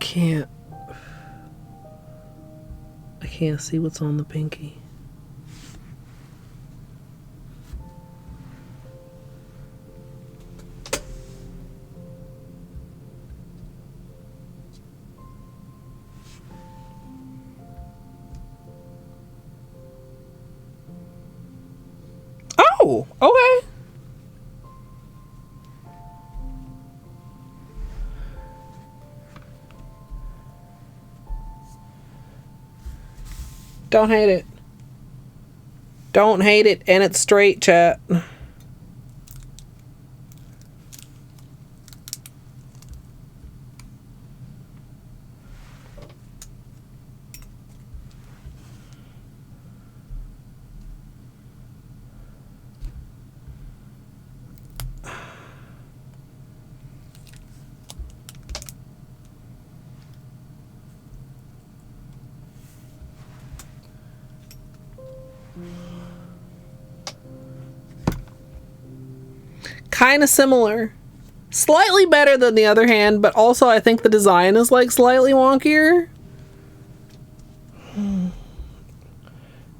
can't see what's on the pinky. Oh, okay. Don't hate it. Don't hate it, and it's straight, chat. Kind of similar. Slightly better than the other hand, but also I think the design is like slightly wonkier.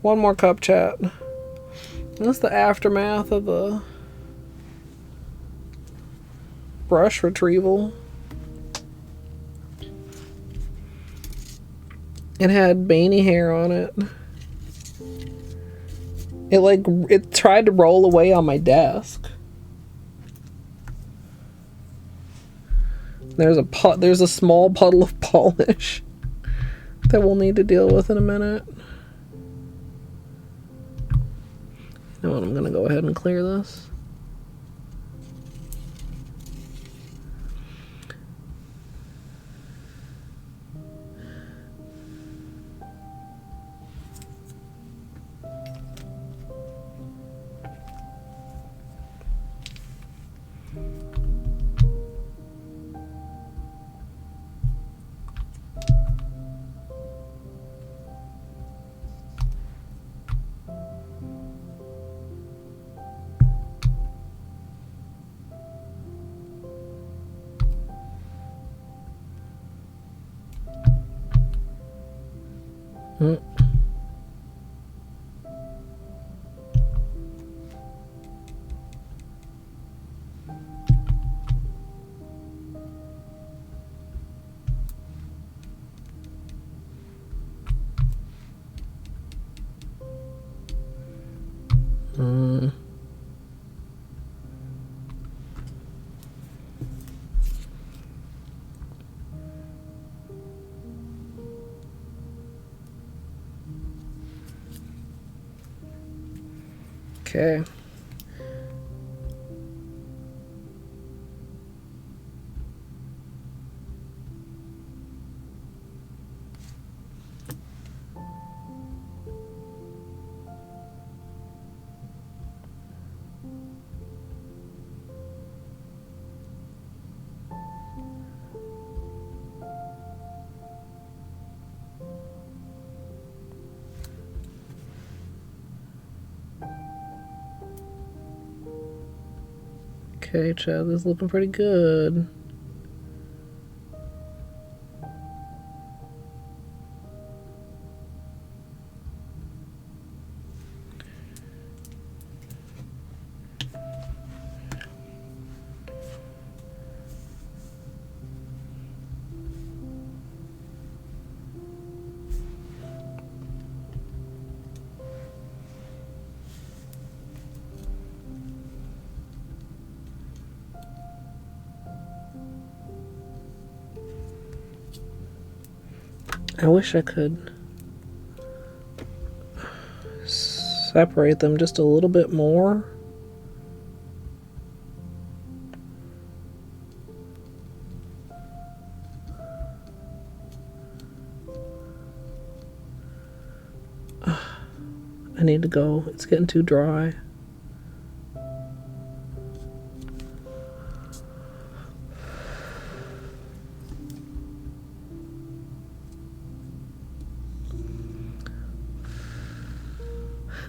One more cup, chat. That's the aftermath of the brush retrieval. It had veiny hair on it. It tried to roll away on my desk. There's a small puddle of polish that we'll need to deal with in a minute. You You know what, I'm gonna go ahead and clear this. Okay. Okay, Chad, this is looking pretty good. I wish I could separate them just a little bit more. I need to go. It's getting too dry.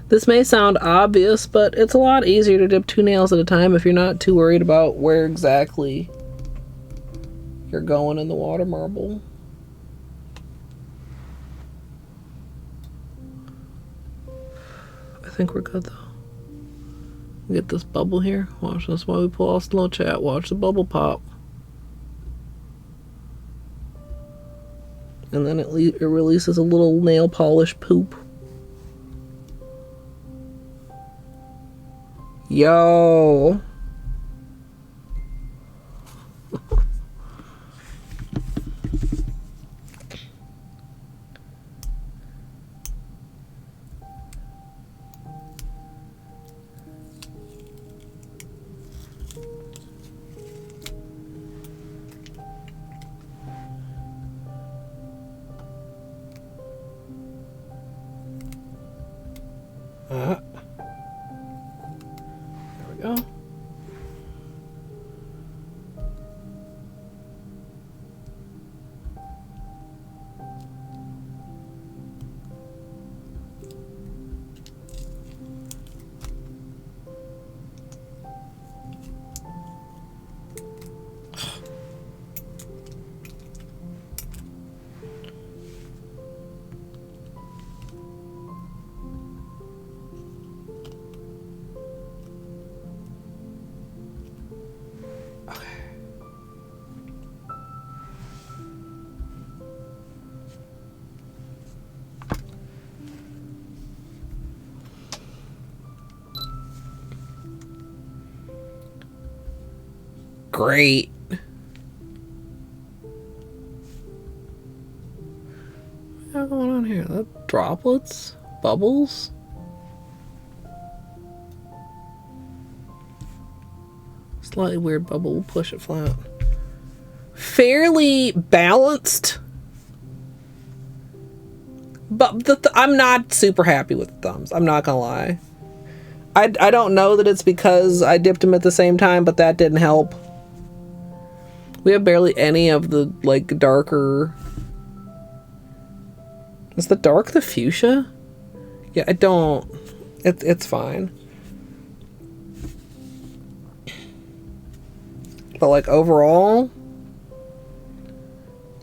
This may sound obvious, but it's a lot easier to dip 2 nails at a time if you're not too worried about where exactly you're going in the water marble. I think we're good though. Get this bubble here. Watch this while we pull off slow chat. Watch the bubble pop. And then it releases a little nail polish poop. Yo. There we go. Great. What's going on here? That droplets? Bubbles? Slightly weird bubble. We'll push it flat. Fairly balanced. But I'm not super happy with the thumbs. I'm not gonna lie. I don't know that it's because I dipped them at the same time, but that didn't help. We have barely any of the, like, darker... Is the dark the fuchsia? Yeah, I don't... It's fine. But, like, overall...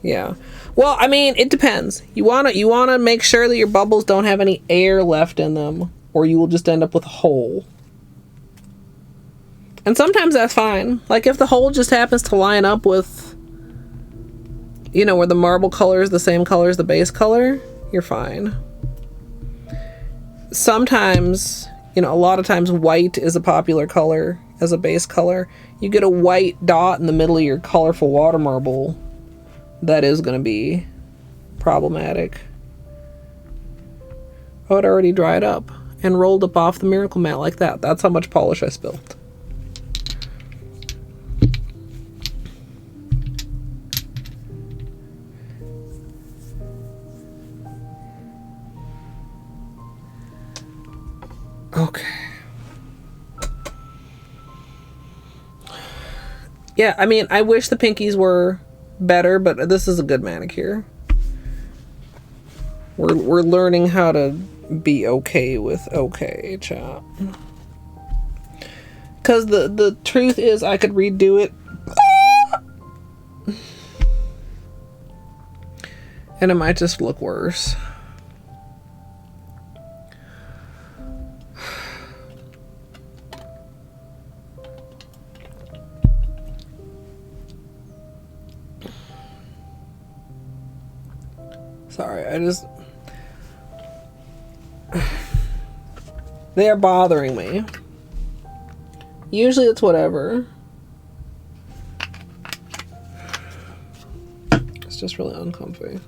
Yeah. Well, I mean, it depends. You wanna make sure that your bubbles don't have any air left in them, or you will just end up with a hole. And sometimes that's fine. Like, if the hole just happens to line up with, you know, where the marble color is the same color as the base color, you're fine. Sometimes, you know, a lot of times white is a popular color as a base color. You get a white dot in the middle of your colorful water marble, that is going to be problematic. Oh, it already dried up and rolled up off the miracle mat like that. That's how much polish I spilled. Okay. Yeah, I mean, I wish the pinkies were better, but this is a good manicure. We're learning how to be okay with okay, chat. Because the truth is, I could redo it. And it might just look worse. Sorry, they are bothering me. Usually it's whatever. It's just really uncomfy.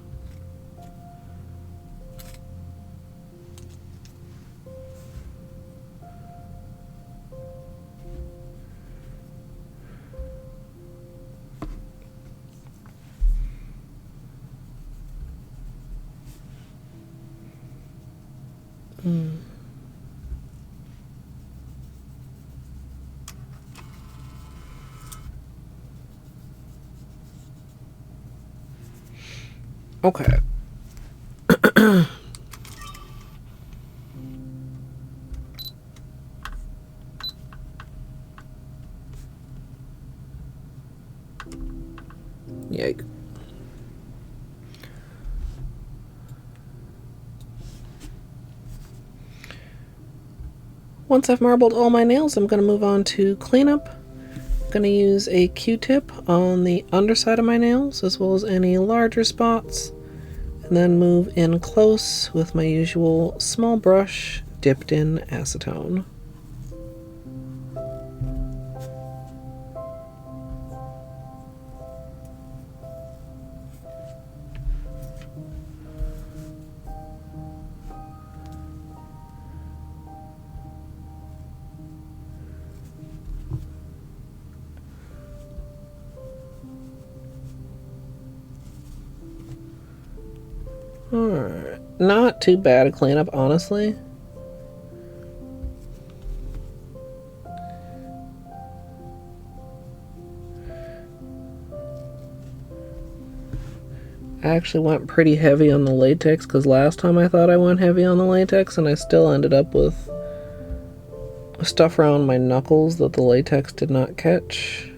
Okay. Yike. Once I've marbled all my nails, I'm going to move on to cleanup. I'm going to use a Q-tip on the underside of my nails, as well as any larger spots, and then move in close with my usual small brush dipped in acetone. Alright, not too bad a cleanup, honestly. I actually went pretty heavy on the latex because last time I thought I went heavy on the latex and I still ended up with stuff around my knuckles that the latex did not catch.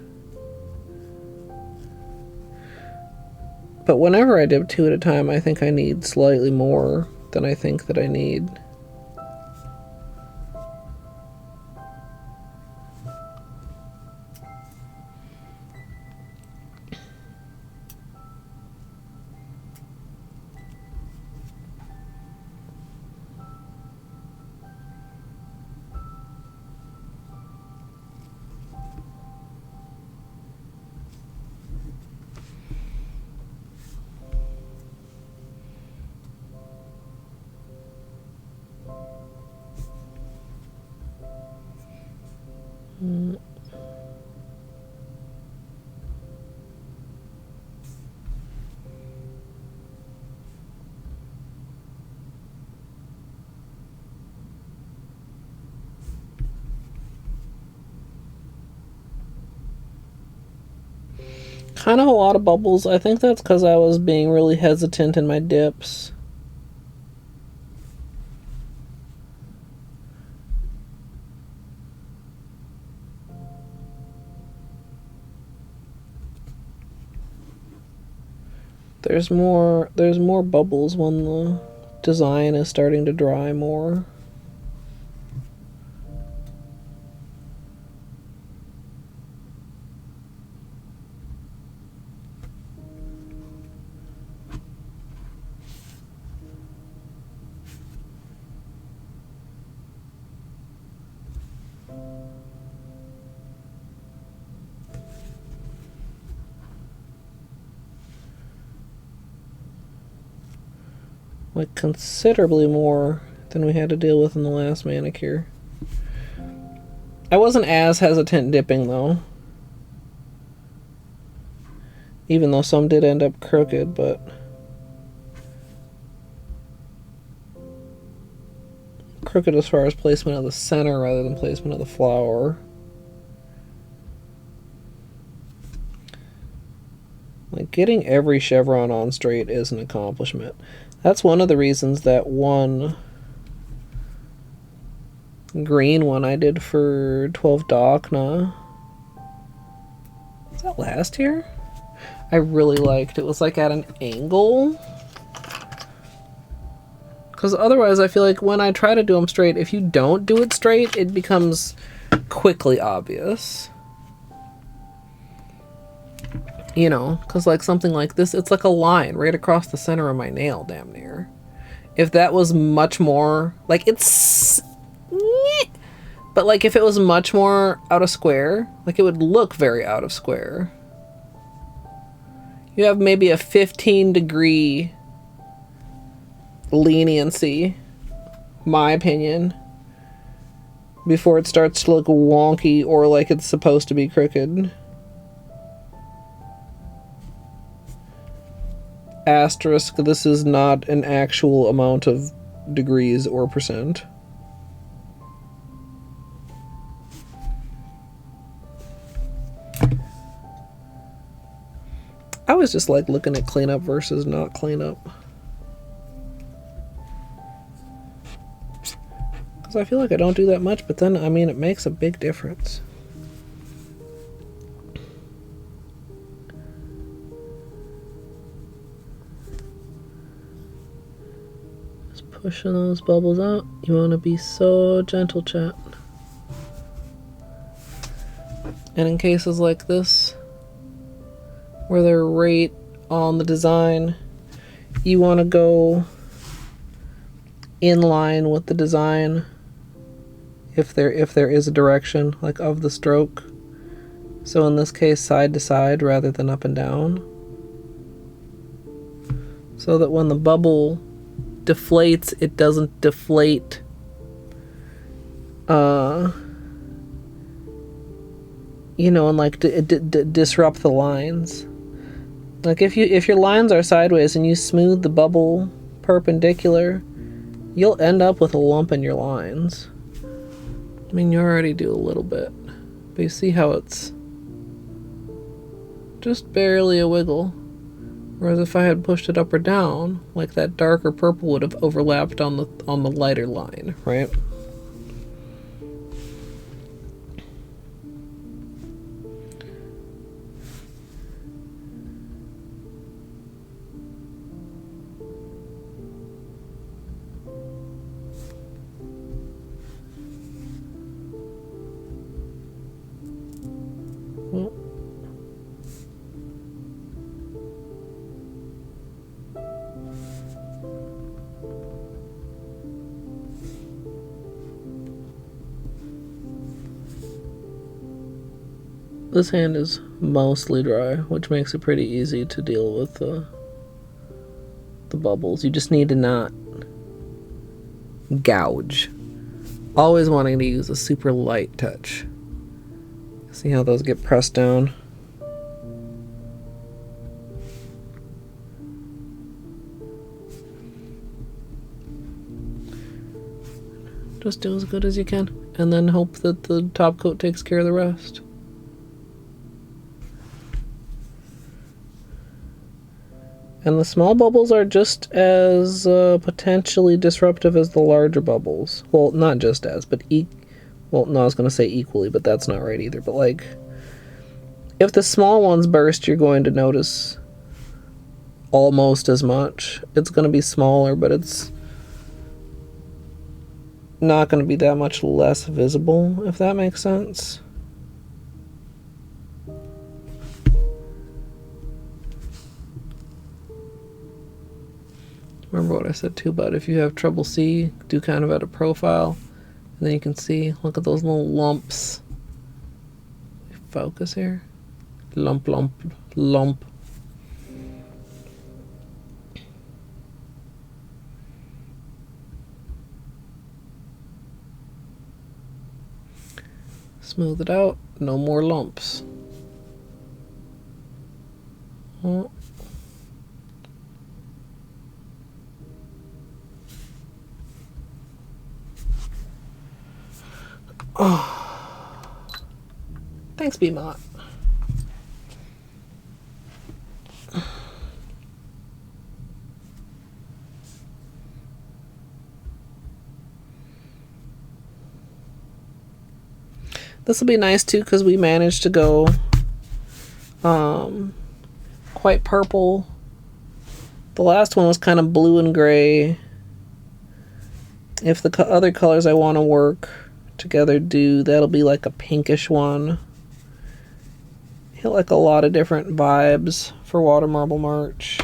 But whenever I dip 2 at a time, I think I need slightly more than I think that I need. Kind of a lot of bubbles. I think that's because I was being really hesitant in my dips. There's more bubbles when the design is starting to dry more. Like considerably more than we had to deal with in the last manicure. I wasn't as hesitant dipping though. Even though some did end up crooked, but crooked as far as placement of the center rather than placement of the flower. Like getting every chevron on straight is an accomplishment. That's one of the reasons that one green one I did for 12 Dakna. Was that last year? I really liked. It was like at an angle. Because otherwise I feel like when I try to do them straight, if you don't do it straight, it becomes quickly obvious. You know, because like something like this, it's like a line right across the center of my nail, damn near. If that was much more, like it's, but like if it was much more out of square, like it would look very out of square. You have maybe a 15-degree leniency, my opinion, before it starts to look wonky or like it's supposed to be crooked. Asterisk, this is not an actual amount of degrees or percent. I was just like looking at cleanup versus not cleanup. Because I feel like I don't do that much, but then, I mean, it makes a big difference. Pushing those bubbles out. You want to be so gentle, chat. And in cases like this, where they're right on the design, you want to go in line with the design if there is a direction, like of the stroke. So in this case, side to side rather than up and down. So that when the bubble deflates, it doesn't deflate you know, and like disrupt the lines. Like if your lines are sideways and you smooth the bubble perpendicular, you'll end up with a lump in your lines. I mean, you already do a little bit, but you see how it's just barely a wiggle. Whereas if I had pushed it up or down, like that darker purple would have overlapped on the lighter line, right? Well, this hand is mostly dry, which makes it pretty easy to deal with the bubbles. You just need to not gouge. Always wanting to use a super light touch. See how those get pressed down? Just do as good as you can, and then hope that the top coat takes care of the rest. And the small bubbles are just as potentially disruptive as the larger bubbles. Well, not just as, but well, no, I was going to say equally, but that's not right either. But like, if the small ones burst, you're going to notice almost as much. It's going to be smaller, but it's not going to be that much less visible, if that makes sense. Remember what I said too, but if you have trouble see, do kind of at a profile, and then you can see, look at those little lumps. Focus here. Lump, lump, lump. Smooth it out, no more lumps. Oh. Oh. Thanks, B-Mott. This will be nice too because we managed to go quite purple. The last one was kind of blue and gray. If the other colors I want to work together do, that'll be like a pinkish one. Hit like a lot of different vibes for Water Marble March.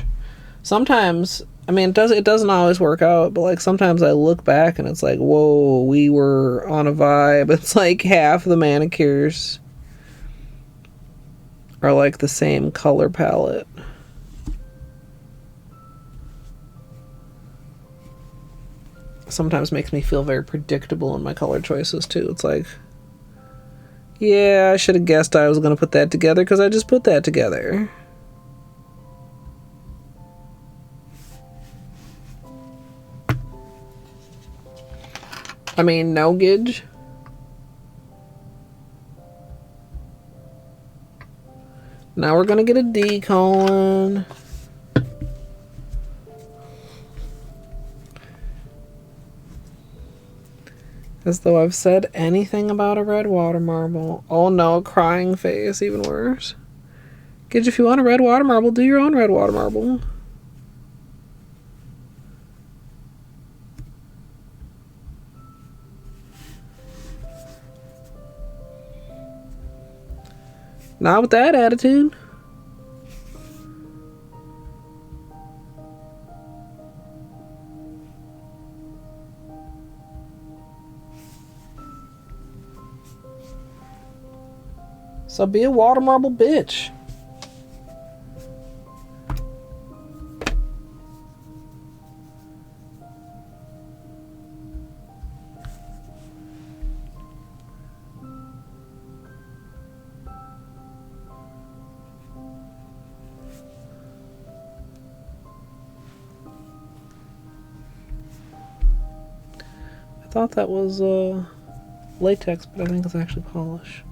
Sometimes, I mean, it doesn't always work out, but like sometimes I look back and it's like, whoa, we were on a vibe. It's like half the manicures are like the same color palette. Sometimes makes me feel very predictable in my color choices too. It's like, yeah, I should have guessed I was going to put that together because I just put that together. I mean, no gidge. Now we're going to get a D colon. As though I've said anything about a red water marble. Oh no, crying face, even worse. Gidge, if you want a red water marble, do your own red water marble. Not with that attitude. So be a water marble bitch. I thought that was latex, but I think it's actually polish.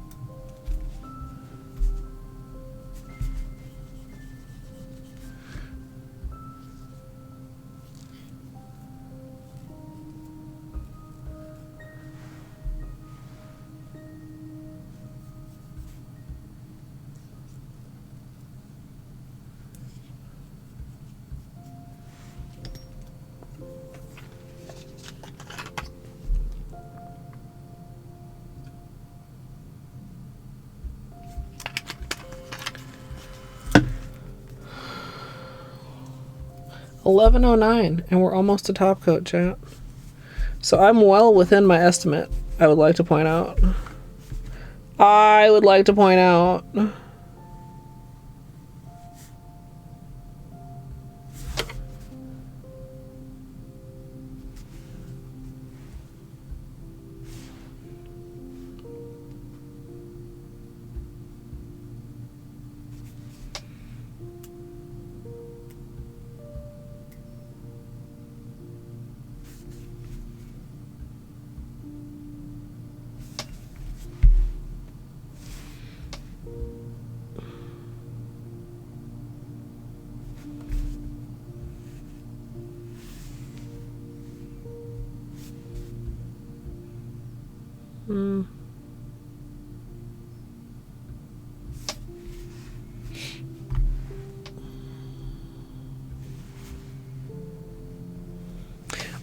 $11.09, and we're almost to top coat, chat. So I'm well within my estimate, I would like to point out.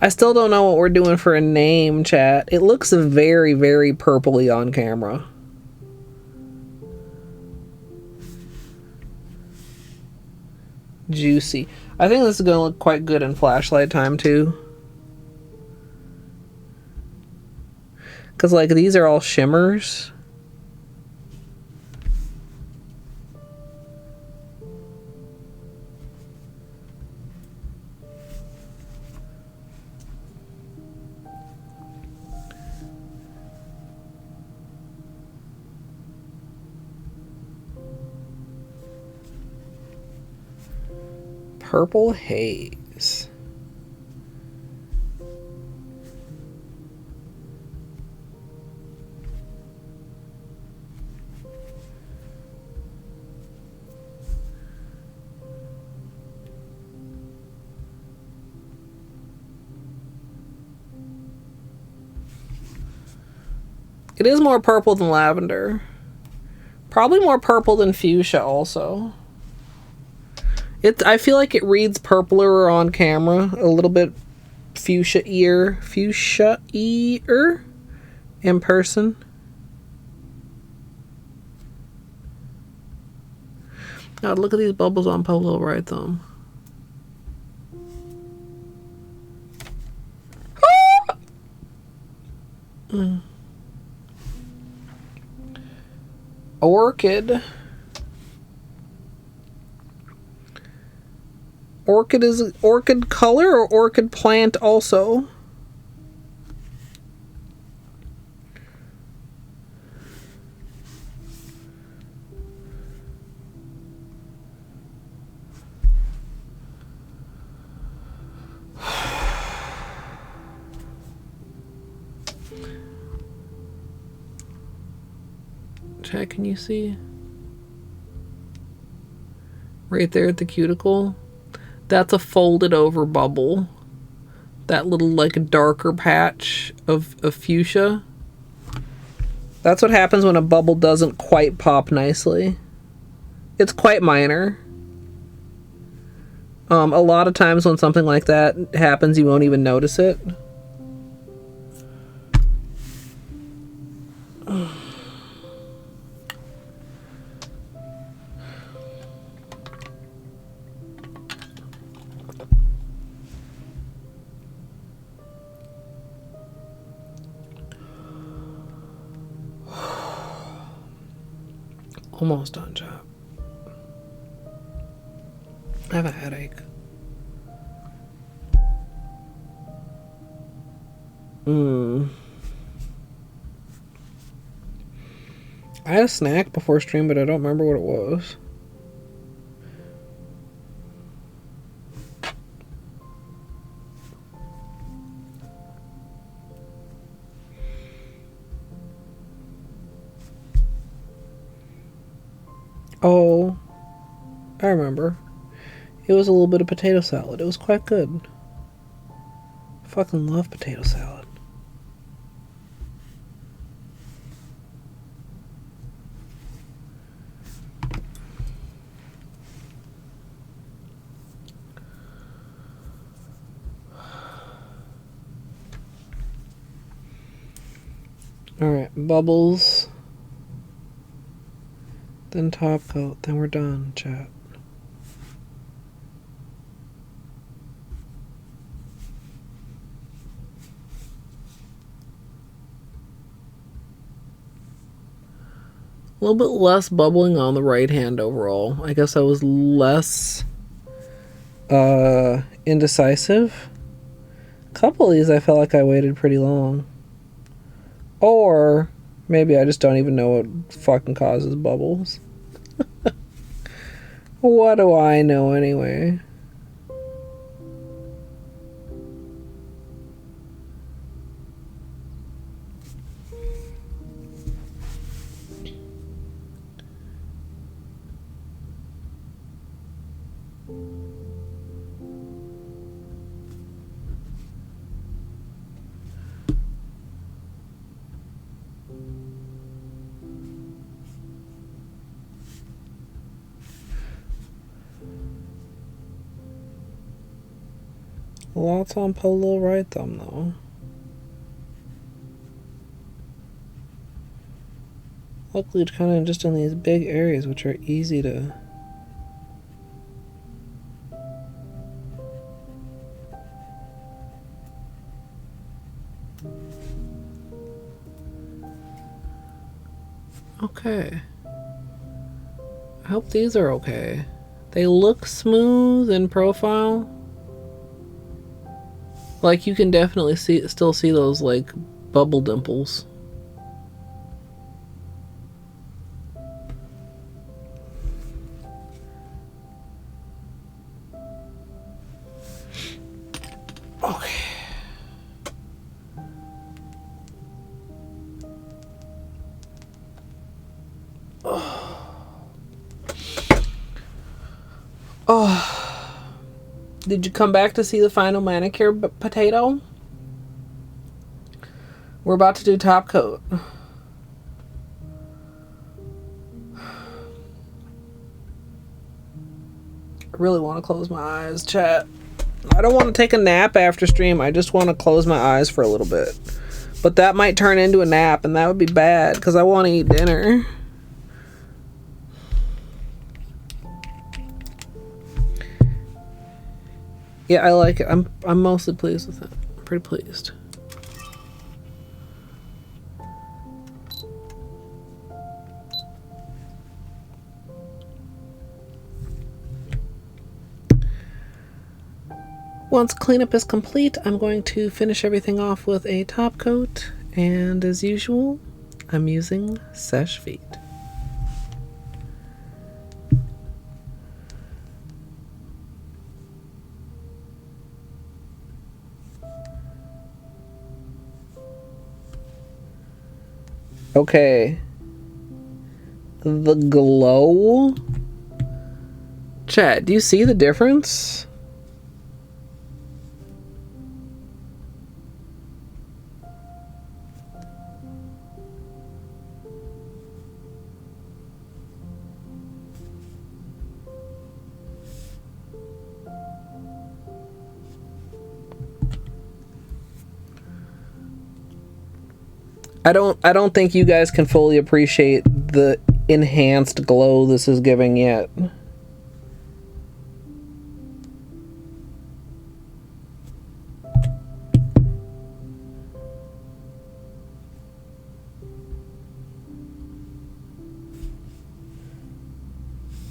I still don't know what we're doing for a name, chat. It looks very, very purpley on camera. Juicy. I think this is going to look quite good in flashlight time, too. Because, like, these are all shimmers. Purple haze. It is more purple than lavender. Probably more purple than fuchsia also. I feel like it reads purpler on camera, a little bit fuchsia-ier in person. God, look at these bubbles on Polo right thumb. Orchid. Orchid is orchid color or orchid plant also? Chat, can you see? Right there at the cuticle. That's a folded over bubble. That little like darker patch of fuchsia. That's what happens when a bubble doesn't quite pop nicely. It's quite minor. A lot of times when something like that happens, you won't even notice it. Almost done, job. I have a headache. I had a snack before stream, but I don't remember what it was. Oh, I remember. It was a little bit of potato salad. It was quite good. I fucking love potato salad. Alright, bubbles. Then top coat. Then we're done, chat. A little bit less bubbling on the right hand overall. I guess I was less indecisive. A couple of these I felt like I waited pretty long. Or maybe I just don't even know what fucking causes bubbles. What do I know anyway? Lots on Polo right thumb though. Luckily it's kind of just in these big areas which are easy to... Okay. I hope these are okay. They look smooth in profile. Like you can definitely still see those like bubble dimples. Okay. Oh. Did you come back to see the final manicure potato? We're about to do top coat. I really want to close my eyes, chat. I don't want to take a nap after stream. I just want to close my eyes for a little bit. But that might turn into a nap, and that would be bad because I want to eat dinner. Yeah, I like it. I'm mostly pleased with it. I'm pretty pleased. Once cleanup is complete, I'm going to finish everything off with a top coat, and as usual, I'm using Seche Vite. Okay. The glow. Chat, do you see the difference? I don't think you guys can fully appreciate the enhanced glow this is giving yet.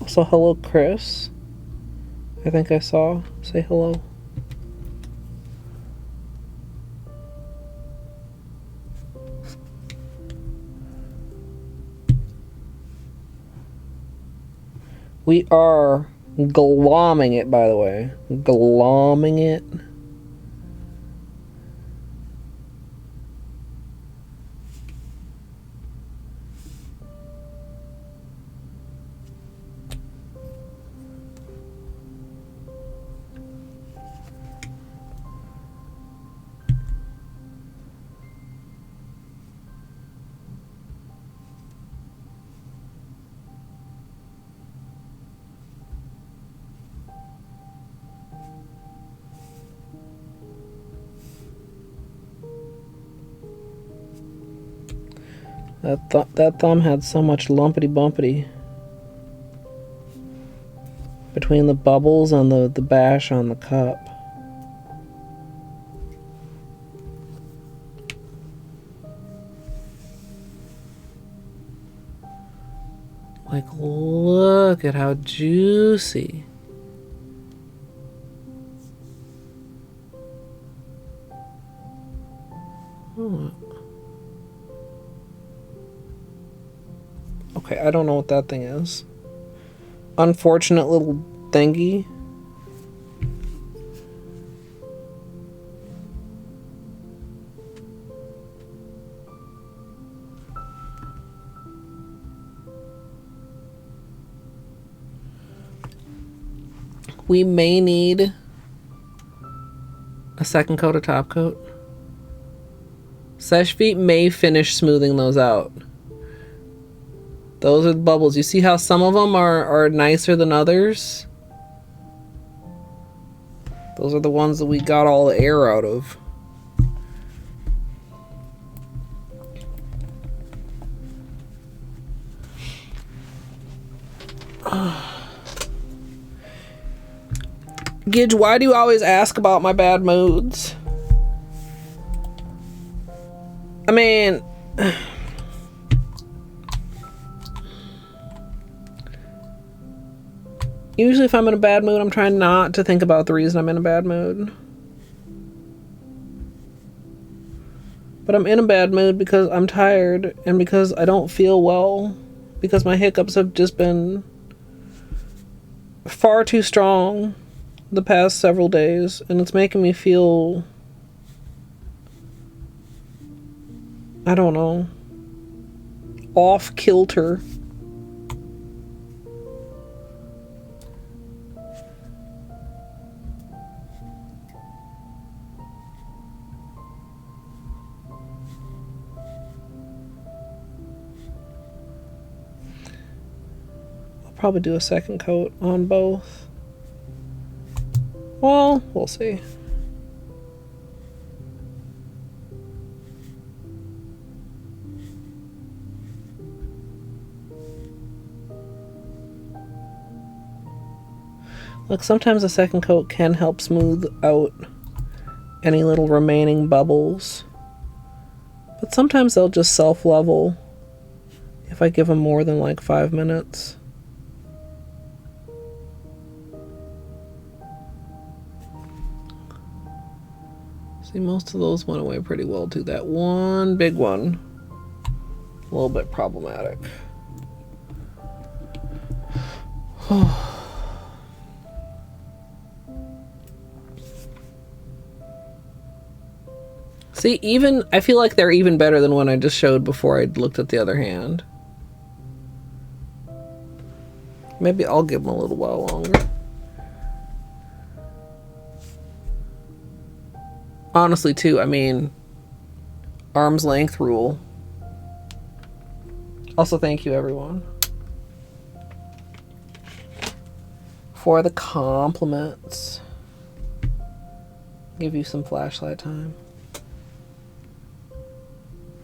Also, hello, Chris. I think I saw. Say hello. We are glomming it, by the way. Glomming it. That thumb had so much lumpity bumpity between the bubbles and the bash on the cup. Like, look at how juicy. Oh. Okay, I don't know what that thing is. Unfortunate little thingy. We may need a second coat of top coat. Seche Vite may finish smoothing those out. Those are the bubbles. You see how some of them are nicer than others? Those are the ones that we got all the air out of. Gidge, why do you always ask about my bad moods? I mean, usually if I'm in a bad mood, I'm trying not to think about the reason I'm in a bad mood. But I'm in a bad mood because I'm tired and because I don't feel well, because my hiccups have just been far too strong the past several days, and it's making me feel, I don't know, off kilter. I'll probably do a second coat on both. Well, we'll see. Look, sometimes a second coat can help smooth out any little remaining bubbles. But sometimes they'll just self-level if I give them more than like 5 minutes. See, most of those went away pretty well too. That one big one, a little bit problematic. See, even, I feel like they're even better than when I just showed before I looked at the other hand. Maybe I'll give them a little while longer. Honestly, too, I mean, arm's length rule. Also, thank you, everyone, for the compliments. Give you some flashlight time.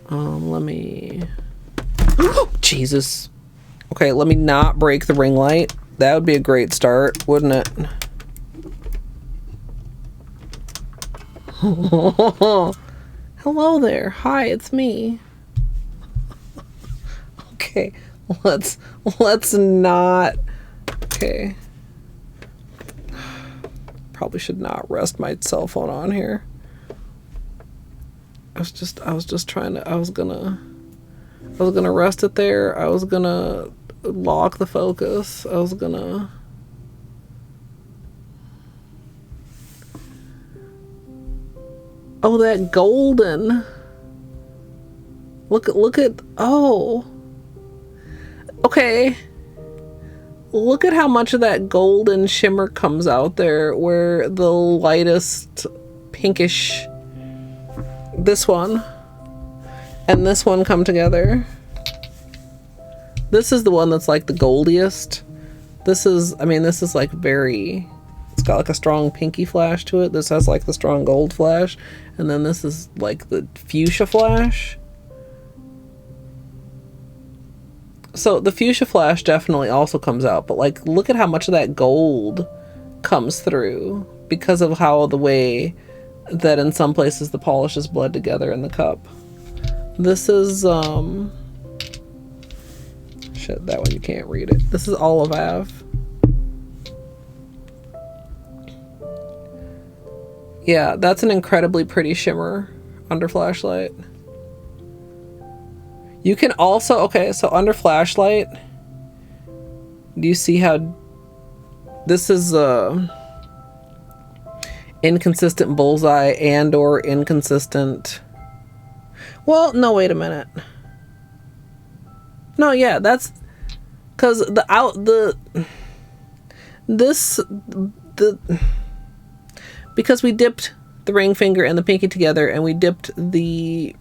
Let me... Jesus. Okay, let me not break the ring light. That would be a great start, wouldn't it? Hello there. Hi, it's me. Okay, let's not. Okay. Probably should not rest my cell phone on here. I was just trying to, I was gonna rest it there. I was gonna lock the focus. I was gonna... Oh, that golden. Look at, oh. Okay. Look at how much of that golden shimmer comes out there, where the lightest pinkish, this one and this one come together. This is the one that's like the goldiest. This is, I mean, this is like very, it's got like a strong pinky flash to it. This has like the strong gold flash. And then this is like the fuchsia flash. So the fuchsia flash definitely also comes out, but like, look at how much of that gold comes through because of how the way that in some places the polish is bled together in the cup. This is, shit, that one you can't read it. This is Olive Ave. Yeah, that's an incredibly pretty shimmer under flashlight. You can also, okay, so under flashlight, do you see how this is inconsistent bullseye and or inconsistent? Well, no, wait a minute. No, yeah, that's because because we dipped the ring finger and the pinky together, and we dipped the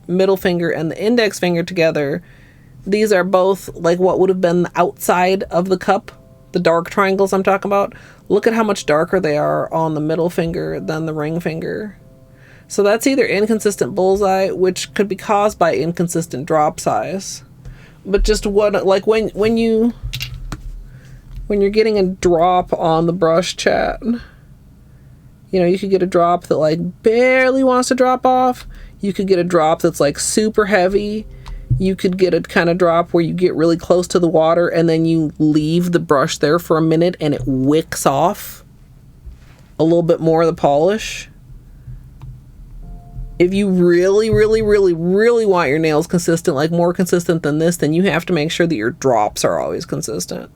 middle finger and the index finger together. These are both like what would have been the outside of the cup the dark triangles I'm talking about, look at how much darker they are on the middle finger than the ring finger. So that's either inconsistent bullseye, which could be caused by inconsistent drop size. But just what, like when you're getting a drop on the brush, chat, you know, you could get a drop that like barely wants to drop off. You could get a drop that's like super heavy. You could get a kind of drop where you get really close to the water and then you leave the brush there for a minute and it wicks off a little bit more of the polish. If you really, really, really, really want your nails consistent, like more consistent than this, then you have to make sure that your drops are always consistent.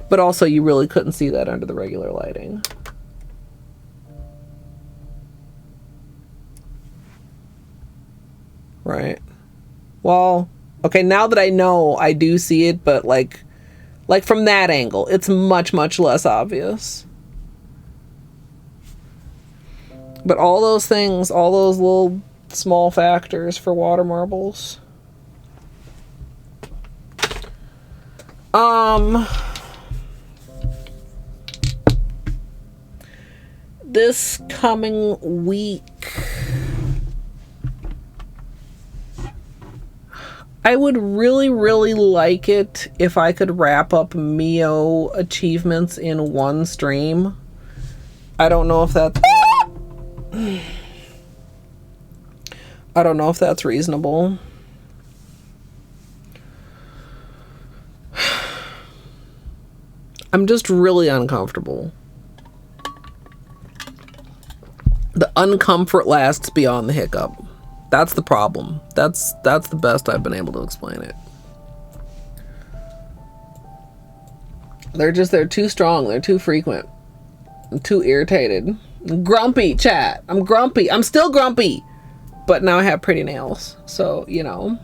But also you really couldn't see that under the regular lighting. Right. Well, okay, now that I know, I do see it, but like from that angle, it's much, much less obvious. But all those things, all those little small factors for water marbles. This coming week, I would really, really like it if I could wrap up Mio achievements in one stream. I don't know if that's... I don't know if that's reasonable. I'm just really uncomfortable. The uncomfort lasts beyond the hiccup. That's the problem. That's the best I've been able to explain it. They're too strong. They're too frequent. I'm too irritated. I'm grumpy, chat. I'm grumpy. I'm still grumpy. But now I have pretty nails. So, you know,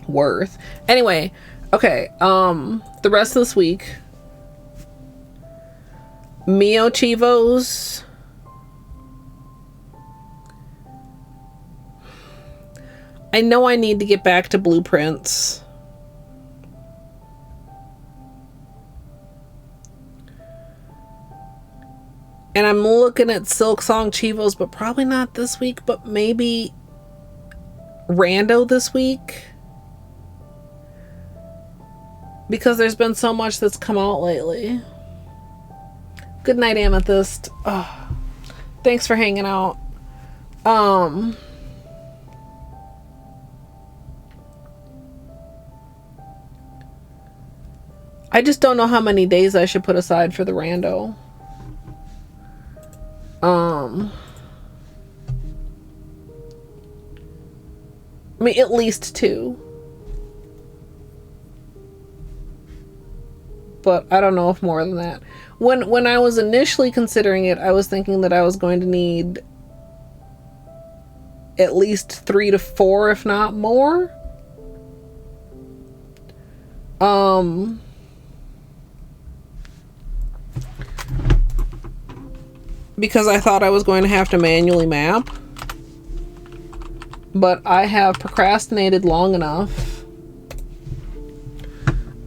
worth. Anyway, okay. The rest of this week, Mio Chivos. I know I need to get back to blueprints. And I'm looking at Silk Song Chivos, but probably not this week, but maybe Rando this week. Because there's been so much that's come out lately. Good night, Amethyst. Oh, thanks for hanging out. I just don't know how many days I should put aside for the rando. I mean, at least 2. But I don't know if more than that. When I was initially considering it, I was thinking that I was going to need at least 3 to 4, if not more. Because I thought I was going to have to manually map. But I have procrastinated long enough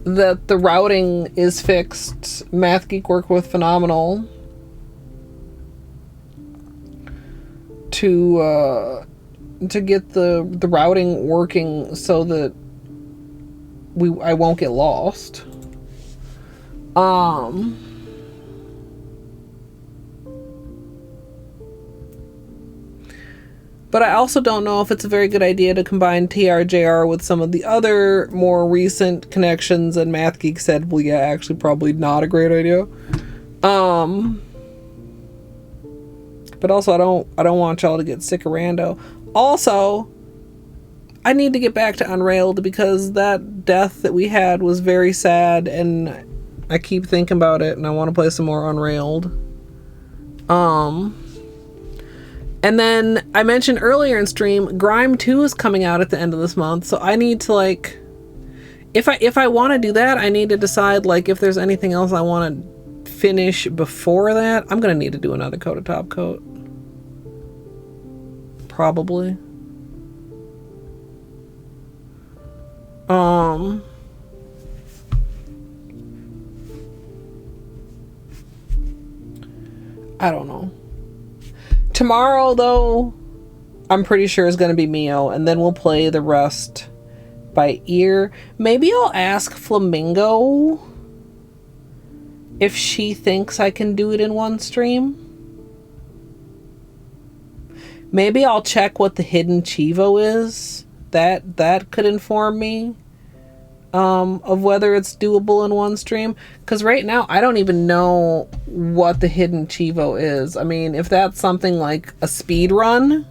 that the routing is fixed. Math Geek worked with Phenomenal to get the routing working so that I won't get lost. But I also don't know if it's a very good idea to combine TRJR with some of the other more recent connections, and Math Geek said, well, yeah, actually probably not a great idea. But also I don't want y'all to get sick of rando. Also, I need to get back to Unrailed because that death that we had was very sad and I keep thinking about it and I want to play some more Unrailed. And then I mentioned earlier in stream, Grime 2 is coming out at the end of this month, so I need to, like, if I want to do that, I need to decide, like, if there's anything else I want to finish before that. I'm gonna need to do another coat of top coat, probably. I don't know. Tomorrow, though, I'm pretty sure is going to be Mio, and then we'll play the rest by ear. Maybe I'll ask Flamingo if she thinks I can do it in one stream. Maybe I'll check what the hidden Chivo is. That could inform me of whether it's doable in one stream. Because right now, I don't even know what the hidden Chivo is. I mean, if that's something like a speed run,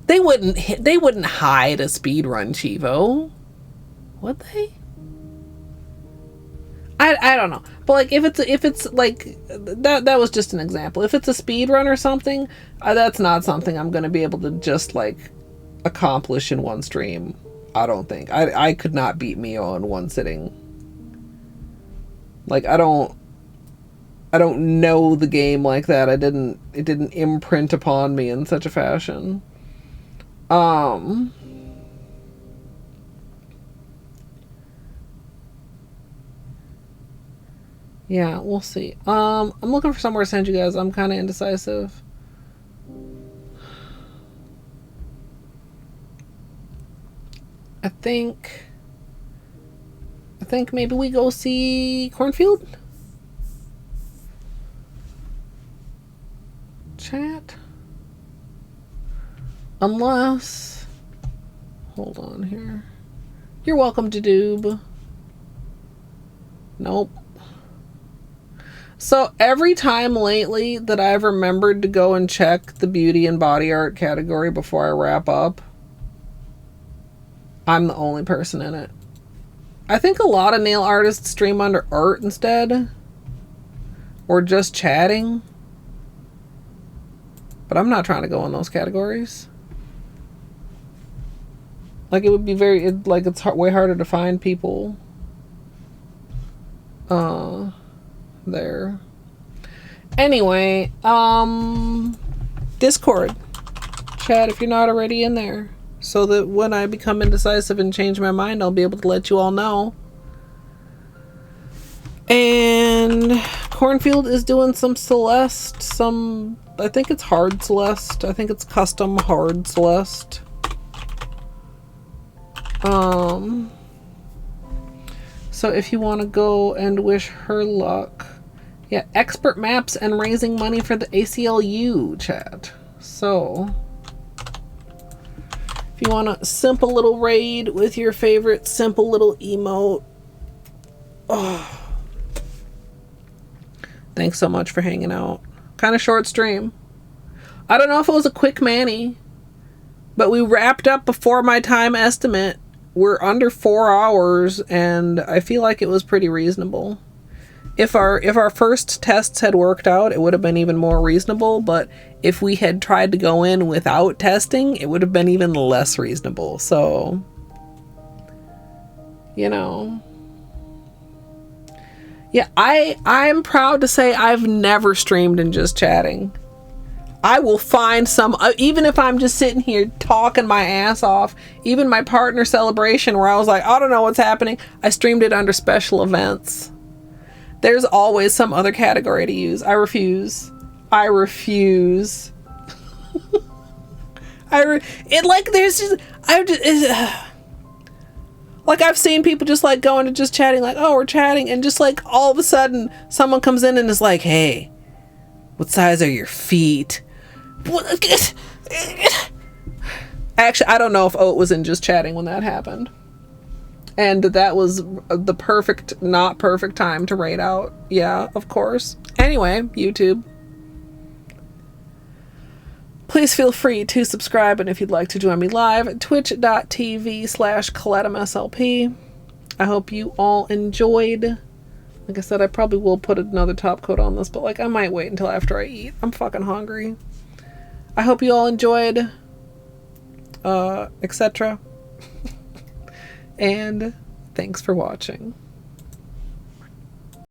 they wouldn't hide a speed run Chivo, would they? I don't know. But like if it's like that was just an example. If it's a speed run or something, that's not something I'm going to be able to just like accomplish in one stream. I don't think. I could not beat Mio in one sitting. Like I don't know the game like that. It didn't imprint upon me in such a fashion. Yeah, we'll see. I'm looking for somewhere to send you guys. I'm kind of indecisive. I think maybe we go see Cornfield? Chat? Unless... Hold on here. You're welcome to Doob. Nope. So every time lately that I've remembered to go and check the beauty and body art category before I wrap up, I'm the only person in it. I think a lot of nail artists stream under art instead, or just chatting, but I'm not trying to go in those categories. Like it would be it's way harder to find people there. Anyway, Discord chat if you're not already in there, so that when I become indecisive and change my mind, I'll be able to let you all know. And Cornfield is doing some Celeste, I think it's hard Celeste. I think it's custom hard Celeste. So if you want to go and wish her luck. Yeah, expert maps and raising money for the ACLU, chat. So if you want a simple little raid with your favorite simple little emote. Oh. Thanks so much for hanging out. Kind of short stream. I don't know if it was a quick mani, but we wrapped up before my time estimate. We're under 4 hours, and I feel like it was pretty reasonable. If our first tests had worked out, it would have been even more reasonable, but if we had tried to go in without testing, it would have been even less reasonable. So, you know. Yeah, I'm proud to say I've never streamed and just chatting. I will find some, even if I'm just sitting here talking my ass off, even my partner celebration where I was like, I don't know what's happening, I streamed it under special events. There's always some other category to use. I refuse. Like I've seen people just like going to just chatting, like, oh, we're chatting, and just like all of a sudden someone comes in and is like, hey, what size are your feet? Actually, I don't know if Oat was in just chatting when that happened. And that was the perfect, not perfect time to raid out. Yeah, of course. Anyway, YouTube. Please feel free to subscribe, and if you'd like to join me live, twitch.tv/ColetteMSLP. I hope you all enjoyed. Like I said, I probably will put another top coat on this, but like I might wait until after I eat. I'm fucking hungry. I hope you all enjoyed, etc. And thanks for watching.